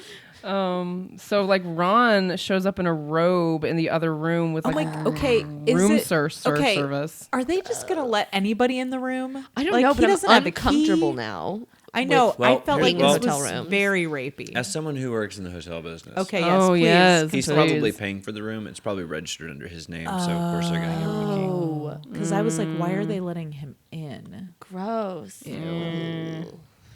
Speaker 2: So like Ron shows up in a robe in the other room with
Speaker 1: I'm
Speaker 2: like,
Speaker 1: like, okay, is
Speaker 2: room
Speaker 1: it okay?
Speaker 2: service.
Speaker 1: Are they just gonna let anybody in the room?
Speaker 3: I don't
Speaker 1: Like,
Speaker 3: know,
Speaker 1: he
Speaker 3: but
Speaker 1: doesn't
Speaker 3: I'm
Speaker 1: have a
Speaker 3: uncomfortable
Speaker 1: key.
Speaker 3: now.
Speaker 1: I know.
Speaker 4: Well,
Speaker 1: I felt
Speaker 4: here's-
Speaker 1: like
Speaker 4: well,
Speaker 1: this
Speaker 3: hotel
Speaker 1: was
Speaker 3: rooms.
Speaker 1: very rapey.
Speaker 4: As someone who works in the hotel business,
Speaker 1: Okay, yes,
Speaker 2: Oh,
Speaker 1: please.
Speaker 2: yes.
Speaker 4: he's
Speaker 2: Please.
Speaker 4: probably paying for the room. It's probably registered under his name, so of course they're gonna give him a key.
Speaker 3: Oh,
Speaker 1: Because I was like, why are they letting him in?
Speaker 3: gross.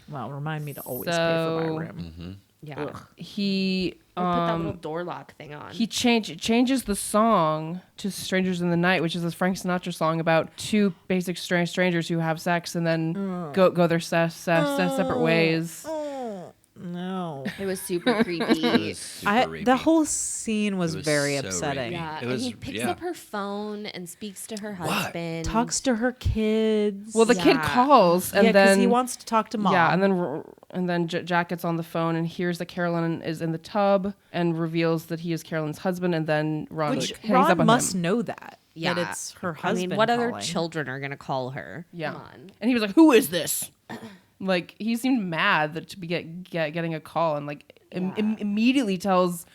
Speaker 1: Well, remind me to always pay for my
Speaker 2: So-
Speaker 1: room.
Speaker 3: Yeah.
Speaker 2: He
Speaker 3: Or put that little door lock thing on.
Speaker 2: he changes the song to "Strangers in the Night," which is a Frank Sinatra song about two basic strangers who have sex and then go their separate ways.
Speaker 1: No.
Speaker 3: It was super
Speaker 4: It
Speaker 3: creepy.
Speaker 4: was super rapey.
Speaker 1: The whole scene was,
Speaker 4: It was
Speaker 1: very
Speaker 4: so
Speaker 1: upsetting.
Speaker 4: rapey.
Speaker 3: Yeah,
Speaker 4: It
Speaker 3: and
Speaker 4: was-
Speaker 3: he picks
Speaker 4: yeah.
Speaker 3: up her phone and speaks to her
Speaker 4: What?
Speaker 3: husband.
Speaker 1: Talks to her kids.
Speaker 2: Well, the kid
Speaker 3: Yeah.
Speaker 2: calls and
Speaker 1: yeah, because
Speaker 2: then
Speaker 1: he wants to talk to mom.
Speaker 2: yeah, and then Jack gets on the phone and hears that Carolyn is in the tub and reveals that he is Carolyn's husband, and then Ron
Speaker 1: which
Speaker 2: hangs up
Speaker 1: Ron
Speaker 2: on
Speaker 1: must
Speaker 2: him.
Speaker 1: know that.
Speaker 3: Yeah,
Speaker 1: that it's her
Speaker 3: I
Speaker 1: husband.
Speaker 3: mean, what other
Speaker 1: calling.
Speaker 3: children are gonna call her?
Speaker 2: Yeah.
Speaker 3: Come on.
Speaker 2: And he was like, "Who is this?" Like he seemed mad that to be getting a call, and like immediately tells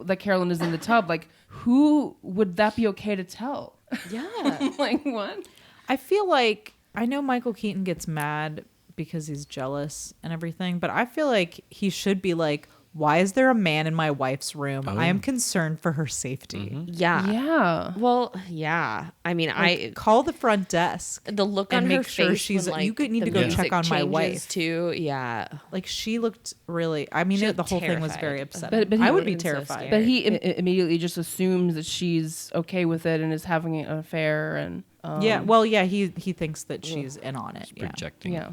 Speaker 2: that Carolyn is in the tub. Like, who would that be okay to tell?
Speaker 3: Yeah.
Speaker 2: Like what?
Speaker 1: I feel like I know Michael Keaton gets mad because he's jealous and everything, but I feel like he should be like, why is there a man in my wife's room? I am concerned for her safety.
Speaker 3: Yeah.
Speaker 2: Yeah.
Speaker 3: Well, yeah. I mean,
Speaker 1: Like, call the front desk.
Speaker 3: the look
Speaker 1: and
Speaker 3: on
Speaker 1: make
Speaker 3: her
Speaker 1: sure
Speaker 3: face
Speaker 1: she's-
Speaker 3: when, like,
Speaker 1: you could need
Speaker 3: the
Speaker 1: to go
Speaker 3: music
Speaker 1: check on my
Speaker 3: changes
Speaker 1: wife.
Speaker 3: too. Yeah.
Speaker 1: Like she looked really. I mean,
Speaker 3: She
Speaker 1: the
Speaker 3: looked
Speaker 1: whole thing was
Speaker 3: terrified.
Speaker 1: very upsetting.
Speaker 2: But he
Speaker 1: I would
Speaker 2: would've
Speaker 1: be
Speaker 3: been so
Speaker 1: terrified.
Speaker 3: scared.
Speaker 2: But he immediately just assumes that she's okay with it and is having an affair, and
Speaker 1: Yeah. Well, yeah. He thinks that she's in on it. Yeah.
Speaker 4: Projecting.
Speaker 2: yeah.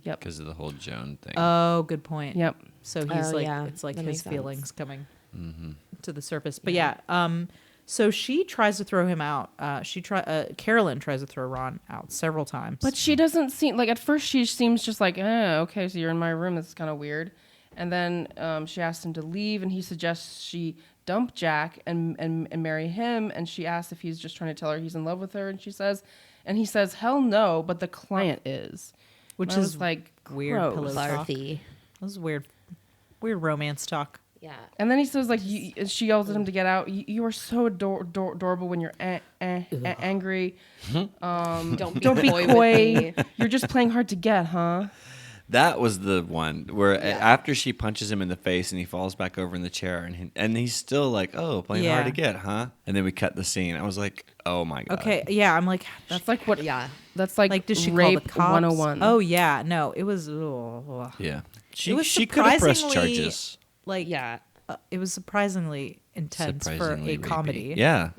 Speaker 2: Yep.
Speaker 4: Because of the whole Joan thing.
Speaker 1: Oh, good point.
Speaker 2: Yep.
Speaker 1: So he's
Speaker 3: Oh,
Speaker 1: like,
Speaker 3: yeah.
Speaker 1: it's like
Speaker 3: That
Speaker 1: his
Speaker 3: makes sense.
Speaker 1: feelings coming to the surface. But yeah, so she tries to throw him out. Carolyn tries to throw Ron out several times.
Speaker 2: But she doesn't seem like at first she seems just like, okay, so you're in my room. This is kind of weird. And then she asks him to leave, and he suggests she dump Jack and marry him. And she asks if he's just trying to tell her he's in love with her, and he says, hell no, but the client is,
Speaker 1: which
Speaker 2: And I
Speaker 1: is
Speaker 2: was like
Speaker 1: weird
Speaker 2: gross.
Speaker 1: pillow talk.
Speaker 3: Larthy.
Speaker 1: That was weird romance talk.
Speaker 3: Yeah.
Speaker 2: And then he says, like, she yells at him to get out. You are so adorable when you're angry.
Speaker 3: Don't be
Speaker 2: Don't be
Speaker 3: coy.
Speaker 2: coy.
Speaker 3: With me.
Speaker 2: You're just playing hard to get, huh?
Speaker 4: That was the one where after she punches him in the face and he falls back over in the chair and he's still like, oh, playing hard to get, huh? And then we cut the scene. I was like, oh my God.
Speaker 1: Okay, yeah, I'm like,
Speaker 2: That's like what?
Speaker 3: Yeah.
Speaker 2: That's like
Speaker 1: did she
Speaker 2: rape
Speaker 1: call the cops?
Speaker 2: 101.
Speaker 1: Oh yeah, no, it was. Oh,
Speaker 4: Yeah.
Speaker 1: It was
Speaker 4: She could have pressed
Speaker 1: surprisingly-
Speaker 4: charges.
Speaker 1: like
Speaker 3: Yeah.
Speaker 1: it was surprisingly intense
Speaker 4: Surprisingly
Speaker 1: for a
Speaker 4: rapey.
Speaker 1: comedy.
Speaker 4: Yeah.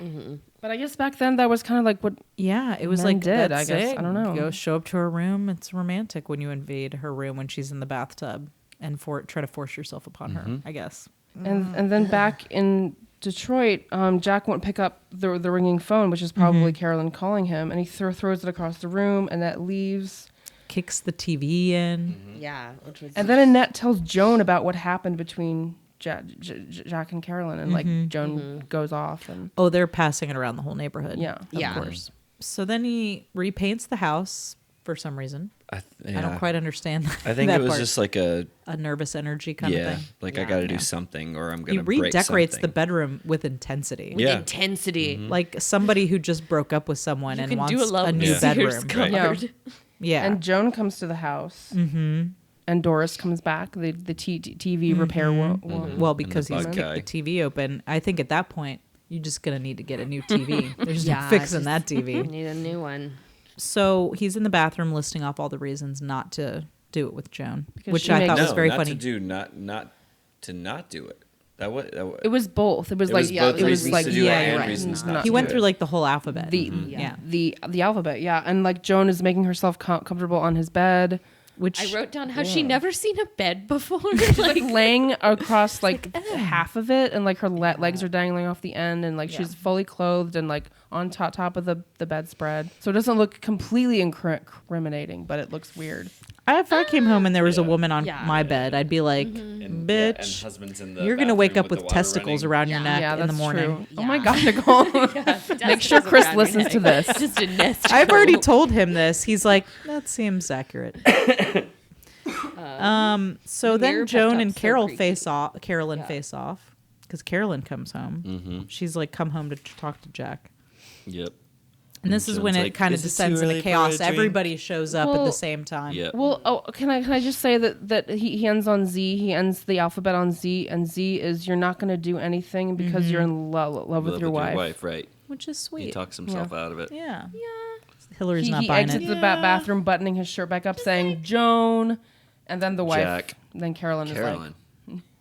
Speaker 2: But I guess back then that was kind of like what.
Speaker 1: Yeah, it was
Speaker 2: Men
Speaker 1: like
Speaker 2: did,
Speaker 1: that's
Speaker 2: I guess.
Speaker 1: it.
Speaker 2: I don't know.
Speaker 1: Go show up to her room. It's romantic when you invade her room when she's in the bathtub and try to force yourself upon her. I guess.
Speaker 2: And then back in Detroit, Jack won't pick up the ringing phone, which is probably Carolyn calling him, and he throws it across the room, and that leaves.
Speaker 1: Kicks the TV in.
Speaker 3: Yeah. Which was.
Speaker 2: And then Annette tells Joan about what happened between Jack and Carolyn, and like Joan goes off, and
Speaker 1: Oh, they're passing it around the whole neighborhood.
Speaker 2: Yeah.
Speaker 3: Yeah.
Speaker 1: Of course. So then he repaints the house for some reason. I don't
Speaker 4: Yeah.
Speaker 1: quite understand.
Speaker 4: I think
Speaker 1: that
Speaker 4: it was
Speaker 1: part.
Speaker 4: just like a
Speaker 1: nervous energy kind of thing.
Speaker 4: like I got to do something or I'm
Speaker 1: He
Speaker 4: going to break
Speaker 1: redecorates
Speaker 4: something.
Speaker 1: the bedroom with intensity.
Speaker 3: With
Speaker 4: Yeah.
Speaker 3: intensity.
Speaker 1: Like somebody who just broke up with someone
Speaker 3: You
Speaker 1: and
Speaker 3: can
Speaker 1: wants
Speaker 3: do a love
Speaker 1: a new
Speaker 3: Sears
Speaker 1: bedroom.
Speaker 3: cupboard.
Speaker 1: Yeah.
Speaker 2: and Joan comes to the house, and Doris comes back, the TV repair woman.
Speaker 1: well, because
Speaker 4: the
Speaker 1: he's
Speaker 4: bug
Speaker 1: kicked
Speaker 4: guy.
Speaker 1: the TV open. I think at that point, you're just going to need to get a new TV. There's
Speaker 3: Yeah,
Speaker 1: no fixing
Speaker 3: just-
Speaker 1: that TV.
Speaker 3: Need a new one.
Speaker 1: So he's in the bathroom listing off all the reasons not to do it with Joan,
Speaker 2: Because
Speaker 1: which
Speaker 2: she
Speaker 1: I
Speaker 2: makes-
Speaker 1: thought was
Speaker 4: No,
Speaker 1: very
Speaker 4: not
Speaker 1: funny.
Speaker 4: to do not to not do it. That was
Speaker 2: It was both. It was
Speaker 4: It
Speaker 2: like
Speaker 4: was both
Speaker 2: it was
Speaker 4: reasons
Speaker 2: like
Speaker 4: to do it
Speaker 1: yeah,
Speaker 4: and
Speaker 1: you're right.
Speaker 4: reasons
Speaker 2: Not
Speaker 4: not
Speaker 1: He
Speaker 4: to
Speaker 1: went
Speaker 4: do
Speaker 1: through
Speaker 4: it.
Speaker 1: like the whole alphabet.
Speaker 2: the the alphabet, yeah, and like Joan is making herself comfortable on his bed,
Speaker 1: which
Speaker 3: I wrote down, has she never seen a bed before?
Speaker 2: like laying across like half of it, and like her legs are dangling off the end, and like she's fully clothed and like on top of the bedspread, so it doesn't look completely incriminating, but it looks weird.
Speaker 1: if I came home and there was a woman on
Speaker 3: Yeah.
Speaker 1: my bed, I'd be like,
Speaker 4: and
Speaker 1: bitch,
Speaker 4: husband's in the
Speaker 1: you're going to wake
Speaker 4: bathroom
Speaker 1: up with
Speaker 4: the water
Speaker 1: testicles
Speaker 4: running.
Speaker 1: around your neck
Speaker 2: Yeah,
Speaker 1: in
Speaker 2: that's
Speaker 1: the morning.
Speaker 2: true. Oh my god, Nicole! Make sure Chris listens to this.
Speaker 3: Just a nest.
Speaker 1: I've already told him this. He's like, that seems accurate. So then
Speaker 3: mirror
Speaker 1: Joan
Speaker 3: pep
Speaker 1: and
Speaker 3: talk's so
Speaker 1: Carolyn
Speaker 3: creepy.
Speaker 1: face off because Carolyn comes home. She's like, come home to talk to Jack.
Speaker 4: Yep.
Speaker 1: And this is when
Speaker 4: John's
Speaker 1: it kind of
Speaker 4: "Is it too
Speaker 1: descends
Speaker 4: early
Speaker 1: into
Speaker 4: for a
Speaker 1: chaos.
Speaker 4: drink?"
Speaker 1: Everybody shows up at the
Speaker 2: Well,
Speaker 1: same time.
Speaker 4: Yeah.
Speaker 2: Well, can I just say that he ends on Z. He ends the alphabet on Z, and Z is you're not going to do anything because you're in love with your wife.
Speaker 4: Right?
Speaker 1: Which is sweet.
Speaker 4: He talks himself out of it.
Speaker 1: Yeah. Hillary's
Speaker 2: He
Speaker 1: not buying
Speaker 2: exits
Speaker 1: it.
Speaker 2: the bathroom, buttoning his shirt back up, saying "Joan," and then the wife.
Speaker 4: Jack.
Speaker 2: Then Carolyn is like,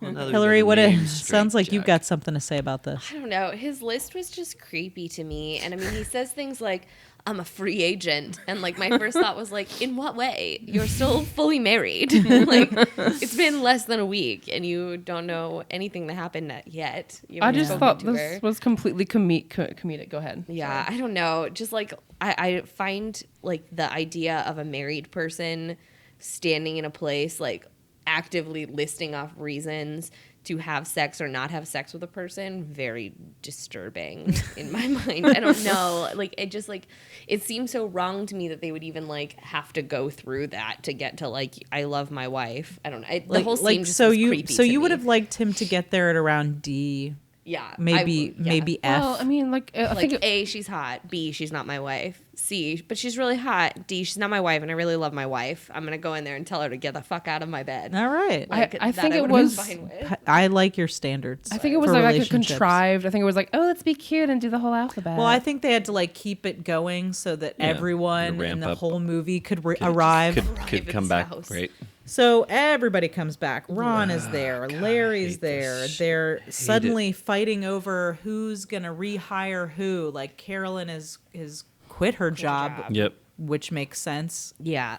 Speaker 4: Well, now that we
Speaker 1: Hillary,
Speaker 4: got the
Speaker 1: what
Speaker 4: name
Speaker 1: it
Speaker 4: straight,
Speaker 1: sounds like you've
Speaker 4: Jack.
Speaker 1: got something to say about this.
Speaker 3: I don't know. His list was just creepy to me. And I mean, he says things like, I'm a free agent. And like, my first thought was like, in what way? You're still fully married. Like, it's been less than a week and you don't know anything that happened yet. You
Speaker 2: I
Speaker 3: haven't
Speaker 2: just
Speaker 3: spoken
Speaker 2: thought
Speaker 3: to
Speaker 2: this
Speaker 3: her.
Speaker 2: was completely comedic. Go ahead.
Speaker 3: Yeah, I don't know. Just like, I find like the idea of a married person standing in a place, like actively listing off reasons to have sex or not have sex with a person very disturbing in my mind. I don't know. Like, it just like, it seems so wrong to me that they would even like have to go through that to get to like, I love my wife. I don't know. The whole scene just was creepy
Speaker 1: so
Speaker 3: to
Speaker 1: you would
Speaker 3: me.
Speaker 1: have liked him to get there at around D,
Speaker 3: yeah,
Speaker 1: maybe F.
Speaker 2: Well, I mean, like I
Speaker 3: Like
Speaker 2: think
Speaker 3: A, she's hot. B, she's not my wife. C, but she's really hot. D, she's not my wife, and I really love my wife. I'm gonna go in there and tell her to get the fuck out of my bed.
Speaker 1: All right.
Speaker 3: Like,
Speaker 2: I
Speaker 3: that
Speaker 2: think it
Speaker 3: would've been
Speaker 2: was-
Speaker 3: fine with.
Speaker 1: I like your standards.
Speaker 2: I think it was
Speaker 1: for
Speaker 2: like a
Speaker 1: relationships.
Speaker 2: contrived. I think it was like, oh, let's be cute and do the whole alphabet.
Speaker 1: Well, I think they had to like keep it going so that
Speaker 4: Yeah,
Speaker 1: everyone
Speaker 4: to
Speaker 1: in
Speaker 4: ramp
Speaker 1: the
Speaker 4: up.
Speaker 1: whole movie could arrive.
Speaker 4: Could come
Speaker 3: his
Speaker 4: back.
Speaker 3: house.
Speaker 4: Right.
Speaker 1: So everybody comes back. Ron is there. Larry's
Speaker 4: hate
Speaker 1: there.
Speaker 4: this.
Speaker 1: They're suddenly fighting over who's gonna rehire who. Like Carolyn is quit her job,
Speaker 4: Yep.
Speaker 1: which makes sense.
Speaker 3: Yeah.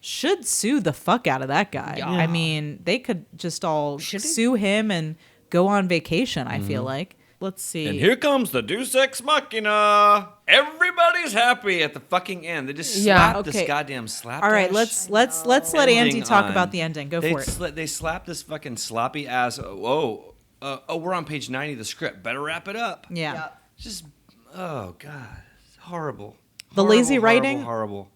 Speaker 1: Should sue the fuck out of that guy.
Speaker 3: Yeah.
Speaker 1: I mean, they could just all
Speaker 3: Should he?
Speaker 1: sue him and go on vacation. I feel like. Let's see.
Speaker 4: And here comes the Deus Ex Machina. Everybody's happy at the fucking end. They just
Speaker 2: Yeah,
Speaker 4: slapped
Speaker 1: okay.
Speaker 4: this goddamn slap.
Speaker 1: All right, let's let Andy
Speaker 4: ending
Speaker 1: talk
Speaker 4: on-
Speaker 1: about the ending. Go for it.
Speaker 4: They slapped this fucking sloppy ass. We're on page 90 of the script. Better wrap it up.
Speaker 1: Yeah.
Speaker 4: Just, oh god, it's horrible.
Speaker 1: The lazy
Speaker 4: Horrible,
Speaker 1: writing?
Speaker 4: Horrible.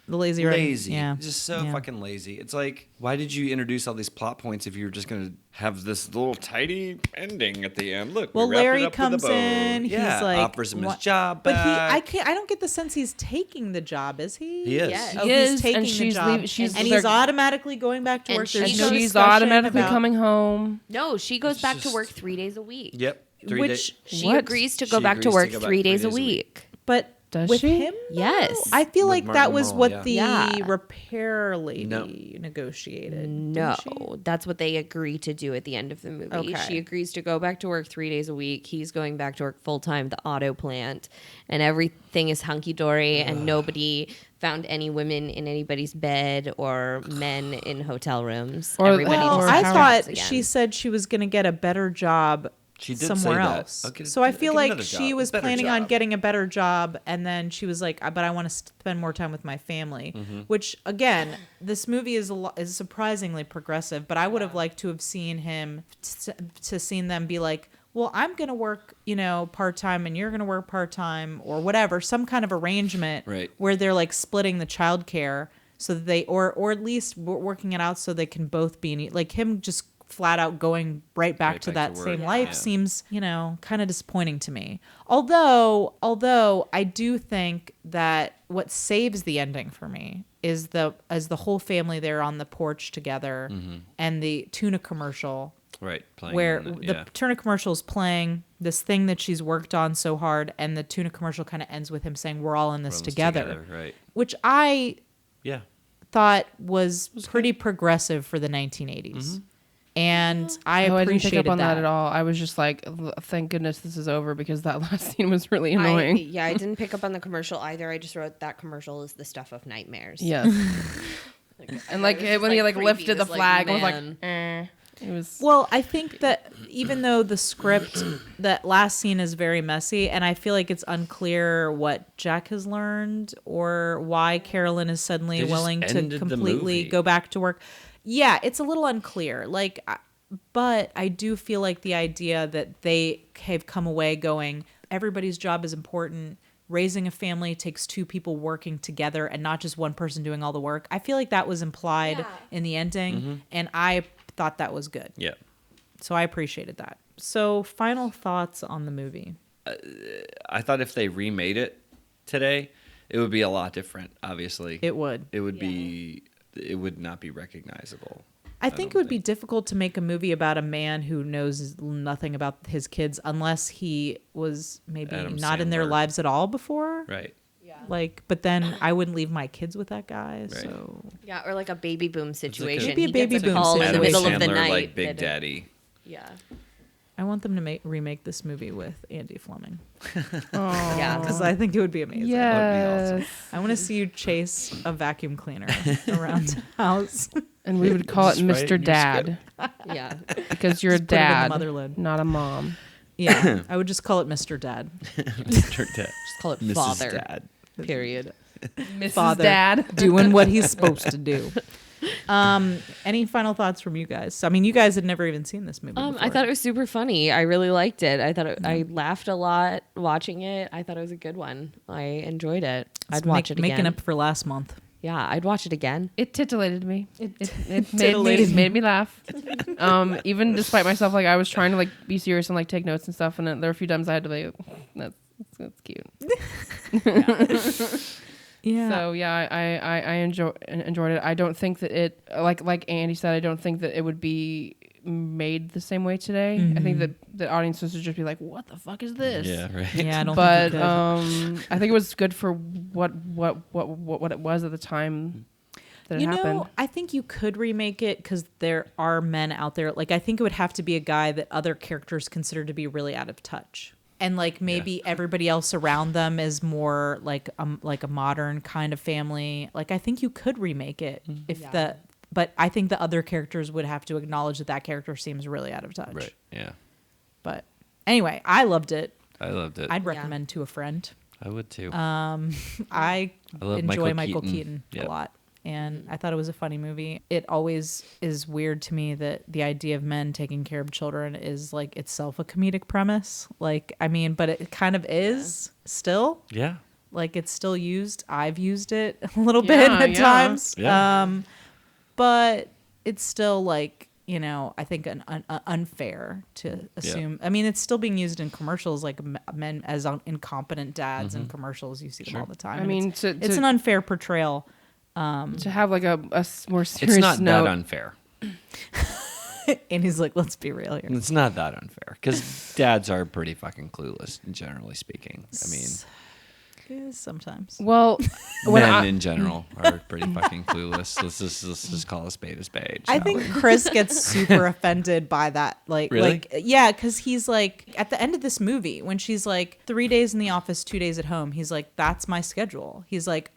Speaker 1: The lazy writing.
Speaker 4: Lazy.
Speaker 1: Yeah.
Speaker 4: Just so
Speaker 1: Yeah.
Speaker 4: fucking lazy. It's like, why did you introduce all these plot points if you were just going to have this little tidy ending at the end? Look,
Speaker 1: Well,
Speaker 4: we wrapped it
Speaker 1: Larry
Speaker 4: up with a
Speaker 1: comes
Speaker 4: bow.
Speaker 1: in.
Speaker 4: Yeah,
Speaker 1: He's like,
Speaker 4: offers him his
Speaker 1: "What?"
Speaker 4: job
Speaker 1: But
Speaker 4: back.
Speaker 1: I don't get the sense he's taking the job, is he?
Speaker 4: He is.
Speaker 3: Yes.
Speaker 1: Oh,
Speaker 2: He
Speaker 1: he's
Speaker 2: is,
Speaker 1: taking
Speaker 2: and
Speaker 1: the
Speaker 2: she's
Speaker 1: job,
Speaker 2: leaving- she's-
Speaker 1: and he's
Speaker 2: they're-
Speaker 1: automatically going back to
Speaker 3: And
Speaker 1: work. There's
Speaker 3: she
Speaker 1: no
Speaker 3: goes-
Speaker 2: she's
Speaker 1: discussion
Speaker 2: automatically
Speaker 1: about-
Speaker 2: coming home.
Speaker 3: No, she goes
Speaker 4: It's
Speaker 3: back to
Speaker 4: just-
Speaker 3: work 3 days a week.
Speaker 4: Yep. 3
Speaker 1: Which-
Speaker 4: days.
Speaker 3: She
Speaker 2: What?
Speaker 3: agrees to go
Speaker 4: She
Speaker 3: back to
Speaker 4: agrees to
Speaker 3: work
Speaker 4: go back
Speaker 3: 3 days a week.
Speaker 1: But
Speaker 2: Does
Speaker 1: with
Speaker 2: she?
Speaker 1: him,
Speaker 3: Yes.
Speaker 1: I feel
Speaker 4: With
Speaker 1: like
Speaker 4: Martin
Speaker 1: that was
Speaker 4: Mull,
Speaker 1: what
Speaker 4: yeah.
Speaker 1: the
Speaker 3: Yeah.
Speaker 1: repair lady
Speaker 4: No.
Speaker 1: negotiated.
Speaker 3: No,
Speaker 1: didn't she?
Speaker 3: that's what they agree to do at the end of the movie.
Speaker 1: Okay.
Speaker 3: She agrees to go back to work 3 days a week. He's going back to work full time, the auto plant, and everything is hunky dory. And nobody found any women in anybody's bed or men in hotel rooms.
Speaker 2: Or-
Speaker 3: Everybody
Speaker 2: well,
Speaker 3: just
Speaker 1: I
Speaker 3: starts
Speaker 1: thought
Speaker 3: again.
Speaker 1: she said she was going to get a better job
Speaker 4: She did
Speaker 1: somewhere
Speaker 4: say that.
Speaker 1: else.
Speaker 4: Okay,
Speaker 1: So I feel
Speaker 4: get
Speaker 1: like
Speaker 4: another
Speaker 1: she
Speaker 4: job,
Speaker 1: was
Speaker 4: better
Speaker 1: planning on
Speaker 4: job.
Speaker 1: getting a better job, and then she was like, "But I want to spend more time with my family."
Speaker 4: Mm-hmm.
Speaker 1: Which, again, this movie is is surprisingly progressive. But I would have liked to have seen him to seen them be like, "Well, I'm going to work, part time, and you're going to work part time, or whatever." Some kind of arrangement
Speaker 4: Right.
Speaker 1: where they're like splitting the childcare so that they, or at least working it out so they can both be like him just flat out going right back to that
Speaker 4: work.
Speaker 1: same
Speaker 4: Yeah.
Speaker 1: life
Speaker 4: Yeah.
Speaker 1: seems, kind of disappointing to me. Although I do think that what saves the ending for me is the whole family there on the porch together and the tuna commercial
Speaker 4: Right. Playing
Speaker 1: where
Speaker 4: in it,
Speaker 1: the tuna commercial is playing this thing that she's worked on so hard, and the tuna commercial kind of ends with him saying, "We're all in this together,"
Speaker 4: Right.
Speaker 1: which I
Speaker 4: Yeah.
Speaker 1: thought was pretty progressive for the 1980s. And I
Speaker 2: Oh, I didn't pick
Speaker 1: appreciated
Speaker 2: up on that at all. I was just like, thank goodness this is over because that last scene was really annoying.
Speaker 3: I didn't pick up on the commercial either. I just wrote that commercial is the stuff of nightmares.
Speaker 2: Yes. And like
Speaker 3: It was just,
Speaker 2: when he
Speaker 3: like,
Speaker 2: like lifted the
Speaker 3: creepy, this, like,
Speaker 2: flag, I was
Speaker 3: man.
Speaker 2: like, It was
Speaker 1: Well, I think that even though the script, that last scene is very messy, and I feel like it's unclear what Jack has learned or why Carolyn is suddenly
Speaker 4: They just
Speaker 1: willing to
Speaker 4: ended the
Speaker 1: completely
Speaker 4: movie.
Speaker 1: go back to work. Yeah, it's a little unclear. But I do feel like the idea that they have come away going, everybody's job is important. Raising a family takes two people working together and not just one person doing all the work. I feel like that was implied in the ending, and I thought that was good.
Speaker 4: Yeah.
Speaker 1: So I appreciated that. So final thoughts on the movie.
Speaker 4: I thought if they remade it, today, it would be a lot different. Obviously,
Speaker 1: It would.
Speaker 4: It would be. It would not be recognizable.
Speaker 1: I think it would be difficult to make a movie about a man who knows nothing about his kids unless he was maybe
Speaker 4: Adam
Speaker 1: not in their
Speaker 4: Sandler.
Speaker 1: lives at all before.
Speaker 4: Right.
Speaker 1: Like, but then I wouldn't leave my kids with that guy. So
Speaker 3: Yeah, or like a baby boom situation.
Speaker 1: Maybe a
Speaker 3: He
Speaker 1: baby
Speaker 3: gets
Speaker 1: boom
Speaker 3: call in the
Speaker 4: Adam
Speaker 3: middle of the
Speaker 4: Sandler,
Speaker 3: night.
Speaker 4: like Big
Speaker 3: that-
Speaker 4: Daddy.
Speaker 3: Yeah.
Speaker 1: I want them to remake this movie with Andy Fleming
Speaker 3: Yeah.
Speaker 1: because I think it would be amazing.
Speaker 2: Yes.
Speaker 1: I want to see you chase a vacuum cleaner around the house.
Speaker 2: And we would call it
Speaker 4: Just write it in
Speaker 2: Mr.
Speaker 4: your
Speaker 2: Dad
Speaker 3: Yeah.
Speaker 2: because you're a
Speaker 1: Just put it in the
Speaker 2: dad,
Speaker 1: motherload.
Speaker 2: not a mom.
Speaker 1: Yeah, I would just call it Mr. Dad.
Speaker 4: Mr. Dad.
Speaker 3: Just call it
Speaker 4: Mrs.
Speaker 3: father.
Speaker 4: Dad.
Speaker 3: Period.
Speaker 2: Mrs.
Speaker 1: Father
Speaker 2: Dad.
Speaker 1: doing what he's supposed to do. Any final thoughts from you guys? I mean, you guys had never even seen this movie before.
Speaker 3: I thought it was super funny. I really liked it. I laughed a lot watching it. I thought it was a good one. I enjoyed it. I'd watch it again.
Speaker 1: Making up for last month.
Speaker 3: Yeah, I'd watch it again.
Speaker 2: It titillated me. It
Speaker 1: Titillated
Speaker 2: made me laugh. Even despite myself, like I was trying to like be serious and like take notes and stuff, and then there were a few times I had to like, that's cute.
Speaker 1: Yeah.
Speaker 2: So yeah, I enjoyed it. I don't think that it like Andy said. I don't think that it would be made the same way today. I think that the audiences would just be like, "What the fuck is this?"
Speaker 4: Yeah, right.
Speaker 1: Yeah, I don't
Speaker 2: But
Speaker 1: think it could.
Speaker 2: I think it was good for what it was at the time that it happened.
Speaker 1: I think you could remake it because there are men out there. Like, I think it would have to be a guy that other characters consider to be really out of touch. And like maybe everybody else around them is more like a modern kind of family. Like I think you could remake it but I think the other characters would have to acknowledge that character seems really out of touch.
Speaker 4: Right. Yeah.
Speaker 1: But anyway, I loved it.
Speaker 4: I loved it.
Speaker 1: I'd recommend to a friend.
Speaker 4: I would too.
Speaker 1: I
Speaker 4: love
Speaker 1: enjoy
Speaker 4: Michael
Speaker 1: Michael Keaton
Speaker 4: Yep.
Speaker 1: a lot. And I thought it was a funny movie. It always is weird to me that the idea of men taking care of children is like itself a comedic premise. Like, I mean, but it kind of is still.
Speaker 4: Yeah.
Speaker 1: Like it's still used. I've used it a little bit at times.
Speaker 4: Yeah.
Speaker 1: But it's still like, you know, I think an unfair to assume. I mean, it's still being used in commercials, like men as incompetent dads in commercials. You see them all the time.
Speaker 2: I
Speaker 1: And
Speaker 2: mean,
Speaker 1: it's an unfair portrayal.
Speaker 2: to have like a more serious
Speaker 4: It's not
Speaker 2: note.
Speaker 4: that unfair.
Speaker 1: And he's like, let's be real here.
Speaker 4: It's not that unfair because dads are pretty fucking clueless, generally speaking. I mean,
Speaker 1: Sometimes.
Speaker 2: Well,
Speaker 4: men in general are pretty fucking clueless. Let's just call a spade a spade.
Speaker 1: I
Speaker 4: shall
Speaker 1: think
Speaker 4: we?
Speaker 1: Chris gets super offended by that.
Speaker 4: Really?
Speaker 1: Yeah, because he's like, at the end of this movie, when she's like 3 days in the office, 2 days at home, he's like, that's my schedule. He's like,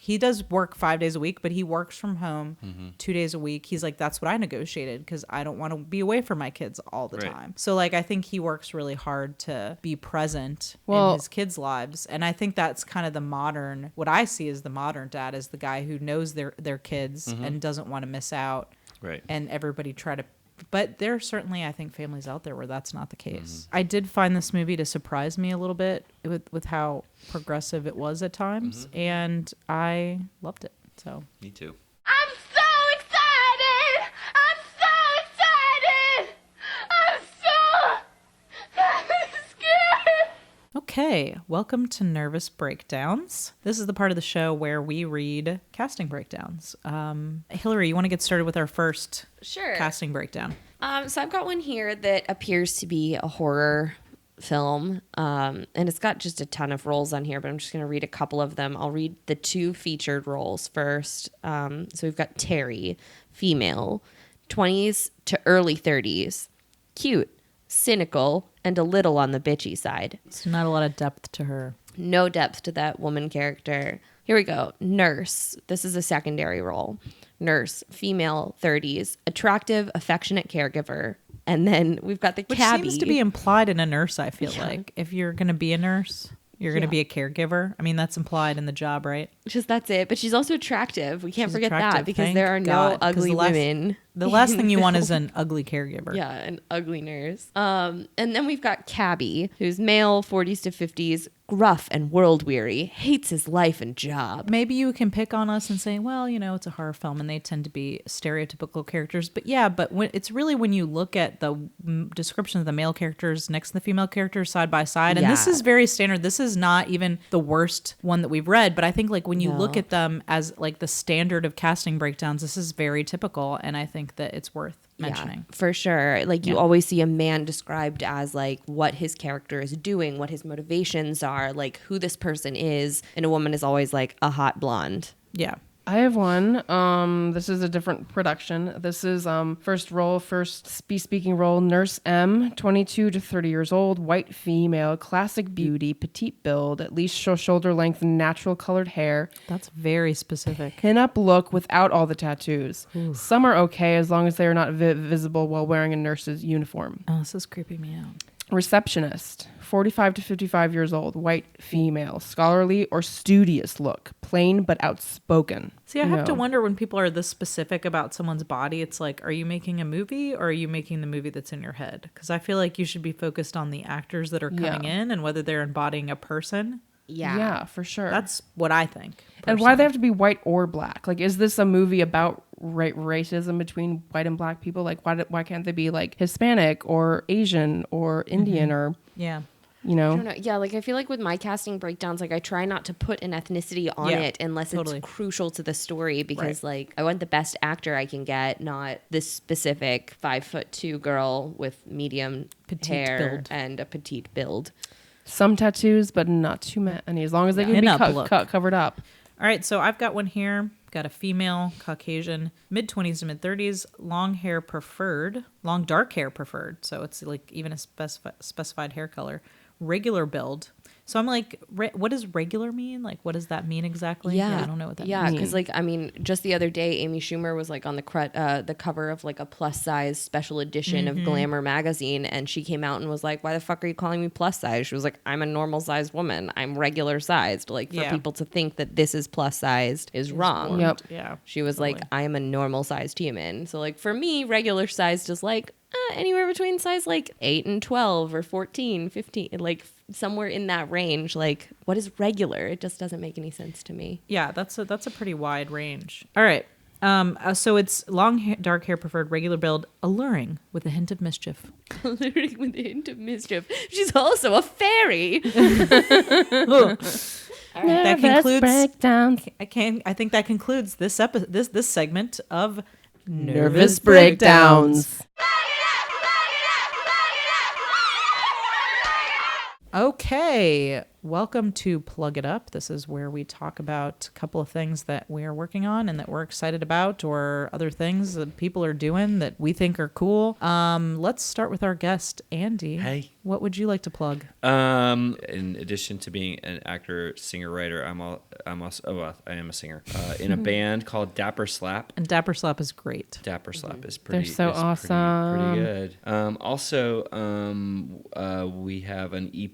Speaker 1: he does work 5 days a week, but he works from home 2 days a week. He's like, that's what I negotiated because I don't want to be away from my kids all the
Speaker 4: Right.
Speaker 1: time. So like, I think he works really hard to be present
Speaker 2: Well-
Speaker 1: in his kids' lives. And I think that's kind of what I see as the modern dad is the guy who knows their kids and doesn't want to miss out.
Speaker 4: Right.
Speaker 1: And everybody but there are certainly, I think, families out there where that's not the case. I did find this movie to surprise me a little bit with how progressive it was at times, and I loved it. So
Speaker 4: Me too.
Speaker 8: I'm so excited! I'm so excited! I'm so scared!
Speaker 1: okay, welcome to Nervous Breakdowns. This is the part of the show where we read casting breakdowns. Hillary, you want to get started with our first
Speaker 3: Sure.
Speaker 1: casting breakdown?
Speaker 3: So I've got one here that appears to be a horror film, and it's got just a ton of roles on here, but I'm just going to read a couple of them. I'll read the 2 featured roles first. So we've got Terry, female, 20s to early 30s, cute, cynical, and a little on the bitchy side.
Speaker 1: It's not a lot of depth to her.
Speaker 3: No depth to that woman character. Here we go. Nurse. This is a secondary role. Nurse, female, 30s, attractive, affectionate caregiver. And then we've got the
Speaker 1: Which
Speaker 3: cabbie.
Speaker 1: seems to be implied in a nurse, I feel like. If you're going to be a nurse, you're going to be a caregiver. I mean, that's implied in the job, right?
Speaker 3: Just that's it. But she's also attractive. We can't
Speaker 1: She's
Speaker 3: forget that
Speaker 1: attractive,
Speaker 3: because
Speaker 1: thank
Speaker 3: there are no
Speaker 1: God, 'cause
Speaker 3: ugly women.
Speaker 1: The last thing you want is an ugly caregiver.
Speaker 3: Yeah, an ugly nurse. And then we've got Cabby, who's male, 40s to 50s,
Speaker 7: gruff and world weary, hates his life and job.
Speaker 1: Maybe you can pick on us and say, well, it's a horror film and they tend to be stereotypical characters. But yeah, but it's really when you look at the description of the male characters next to the female characters side by side. And this is very standard. This is not even the worst one that we've read. But I think like when you look at them as like the standard of casting breakdowns, this is very typical. And I think that it's worth mentioning.
Speaker 7: Yeah, for sure. Like you always see a man described as like what his character is doing, what his motivations are, like who this person is, and a woman is always like a hot blonde.
Speaker 1: Yeah.
Speaker 2: I have one. This is a different production. This is first speaking role, Nurse M, 22 to 30 years old, white female, classic beauty, petite build, at least shoulder length, natural colored hair.
Speaker 1: That's very specific.
Speaker 2: Pin-up look without all the tattoos. Ooh. Some are okay as long as they are not visible while wearing a nurse's uniform.
Speaker 1: Oh, this is creeping me out.
Speaker 2: Receptionist, 45 to 55 years old, white female, scholarly or studious look, plain but outspoken.
Speaker 1: See, I have to wonder when people are this specific about someone's body, it's like, are you making a movie or are you making the movie that's in your head? Because I feel like you should be focused on the actors that are coming in and whether they're embodying a person.
Speaker 2: Yeah, for sure.
Speaker 1: That's what I think. Personally.
Speaker 2: And why they have to be white or black? Like, is this a movie about racism between white and black people? Like, why can't they be like Hispanic or Asian or Indian or
Speaker 1: yeah?
Speaker 2: You know?
Speaker 7: I don't know. Yeah, like I feel like with my casting breakdowns, like I try not to put an ethnicity on it unless it's crucial to the story because like I want the best actor I can get, not this specific 5'2" girl with medium hair build. And a petite build.
Speaker 2: Some tattoos, but not too many, as long as they can be covered up.
Speaker 1: All right, so I've got one here. Got a female, Caucasian, mid-20s to mid-30s, long dark hair preferred. So it's like even a specified hair color. Regular build. So I'm like, what does regular mean? Like, what does that mean exactly? Yeah, I don't know what that means.
Speaker 7: Yeah, because like, I mean, just the other day, Amy Schumer was like on the cover of like a plus size special edition of Glamour magazine, and she came out and was like, "Why the fuck are you calling me plus size?" She was like, "I'm a normal sized woman. I'm regular sized." Like for people to think that this is plus sized is wrong.
Speaker 2: Yep.
Speaker 1: Yeah.
Speaker 7: She was like, "I am a normal sized human." So like for me, regular sized is like anywhere between size like 8 and 12 or 14, 15, like somewhere in that range. Like what is regular? It just doesn't make any sense to me.
Speaker 1: Yeah, that's a pretty wide range. All right. So it's dark hair preferred, regular build, alluring with a hint of mischief.
Speaker 7: Alluring with a hint of mischief. She's also a fairy.
Speaker 1: That concludes breakdowns. I think that concludes this this segment of
Speaker 2: Nervous Breakdowns.
Speaker 1: Okay, welcome to Plug It Up. This is where we talk about a couple of things that we are working on and that we're excited about, or other things that people are doing that we think are cool. Let's start with our guest, Andy.
Speaker 4: Hey.
Speaker 1: What would you like to plug?
Speaker 4: In addition to being an actor, singer, writer, I am a singer in a band called Dapper Slap.
Speaker 1: And Dapper Slap is great.
Speaker 4: Dapper Slap is pretty.
Speaker 2: They're so awesome.
Speaker 4: Pretty good. Also, we have an EP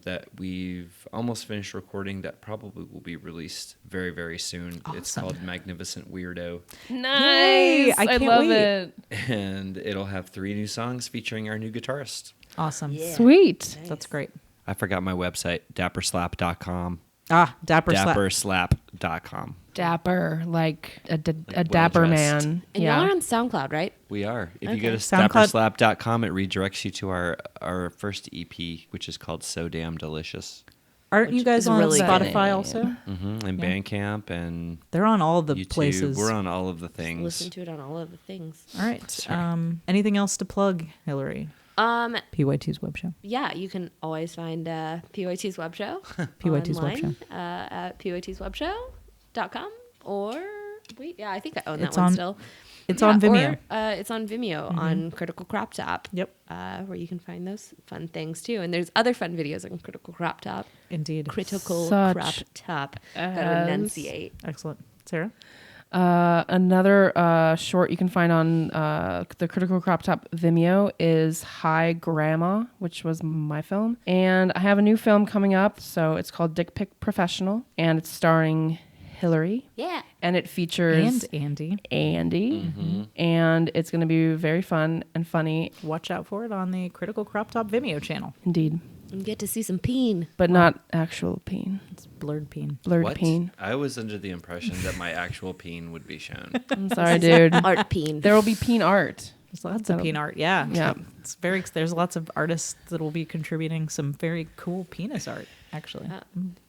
Speaker 4: that we've almost finished recording that probably will be released very, very soon. Awesome. It's called Magnificent Weirdo.
Speaker 2: Nice. I can't love it.
Speaker 4: And it'll have 3 new songs featuring our new guitarist.
Speaker 1: Awesome.
Speaker 2: Yeah. Sweet.
Speaker 1: Nice. That's great.
Speaker 4: I forgot my website, dapperslap.com.
Speaker 1: Dapperslap.com.
Speaker 2: Dapper, like a dapper man.
Speaker 7: And y'all are on SoundCloud, right?
Speaker 4: We are. If you go to dapperslap.com, it redirects you to our first EP, which is called So Damn Delicious.
Speaker 1: Aren't you guys on really Spotify also?
Speaker 4: Mm-hmm. And Bandcamp, and
Speaker 1: they're on all the
Speaker 4: YouTube.
Speaker 1: Places.
Speaker 4: We're on all of the things.
Speaker 7: Listen to it on all of the things.
Speaker 1: All right. Anything else to plug, Hillary? PYT's web show.
Speaker 7: Yeah, you can always find PYT's web show
Speaker 1: PYT's
Speaker 7: online,
Speaker 1: web show
Speaker 7: at pytswebshow.com I think I own that one still.
Speaker 1: It's on Vimeo.
Speaker 7: It's on Vimeo on Critical Crop Top.
Speaker 1: Yep.
Speaker 7: Where you can find those fun things too. And there's other fun videos on Critical Crop Top.
Speaker 1: Indeed.
Speaker 7: Critical Crop Top. Gotta enunciate.
Speaker 1: Excellent. Sarah?
Speaker 2: Another short you can find on the Critical Crop Top Vimeo is Hi Grandma, which was my film. And I have a new film coming up, so it's called Dick Pic Professional, and it's starring Hillary.
Speaker 7: Yeah.
Speaker 2: And it features...
Speaker 1: And
Speaker 2: Andy. Mm-hmm. And it's going to be very fun and funny.
Speaker 1: Watch out for it on the Critical Crop Top Vimeo channel.
Speaker 2: Indeed.
Speaker 3: You get to see some peen.
Speaker 2: but not actual peen.
Speaker 1: It's blurred peen.
Speaker 2: Blurred
Speaker 4: What?
Speaker 2: peen.
Speaker 4: I was under the impression that my actual peen would be shown.
Speaker 2: I'm sorry, dude.
Speaker 3: Art peen.
Speaker 2: There will be peen art.
Speaker 1: There's lots of peen art. Yeah.
Speaker 2: Yeah.
Speaker 1: It's there's lots of artists that will be contributing some very cool penis art, actually.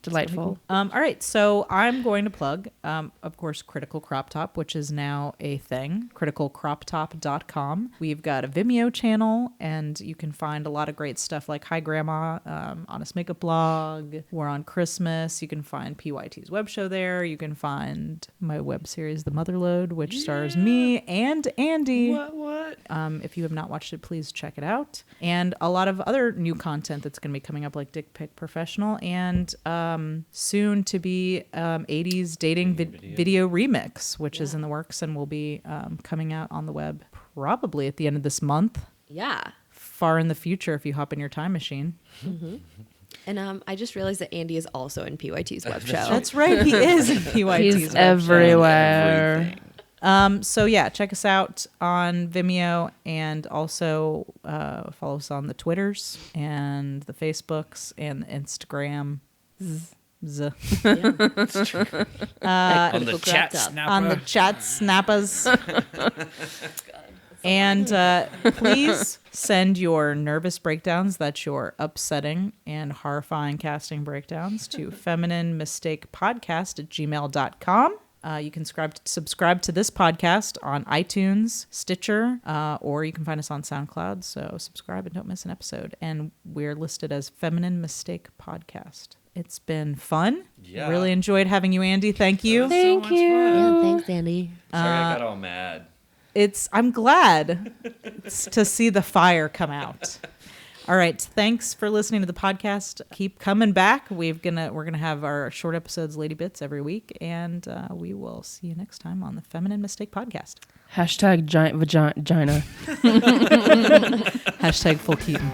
Speaker 2: Delightful.
Speaker 1: All right, so I'm going to plug, of course, Critical Crop Top, which is now a thing, criticalcroptop.com. We've got a Vimeo channel, and you can find a lot of great stuff like Hi Grandma, Honest Makeup Blog, War on Christmas. You can find PYT's web show there. You can find my web series, The Motherload, which stars me and Andy.
Speaker 4: What?
Speaker 1: If you have not watched it, please check it out. And a lot of other new content that's going to be coming up, like Dick Pic Professional, and soon to be 80s dating video remix, which is in the works and will be coming out on the web probably at the end of this month.
Speaker 3: Yeah.
Speaker 1: Far in the future if you hop in your time machine.
Speaker 3: And I just realized that Andy is also in PYT's web show.
Speaker 1: That's right, he is in PYT's
Speaker 2: He's
Speaker 1: web show.
Speaker 2: everywhere.
Speaker 4: Everything.
Speaker 1: So yeah, check us out on Vimeo, and also follow us on the Twitters and the Facebooks and the Instagram.
Speaker 4: On the chat snapper.
Speaker 1: On the chat snappers. And please send your nervous breakdowns, that's your upsetting and horrifying casting breakdowns, to femininemistakepodcast@gmail.com. You can subscribe to this podcast on iTunes, Stitcher, or you can find us on SoundCloud. So subscribe and don't miss an episode. And we're listed as Feminine Mistake Podcast. It's been fun.
Speaker 4: Yeah.
Speaker 1: Really enjoyed having you, Andy. Thank you.
Speaker 2: Thank you.
Speaker 3: Yeah, thanks, Andy.
Speaker 4: Sorry, I got all mad.
Speaker 1: I'm glad to see the fire come out. All right. Thanks for listening to the podcast. Keep coming back. We're gonna have our short episodes, Lady Bits, every week, and we will see you next time on the Feminine Mistake Podcast.
Speaker 2: Hashtag giant vagina.
Speaker 1: Hashtag full Keaton.